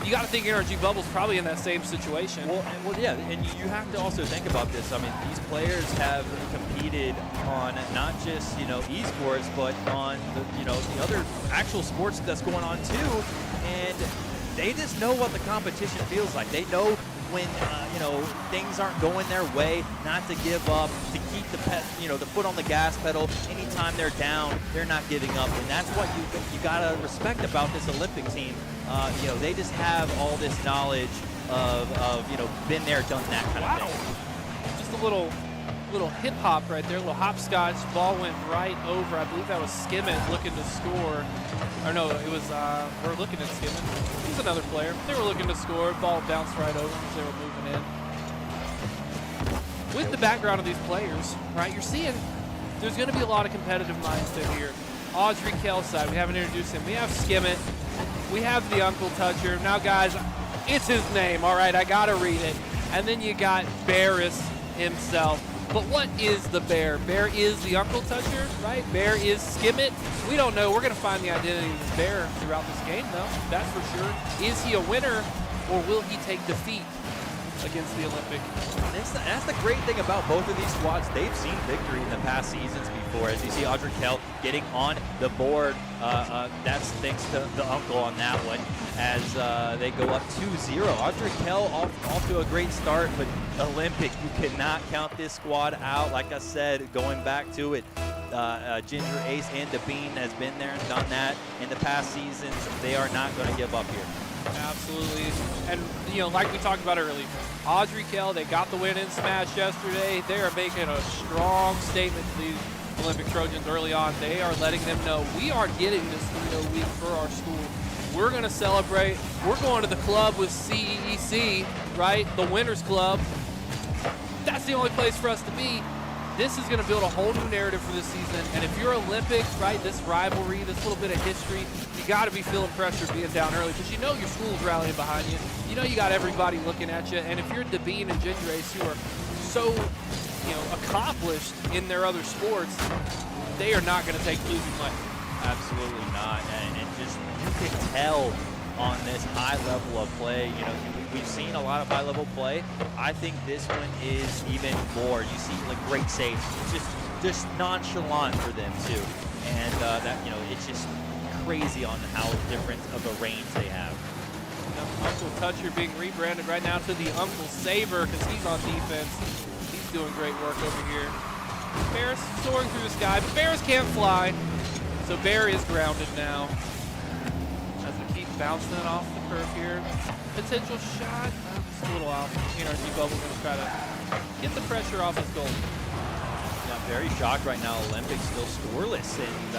S1: You got to think NRG Bubble's probably in that same situation.
S2: Well, yeah, and you have to also think about this. I mean, these players have competed on not just esports, but on the other actual sports that's going on too, and they just know what the competition feels like. They know when things aren't going their way, not to give up, to keep the foot on the gas pedal. Anytime they're down, they're not giving up, and that's what you gotta respect about this Olympic team. They just have all this knowledge of been there, done that kind of thing.
S1: Just a little hip hop right there, a little hopscotch. Ball went right over. I believe that was Skimmit looking to score. Or no, it was we're looking at Skimmit. He's another player. They were looking to score. Ball bounced right over as they were moving in. With the background of these players, right, you're seeing there's going to be a lot of competitive mindset here. Audrey Kell side, we haven't introduced him. We have Skimmit. We have the Uncle Toucher. Now, guys, it's his name, all right? I got to read it. And then you got Barris himself. But what is the Bear? Bear is the Uncle Toucher, right? Bear is Skimmit. We don't know. We're going to find the identity of the Bear throughout this game, though. That's for sure. Is he a winner, or will he take defeat against the Olympic?
S2: That's the great thing about both of these squads. They've seen victory in the past seasons before. As you see Audrey Kell getting on the board, that's thanks to the uncle on that one, as they go up 2-0. Audrey Kell off to a great start, but Olympic, you cannot count this squad out. Like I said, going back to it, Ginger Ace and Devine has been there and done that in the past seasons. They are not going to give up here.
S1: Absolutely. And, like we talked about earlier, Audrey Kell, they got the win in Smash yesterday. They are making a strong statement to these Olympic Trojans early on. They are letting them know we are getting this 3-0 week for our school. We're going to celebrate. We're going to the club with CEC, right? The Winners Club. That's the only place for us to be. This is going to build a whole new narrative for this season. And if you're Olympic, right, this rivalry, this little bit of history, you got to be feeling pressure being down early because you know your school's rallying behind you. You know you got everybody looking at you. And if you're Devine and Ginger Ace, who are so, accomplished in their other sports, they are not going to take losing much.
S2: Absolutely not. And just you can tell on this high level of play. We've seen a lot of high level play. I think this one is even more. You see like great saves, just nonchalant for them too, and it's just crazy on how different of a range they have.
S1: Uncle Toucher being rebranded right now to the Uncle Saver because he's on defense. He's doing great work over here. Barris soaring through the sky, but Barris can't fly, so Bear is grounded now. As we keep bouncing it off the curve here. Potential shot, just a little off. NRG Bubble going to try to get the pressure off his goal.
S2: Yeah, I'm very shocked right now. Olympics still scoreless, and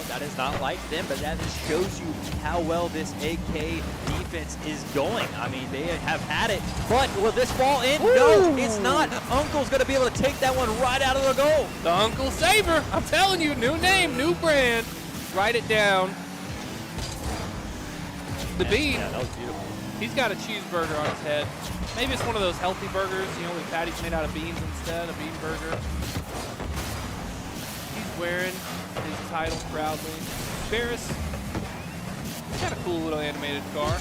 S2: that is not like them, but that just shows you how well this AK defense is going. I mean, they have had it, but will this fall in?
S1: Woo!
S2: No, it's not. Uncle's going to be able to take that one right out of the goal.
S1: The Uncle Saver, I'm telling you, new name, new brand. Write it down. The bean.
S2: Yeah, that was beautiful.
S1: He's got a cheeseburger on his head. Maybe it's one of those healthy burgers, with patties made out of beans instead, a bean burger. He's wearing his title proudly. Barris, got a cool little animated car.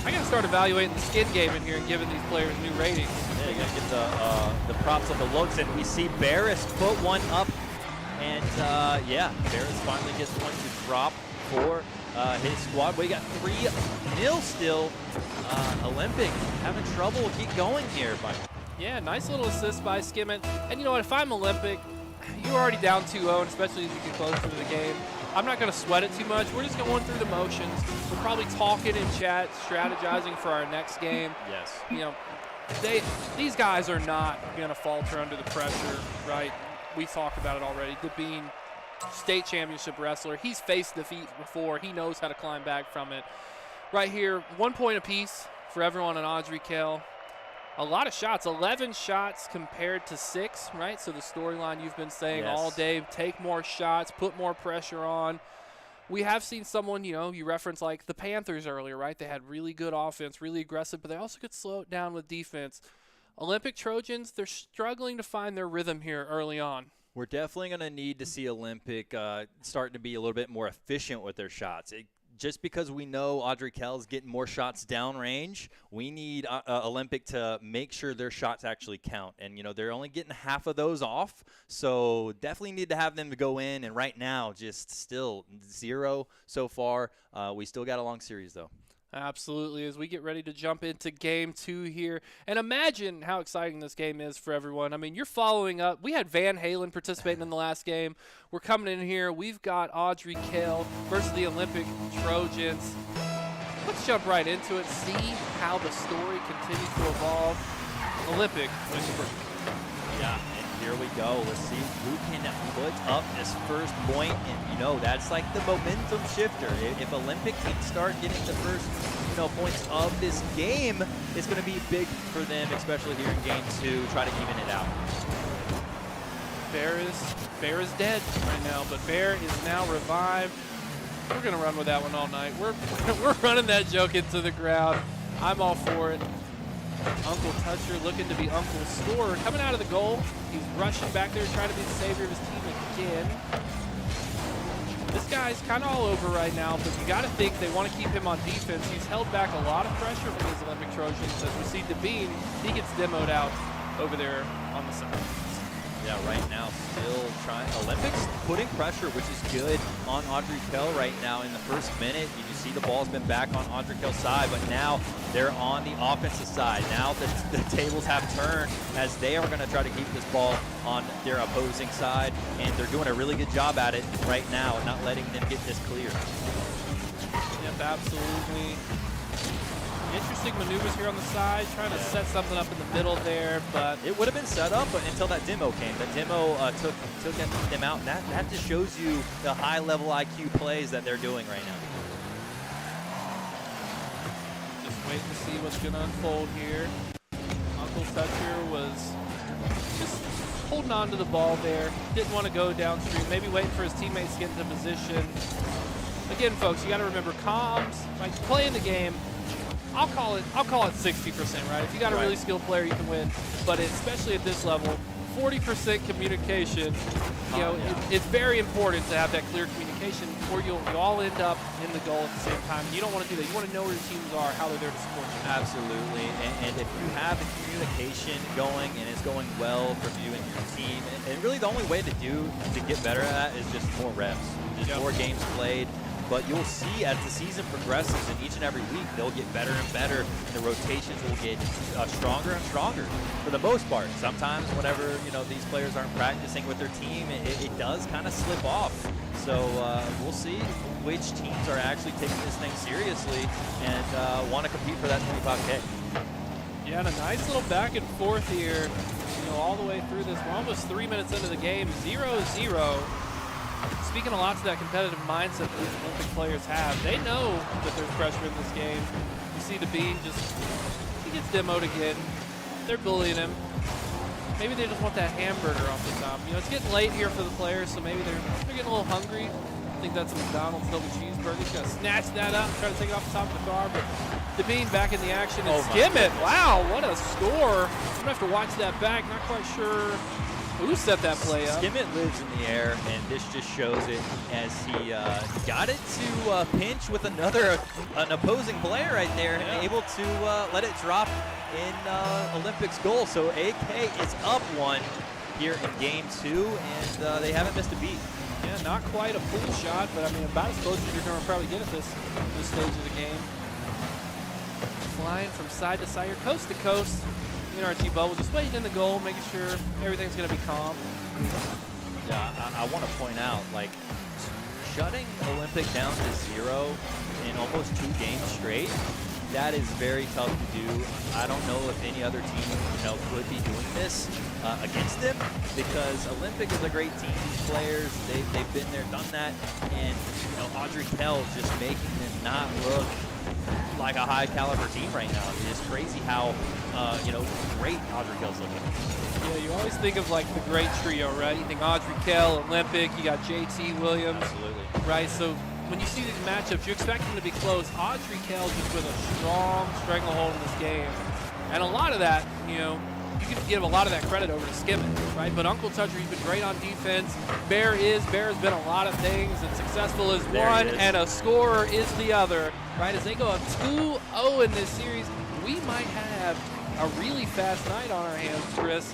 S1: I gotta start evaluating the skin game in here and giving these players new ratings.
S2: Yeah, you gotta get the props of the looks, and we see Barris put one up, and Barris finally gets one to drop for his squad. We got 3-0 still. Olympic having trouble. Keep going here, but
S1: yeah, nice little assist by Skimmett. And you know what? If I'm Olympic, you're already down 2-0, and especially as you get closer to the game. I'm not going to sweat it too much. We're just going through the motions. We're probably talking in chat, strategizing for our next game.
S2: yes.
S1: These guys are not going to falter under the pressure, right? We talked about it already. Devine, state championship wrestler. He's faced defeat before. He knows how to climb back from it. Right here, 1 point apiece for everyone on Audrey Kell. A lot of shots, 11 shots compared to 6, right? So the storyline you've been saying all day, take more shots, put more pressure on. We have seen someone, you referenced like the Panthers earlier, right? They had really good offense, really aggressive, but they also could slow it down with defense. Olympic Trojans, they're struggling to find their rhythm here early on.
S2: We're definitely going to need to see Olympic starting to be a little bit more efficient with their shots. Just because we know Audrey Kell's getting more shots downrange, we need Olympic to make sure their shots actually count. And, they're only getting half of those off, so definitely need to have them to go in. And right now, just still 0 so far. We still got a long series, though.
S1: Absolutely, as we get ready to jump into game 2 here. And imagine how exciting this game is for everyone. I mean, you're following up. We had Van Halen participating in the last game. We're coming in here. We've got Audrey Kell versus the Olympic Trojans. Let's jump right into it, see how the story continues to evolve. Olympic wins the first.
S2: Yeah, and here we go. Let's see who can put up this first point. And, that's like the momentum shifter. If Olympic can start getting the first, points of this game, it's going to be big for them, especially here in game 2, try to even it out.
S1: Bear is dead right now, but Bear is now revived. We're going to run with that one all night. We're running that joke into the ground. I'm all for it. Uncle Toucher looking to be Uncle's scorer. Coming out of the goal, he's rushing back there, trying to be the savior of his team again. This guy's kind of all over right now, but you got to think they want to keep him on defense. He's held back a lot of pressure from these Olympic Trojans. As we see Devine, he gets demoed out over there on the side.
S2: Yeah, right now still trying. Olympics putting pressure, which is good on Audrey Kell right now in the first minute. You can see the ball's been back on Audrey Kell's side, but now they're on the offensive side. Now the tables have turned as they are going to try to keep this ball on their opposing side, and they're doing a really good job at it right now, not letting them get this clear.
S1: Yep, absolutely. Interesting maneuvers here on the side, trying to set something up in the middle there, but
S2: it would have been set up until that demo came. The demo took them out, and that just shows you the high-level IQ plays that they're doing right now.
S1: Waiting to see what's going to unfold here. Uncle Toucher was just holding on to the ball there. Didn't want to go downstream. Maybe waiting for his teammates to get into position. Again, folks, you got to remember comms. Like playing the game, I'll call it 60%, right? If you got a really skilled player, you can win. But especially at this level, 40% communication. You know, it's very important to have that clear communication, or you'll all end up in the goal at the same time. You don't want to do that. You want to know where your teams are, how they're there to support you.
S2: Absolutely, and if you have the communication going and it's going well from you and your team, and really the only way to get better at that is just more reps, just more games played. But you'll see as the season progresses, and each and every week they'll get better and better. And the rotations will get stronger and stronger for the most part. Sometimes whenever these players aren't practicing with their team, it does kind of slip off. So we'll see which teams are actually taking this thing seriously and want to compete for that 25K.
S1: Yeah, and a nice little back and forth here, all the way through this. We're almost 3 minutes into the game, 0-0. Speaking a lot to that competitive mindset that these Olympic players have, they know that there's pressure in this game. You see the Bean he gets demoed again. They're bullying him. Maybe they just want that hamburger off the top. It's getting late here for the players, so maybe they're getting a little hungry. I think that's a McDonald's double cheeseburger. He's gonna snatch that up, try to take it off the top of the car, but the Bean back in the action and skim it. Wow, what a score. I'm gonna have to watch that back. Not quite sure who set that play up.
S2: Skimmett lives in the air, and this just shows it as he got it to pinch with an opposing player right there, and able to let it drop in Olympics goal. So AK is up 1 here in game 2, and they haven't missed a beat.
S1: Yeah, not quite a full shot, but I mean about as close as you're going to probably get at this stage of the game. Flying from side to side, or coast to coast. UNCG bubble, just waiting in the goal, making sure everything's going to be calm.
S2: Yeah, I want to point out, like, shutting Olympic down to 0 in almost 2 games straight, that is very tough to do. I don't know if any other team, could be doing this against them, because Olympic is a great team. These players, they've been there, done that, and Audrey Kell just making them not look like a high caliber team right now. It's crazy how great Audrey Kell's looking.
S1: Yeah, you always think of like the great trio, right? You think Audrey Kell, Olympic, you got JT Williams.
S2: Absolutely.
S1: Right, so when you see these matchups, you expect them to be close. Audrey Kell just with a strong stranglehold in this game. And a lot of that, you can give a lot of that credit over to Skimmett, right? But Uncle Toucher, he's been great on defense. Bear has been a lot of things, and successful is one, and a scorer is the other, right? As they go up 2-0 in this series, we might have a really fast night on our hands, Chris,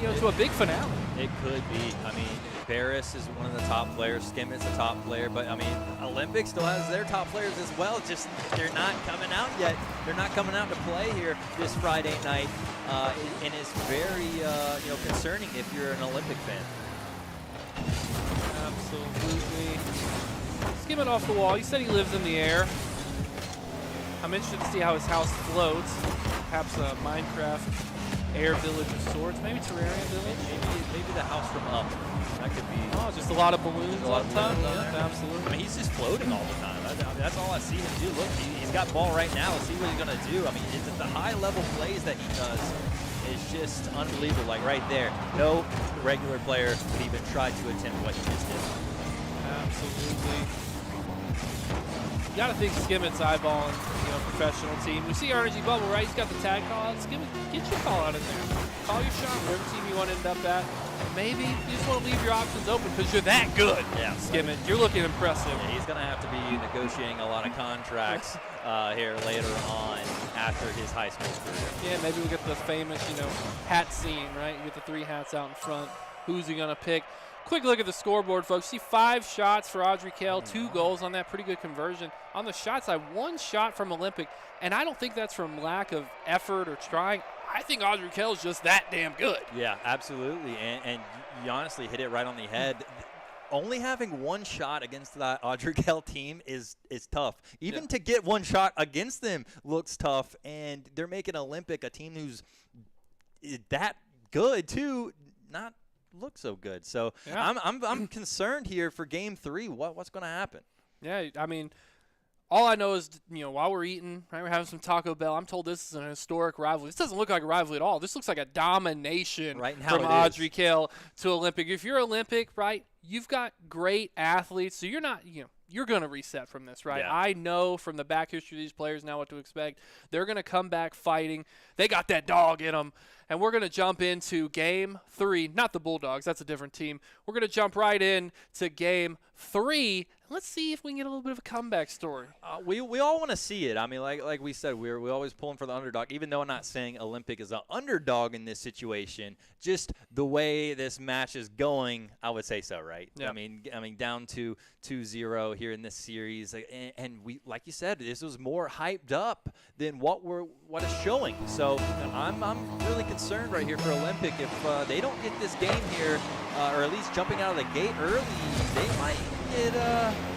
S1: to a big finale.
S2: It could be. I mean, Barris is one of the top players. Skimmett's a top player. But, I mean, Olympic still has their top players as well. Just they're not coming out yet. They're not coming out to play here this Friday night. And it's very, concerning if you're an Olympic fan.
S1: Absolutely. Skimmett off the wall. He said he lives in the air. I'm interested to see how his house floats. Perhaps a Minecraft air village of sorts. Maybe Terraria village.
S2: Maybe the house from Up. That could be.
S1: Oh, just a lot of balloons on top. Yeah, absolutely.
S2: I mean, he's just floating all the time. That's all I see him do. Look, he's got ball right now. Let's see what he's going to do. I mean, it's the high-level plays that he does is just unbelievable. Like right there, no regular player could even try to attempt what he just did.
S1: Absolutely. You got to think Skimmett's eyeballing, professional team. We see UNCG Bubble, right? He's got the tag call out. Skimmett, get your call out in there. Call your shot, whatever team you want to end up at. Maybe you just want to leave your options open because you're that good. Yeah, Skimmett, you're looking impressive.
S2: Yeah, he's going to have to be negotiating a lot of contracts here later on after his high school career.
S1: Yeah, maybe we'll get the famous, hat scene, right? You get the 3 hats out in front. Who's he going to pick? Quick look at the scoreboard, folks. See 5 shots for Audrey Kell, 2 goals on that. Pretty good conversion. On the shot side, 1 shot from Olympic, and I don't think that's from lack of effort or trying. I think Audrey Kell is just that damn good.
S2: Yeah, absolutely, and you honestly hit it right on the head. Only having 1 shot against that Audrey Kell team is tough. Even to get 1 shot against them looks tough, and they're making Olympic a team who's that good too, not look so good. So I'm concerned here for game 3. What's going to happen?
S1: Yeah, I mean, all I know is, while we're eating, right, we're having some Taco Bell, I'm told this is an historic rivalry. This doesn't look like a rivalry at all. This looks like a domination from Audrey Kell to Olympic. If you're Olympic, right, you've got great athletes, so you're not, you're going to reset from this, right?
S2: Yeah.
S1: I know from the back history of these players now what to expect. They're going to come back fighting. They got that dog in them. And we're going to jump into Game 3. Not the Bulldogs. That's a different team. We're going to jump right in to Game 3. Let's see if we can get a little bit of a comeback story.
S2: We all want to see it. I mean, like we said, we're always pulling for the underdog, even though I'm not saying Olympic is an underdog in this situation. Just the way this match is going, I would say so, right?
S1: Yeah.
S2: I mean, down to 2-0 here in this series, and we, like you said, this was more hyped up than what is showing. So I'm really concerned right here for Olympic. If they don't get this game here, or at least jumping out of the gate early, they might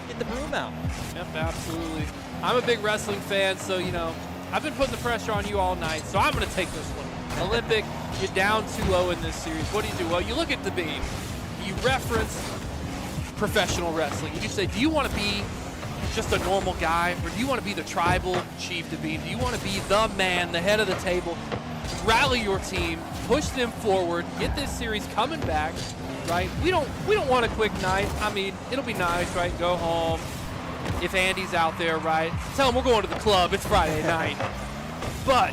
S2: get the broom out.
S1: Yep, absolutely. I'm a big wrestling fan, so, I've been putting the pressure on you all night, so I'm going to take this one. Olympic, you're down 2-0 in this series. What do? Well, you look at the beam. You reference professional wrestling. You say, do you want to be just a normal guy, or do you want to be the tribal chief to be? Do you want to be the man, the head of the table? Rally your team, push them forward, get this series coming back, right? We don't want a quick night. I mean, it'll be nice, right? Go home. If Andy's out there, right? Tell him we're going to the club. It's Friday night. But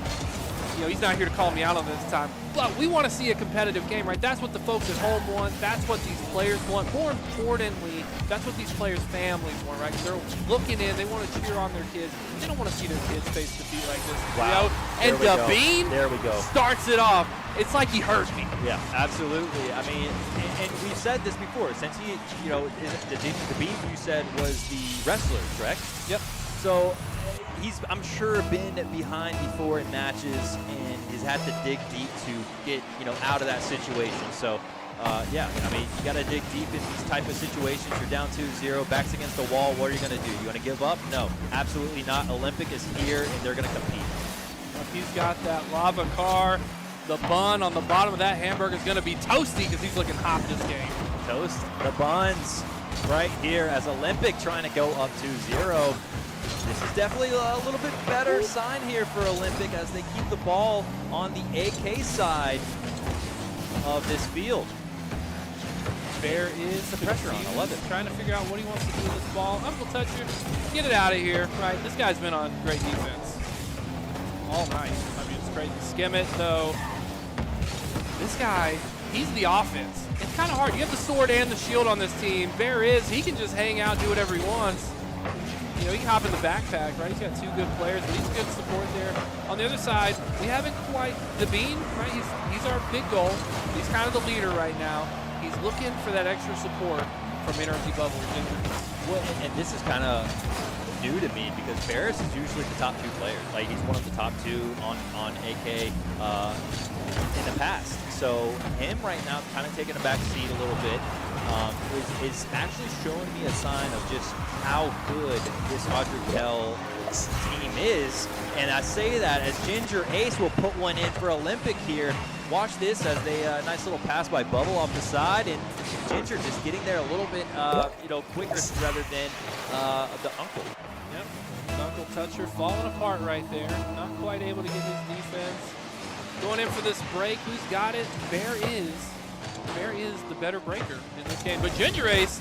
S1: he's not here to call me out on this time. But we want to see a competitive game, right? That's what the folks at home want. That's what these players want. More importantly, that's what these players' families want, right? 'Cause they're looking in. They want to cheer on their kids. They don't want to see their kids face defeat like this.
S2: Wow.
S1: And Bean
S2: there we go.
S1: starts it off. It's like he hurt me.
S2: Yeah, absolutely. I mean, and we've said this before. Since he, the Bean you said was the wrestler, correct?
S1: Yep.
S2: So he's, I'm sure, been behind before in matches and has had to dig deep to get, out of that situation. So, yeah, I mean, you got to dig deep in these type of situations. You're down 2-0, backs against the wall. What are you going to do? You want to give up? No, absolutely not. Olympic is here, and they're going to compete.
S1: He's got that lava car. The bun on the bottom of that hamburger is going to be toasty because he's looking hot this game.
S2: Toast the buns right here as Olympic trying to go up 2-0. This is definitely a little bit better sign here for Olympic as they keep the ball on the AK side of this field.
S1: There is the pressure on. I love it. Trying to figure out what he wants to do with this ball. Uncle Toucher, get it out of here. Right, this guy's been on great defense all night. I mean, it's crazy. Skim it, though. This guy, he's the offense. It's kind of hard. You have the sword and the shield on this team. Bear he can just hang out, do whatever he wants. He can hop in the backpack, right? He's got two good players, but he's good support there. On the other side, we haven't quite, the Bean, right? He's our big goal. He's kind of the leader right now. He's looking for that extra support from Energy Bubble.
S2: Well, and this is kind of new to me because Barris is usually the top two players. Like, he's one of the top two on AK in the past. So him right now kind of taking a back seat a little bit is actually showing me a sign of just how good this Audrey Kell team is. And I say that as Ginger Ace will put one in for Olympic here. Watch this as they nice little pass by Bubble off the side, and Ginger just getting there a little bit quicker rather than the Uncle.
S1: Yep, Uncle Toucher falling apart right there. Not quite able to get his defense. Going in for this break. Who's got it? Bear is the better breaker in this game. But Ginger Ace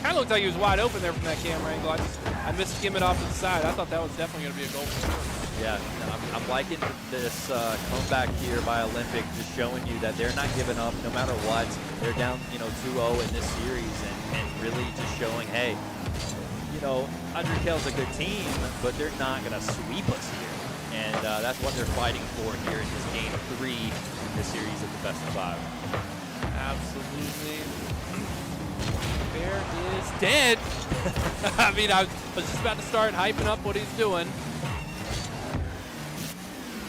S1: kind of looked like he was wide open there from that camera angle. I missed skim it off to the side. I thought that was definitely going to be a goal for sure.
S2: Yeah, I'm liking this comeback here by Olympic, just showing you that they're not giving up no matter what. They're down, 2-0 in this series, and really just showing, hey, Audrey Kell's a good team, but they're not going to sweep us here. And that's what they're fighting for here in this game 3 in this series of the best of 5.
S1: Absolutely. Bear is dead. I mean, I was just about to start hyping up what he's doing.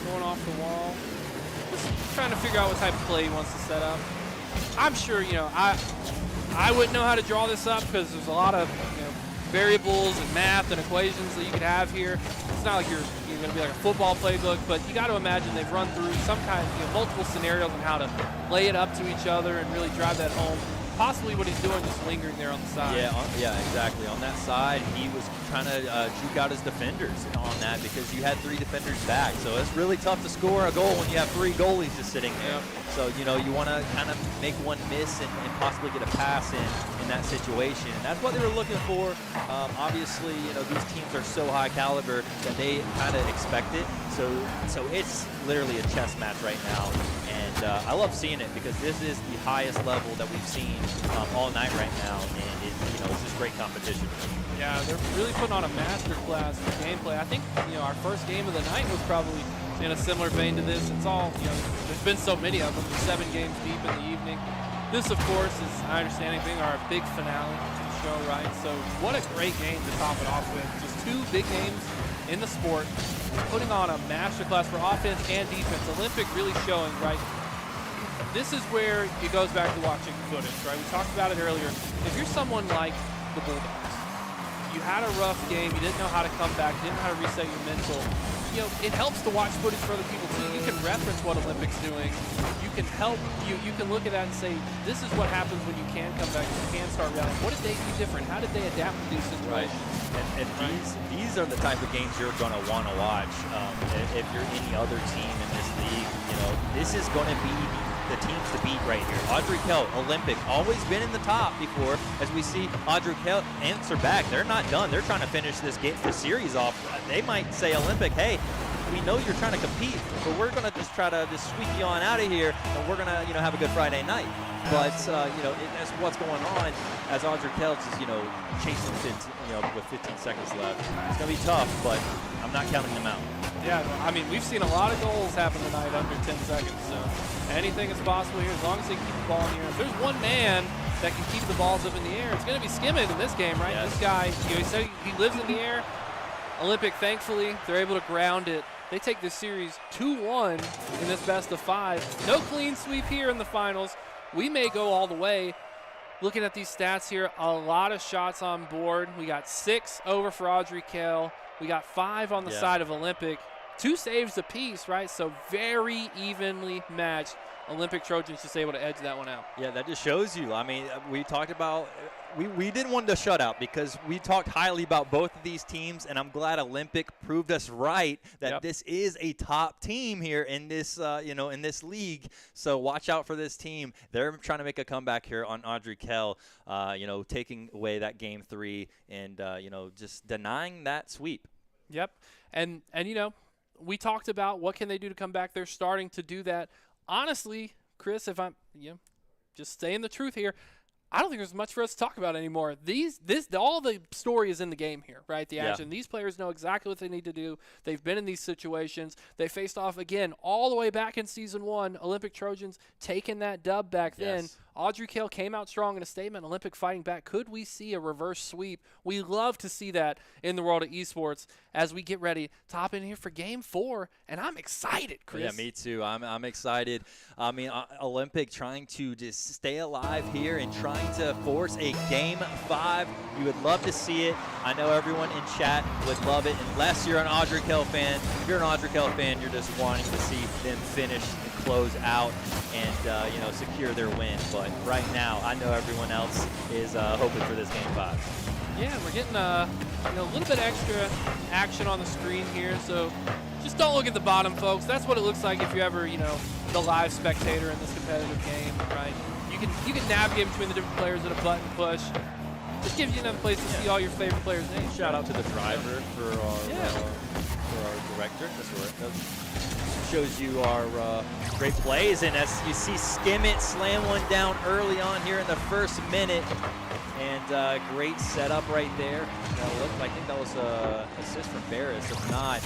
S1: Going off the wall. Just trying to figure out what type of play he wants to set up. I'm sure, I wouldn't know how to draw this up because there's a lot of variables and math and equations that you could have here. It's not like you're going to be like a football playbook, but you got to imagine they've run through some kind of multiple scenarios on how to lay it up to each other and really drive that home. possibly what he's doing, just lingering there on the side.
S2: Yeah, exactly. On that side, he was trying to juke out his defenders on that because you had 3 defenders back. So it's really tough to score a goal when you have 3 goalies just sitting there. So, you know, you want to kind of make one miss and possibly get a pass in that situation. And that's what they were looking for. Obviously, you know, these teams are so high caliber that they kind of expect it. So it's literally a chess match right now. And I love seeing it because this is the highest level that we've seen all night right now. And you know, it's just great competition.
S1: Yeah, they're really putting on a masterclass for gameplay. I think, you know, our first game of the night was probably in a similar vein to this. It's all, you know, there's been so many of them. We're 7 games deep in the evening. This, of course, is my understanding being our big finale to the show, right? So what a great game to top it off with. Just 2 big names in the sport, putting on a masterclass for offense and defense. Olympic really showing, right? This is where it goes back to watching footage, right? We talked about it earlier. If you're someone like the Bulldogs, you had a rough game, you didn't know how to come back, you didn't know how to reset your mental, you know, it helps to watch footage for other people too. You can reference what Olympic's doing. You can help, you can look at that and say, this is what happens when you can come back, you can start rallying. What did they do different? How did they adapt to these situations?
S2: Right. And these are the type of games you're going to want to watch. If you're any other team in this league, you know, this is going to be the teams to beat right here. Audrey Kell, Olympic, always been in the top before. As we see Audrey Kell answer back, they're not done. They're trying to finish this series off. They might say, Olympic, hey, we know you're trying to compete, but we're going to just try to just sweep you on out of here, and we're going to, you know, have a good Friday night. But, you know, that's what's going on as Audrey Kell is, you know, chasing, you know, with 15 seconds left. It's going to be tough, but I'm not counting them out.
S1: Yeah, I mean, we've seen a lot of goals happen tonight under 10 seconds, so anything is possible here as long as they keep the ball in the air. If there's one man that can keep the balls up in the air, it's going to be Skimmett in this game, right?
S2: Yes.
S1: This guy, you know, he said he lives in the air. Olympic, thankfully, they're able to ground it. They take this series 2-1 in this best of 5. No clean sweep here in the finals. We may go all the way. Looking at these stats here, a lot of shots on board. We got 6 over for Audrey Kell. We got 5 on the side of Olympic. 2 saves apiece, right? So very evenly matched. Olympic Trojans just able to edge that one out.
S2: Yeah, that just shows you. I mean, we talked about we didn't want the shutout because we talked highly about both of these teams, and I'm glad Olympic proved us right that this is a top team here in this you know, in this league. So watch out for this team. They're trying to make a comeback here on Audrey Kell, you know, taking away that game 3 and you know, just denying that sweep.
S1: Yep. And you know, we talked about what can they do to come back. They're starting to do that. Honestly, Chris, if I'm just saying the truth here, I don't think there's much for us to talk about anymore. All the story is in the game here, right? The action. These players know exactly what they need to do. They've been in these situations. They faced off again all the way back in season 1. Olympic Trojans taking that dub back then. Audrey Kell came out strong in a statement. Olympic fighting back. Could we see a reverse sweep? We love to see that in the world of esports as we get ready to hop in here for Game 4. And I'm excited, Chris.
S2: Yeah, me too. I'm excited. I mean, Olympic trying to just stay alive here and trying to force a Game 5. You would love to see it. I know everyone in chat would love it, unless you're an Audrey Kell fan. If you're an Audrey Kell fan, you're just wanting to see them finish and close out and you know, secure their win. But right now, I know everyone else is hoping for this Game 5.
S1: Yeah, we're getting you know, a little bit extra action on the screen here, so just don't look at the bottom, folks. That's what it looks like if you're ever, you know, the live spectator in this competitive game, right? You can navigate between the different players at a button push. Just gives you another place to see all your favorite players' names.
S2: Shout out to the driver for our director. That's right. That shows you our great plays, and as you see Skimmett slam one down early on here in the first minute, and great setup right there. I think that was an assist from Barris. If not,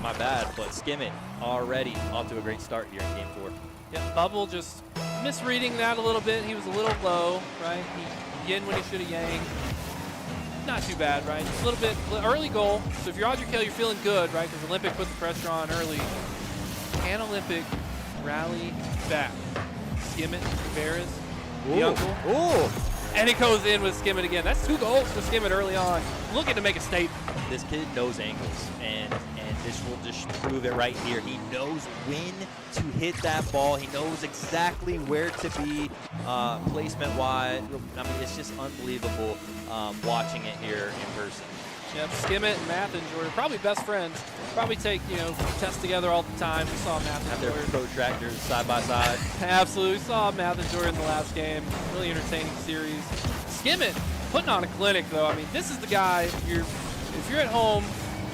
S2: my bad. But Skimmett already off to a great start here in Game 4.
S1: Yeah, Bubble just misreading that a little bit. He was a little low, right? He yin when he should have yang. Not too bad, right? Just a little bit early goal. So if you're Audrey Kell, you're feeling good, right? Because Olympic put the pressure on early. Can Olympic rally back? Skimmett, Barris, the uncle.
S2: Ooh.
S1: And it goes in with Skimmett again. That's 2 goals for Skimmett early on. Looking to make a statement.
S2: This kid knows angles, and this will just prove it right here. He knows when to hit that ball. He knows exactly where to be placement-wise. I mean, it's just unbelievable watching it here in person.
S1: Yep, Skimmett and Mathinger are probably best friends. Probably take, tests together all the time. We saw
S2: Have their
S1: Mathinger.
S2: protractors side by side.
S1: Absolutely. We saw Mathinger in the last game. Really entertaining series. Skimmett putting on a clinic, though. I mean, this is the guy. If you're at home,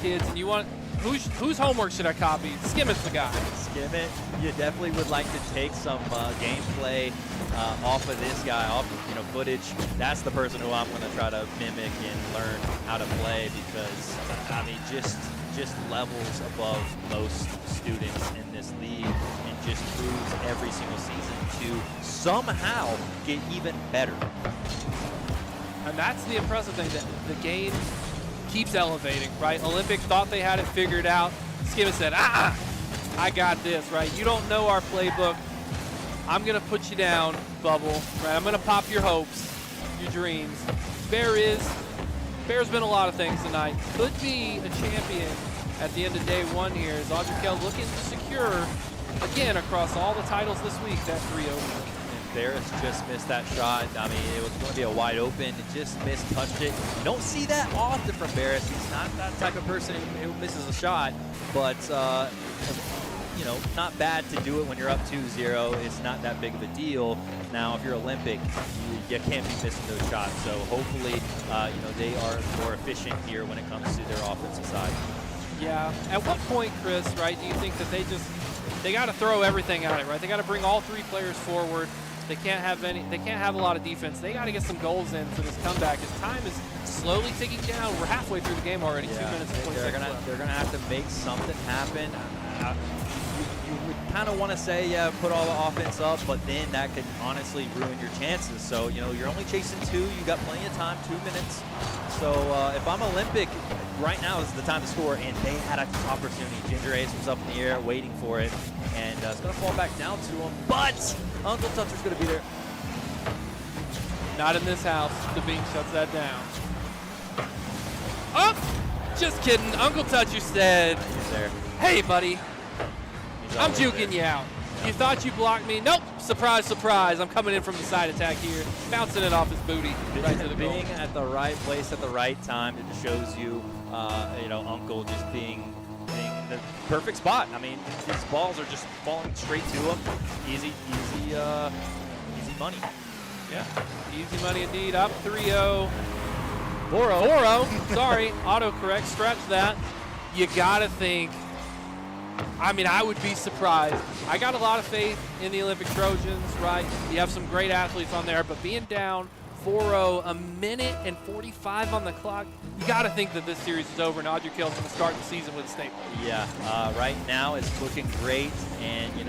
S1: kids, and you want whose homework should I copy? Skimmett's the guy.
S2: Skimmett, you definitely would like to take some gameplay off of this guy, off of footage. That's the person who I'm going to try to mimic and learn how to play because I mean just levels above most students in this league and just proves every single season to somehow get even better.
S1: And that's the impressive thing, that the game keeps elevating, right? Olympic thought they had it figured out. Skimmett said, I got this, right? You don't know our playbook. I'm going to put you down, Bubble, right? I'm going to pop your hopes, your dreams. Bear's been a lot of things tonight. Could be a champion at the end of day 1 here as Audrey Kell looking to secure, again, across all the titles this week, that 3-0.
S2: Barris just missed that shot. I mean, it was going to be a wide open. Just touched it. You don't see that often from Barris. He's not that type of person who misses a shot, but not bad to do it when you're up 2-0. It's not that big of a deal. Now, if you're Olympic, you can't be missing those shots. So hopefully, they are more efficient here when it comes to their offensive side.
S1: Yeah. At what point, Chris, right, do you think that they got to throw everything at it, right? They got to bring all 3 players forward. They can't have a lot of defense. They got to get some goals in for this comeback. As time is slowly ticking down. We're halfway through the game already.
S2: Yeah,
S1: 2 minutes and 20 seconds left.
S2: They're gonna have to make something happen. You would kind of want to say, yeah, put all the offense up, but then that could honestly ruin your chances. So, you're only chasing 2. You got plenty of time, 2 minutes. So if I'm Olympic, right now is the time to score, and they had an opportunity. Ginger Ace was up in the air waiting for it, and it's going to fall back down to him, but Uncle Toucher's going to be there.
S1: Not in this house. Devine shuts that down. Oh, just kidding. Uncle Toucher said,
S2: He's there.
S1: hey, buddy,
S2: He's
S1: I'm
S2: always
S1: juking
S2: there.
S1: you out. You thought you blocked me? Nope. Surprise, surprise. I'm coming in from the side attack here. Bouncing it off his booty right to the goal.
S2: Being at the right place at the right time, it just shows you, Uncle just being the perfect spot. I mean, these balls are just falling straight to him. Easy money.
S1: Yeah, easy money indeed. Up 3-0. 4-0. Sorry, autocorrect. Stretch that. You got to think. I mean, I would be surprised. I got a lot of faith in the Olympic Trojans, right? You have some great athletes on there, but being down 4-0, a minute and 45 on the clock, you got to think that this series is over and Audrey Kell's going to start the season with a statement.
S2: Yeah, right now it's looking great, and you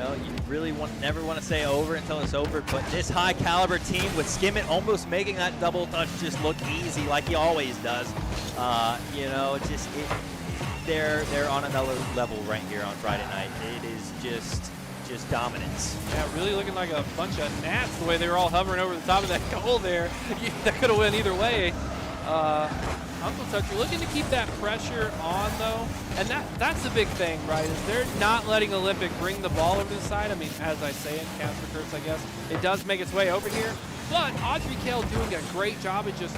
S2: really never want to say over until it's over. But this high caliber team with Skimmett almost making that double touch just look easy like he always does. They're on another level right here on Friday night. It is just dominance.
S1: Yeah, really looking like a bunch of gnats the way they were all hovering over the top of that goal there. That could have went either way. Uncle Toucher looking to keep that pressure on, though. And that's the big thing, right, is they're not letting Olympic bring the ball over the side. I mean, as I say it, counts for curse, I guess. It does make its way over here. But Audrey Kell doing a great job at just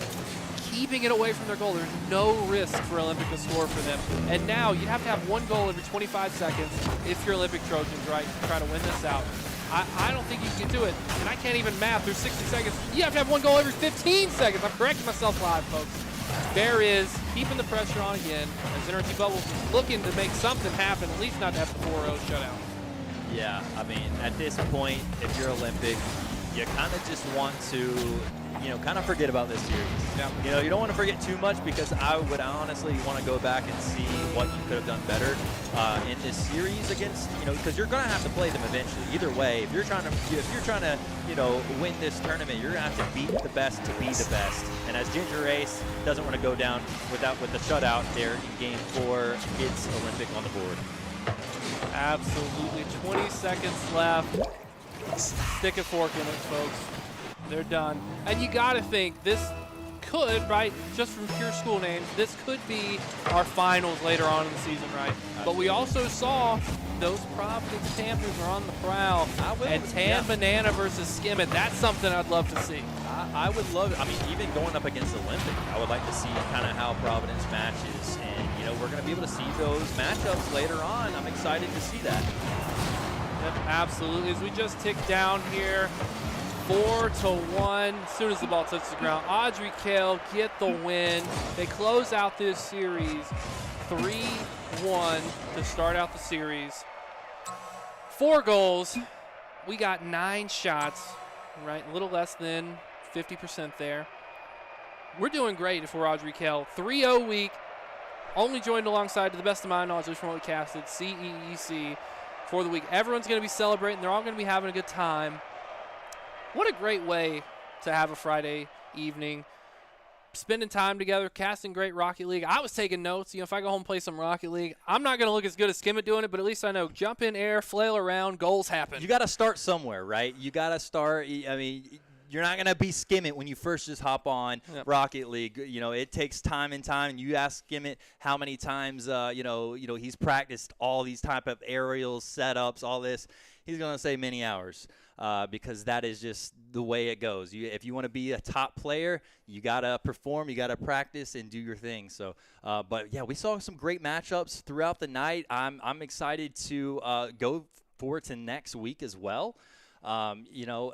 S1: keeping it away from their goal. There's no risk for Olympic to score for them. And now you have to have 1 goal every 25 seconds if you're Olympic Trojans, right, to try to win this out. I don't think you can do it. And I can't even math. There's 60 seconds. You have to have 1 goal every 15 seconds. I'm correcting myself live, folks. Bear is keeping the pressure on again as NRT Bubbles looking to make something happen, at least not to have the 4-0 shutout.
S2: Yeah, I mean, at this point, if you're Olympic, you kind of just want to, kind of forget about this series.
S1: Yeah.
S2: You don't want to forget too much because I would honestly want to go back and see what you could have done better in this series against, because you're going to have to play them eventually. Either way, if you're trying to, win this tournament, you're going to have to beat the best to be the best. And as Ginger Ace doesn't want to go down with the shutout there in Game 4, gets Olympic on the board.
S1: Absolutely. 20 seconds left. Stick a fork in it, folks. They're done. And you got to think this could, right, just from pure school names, this could be our finals later on in the season, right? But we also saw those Providence Panthers are on the prowl. And Tan Banana versus Skimmett, that's something I'd love to see.
S2: I would love it. I mean, even going up against Olympic, I would like to see kind of how Providence matches. And, you know, we're going to be able to see those matchups later on. I'm excited to see that.
S1: Yep, absolutely. As we just tick down here, 4-1. As soon as the ball touches the ground, Audrey Kell get the win. They close out this series 3-1 to start out the series. 4 goals. We got 9 shots, right? A little less than 50% there. We're doing great if we're Audrey Kell. 3-0 week. Only joined alongside, to the best of my knowledge, from what we casted, CEEC for the week. Everyone's going to be celebrating. They're all going to be having a good time. What a great way to have a Friday evening. Spending time together, casting great Rocket League. I was taking notes. You know, if I go home and play some Rocket League, I'm not going to look as good as Skimmett doing it, but at least I know jump in air, flail around, goals happen.
S2: You got to start somewhere, right? You got to start. I mean, you're not going to be Skimmett when you first just hop on Rocket League. You know, it takes time and time. You ask Skimmett how many times, you know, he's practiced all these type of aerials, setups, all this. He's going to say many hours. Because that is just the way it goes. If you want to be a top player, you got to perform, you got to practice and do your thing. So, but, yeah, we saw some great matchups throughout the night. I'm excited to go forward to next week as well. You know,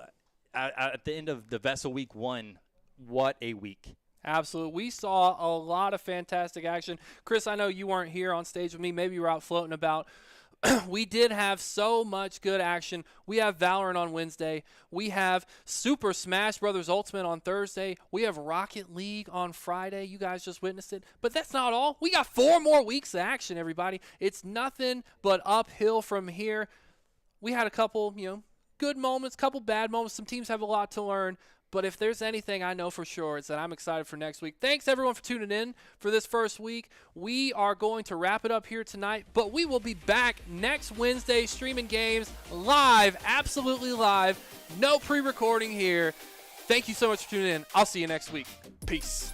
S2: at the end of the VESL Week 1, what a week.
S1: Absolutely. We saw a lot of fantastic action. Chris, I know you weren't here on stage with me. Maybe you were out floating about. We did have so much good action. We have Valorant on Wednesday. We have Super Smash Brothers Ultimate on Thursday. We have Rocket League on Friday. You guys just witnessed it. But that's not all. We got 4 more weeks of action, everybody. It's nothing but uphill from here. We had a couple, you know, good moments, couple bad moments. Some teams have a lot to learn. But if there's anything I know for sure, it's that I'm excited for next week. Thanks, everyone, for tuning in for this first week. We are going to wrap it up here tonight, but we will be back next Wednesday streaming games live, absolutely live. No pre-recording here. Thank you so much for tuning in. I'll see you next week. Peace.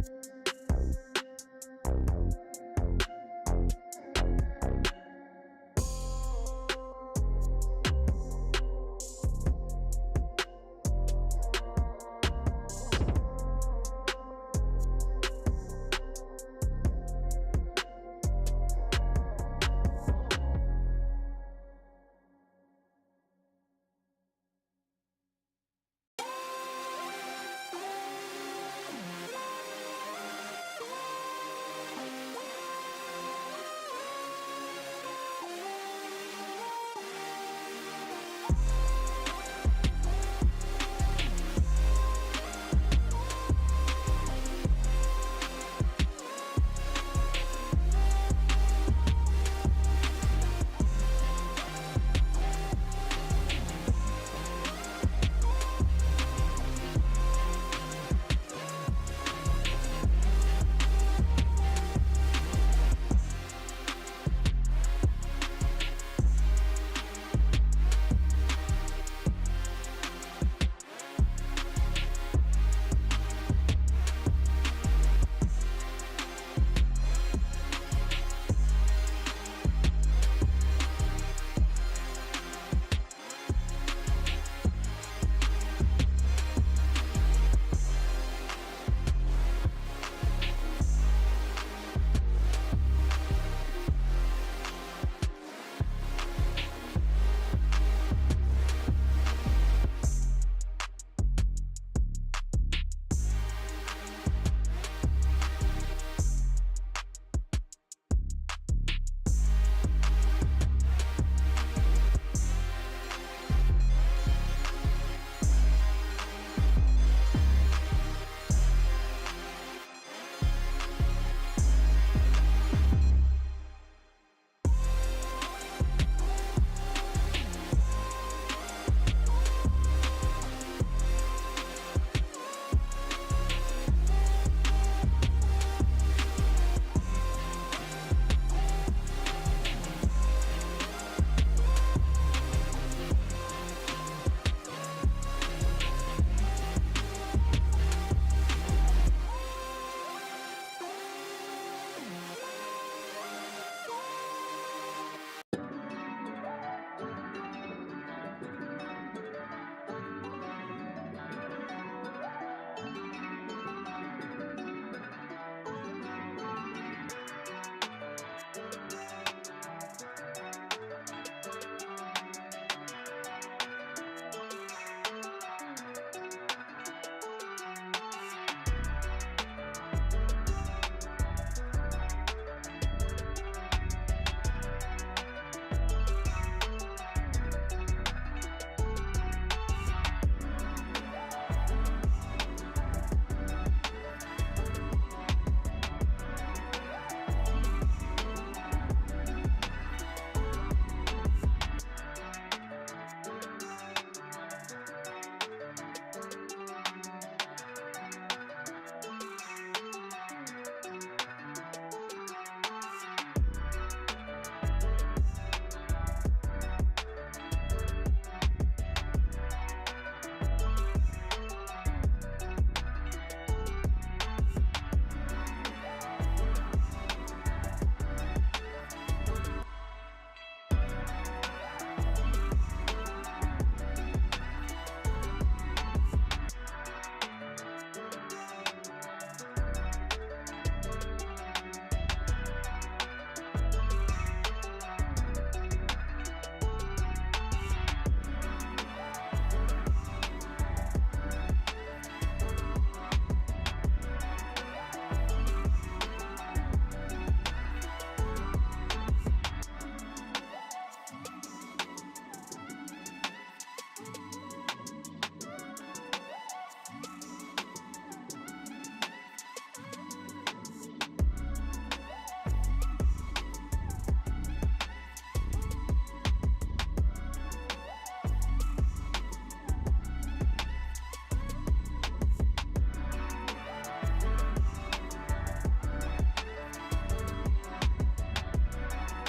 S3: Bye.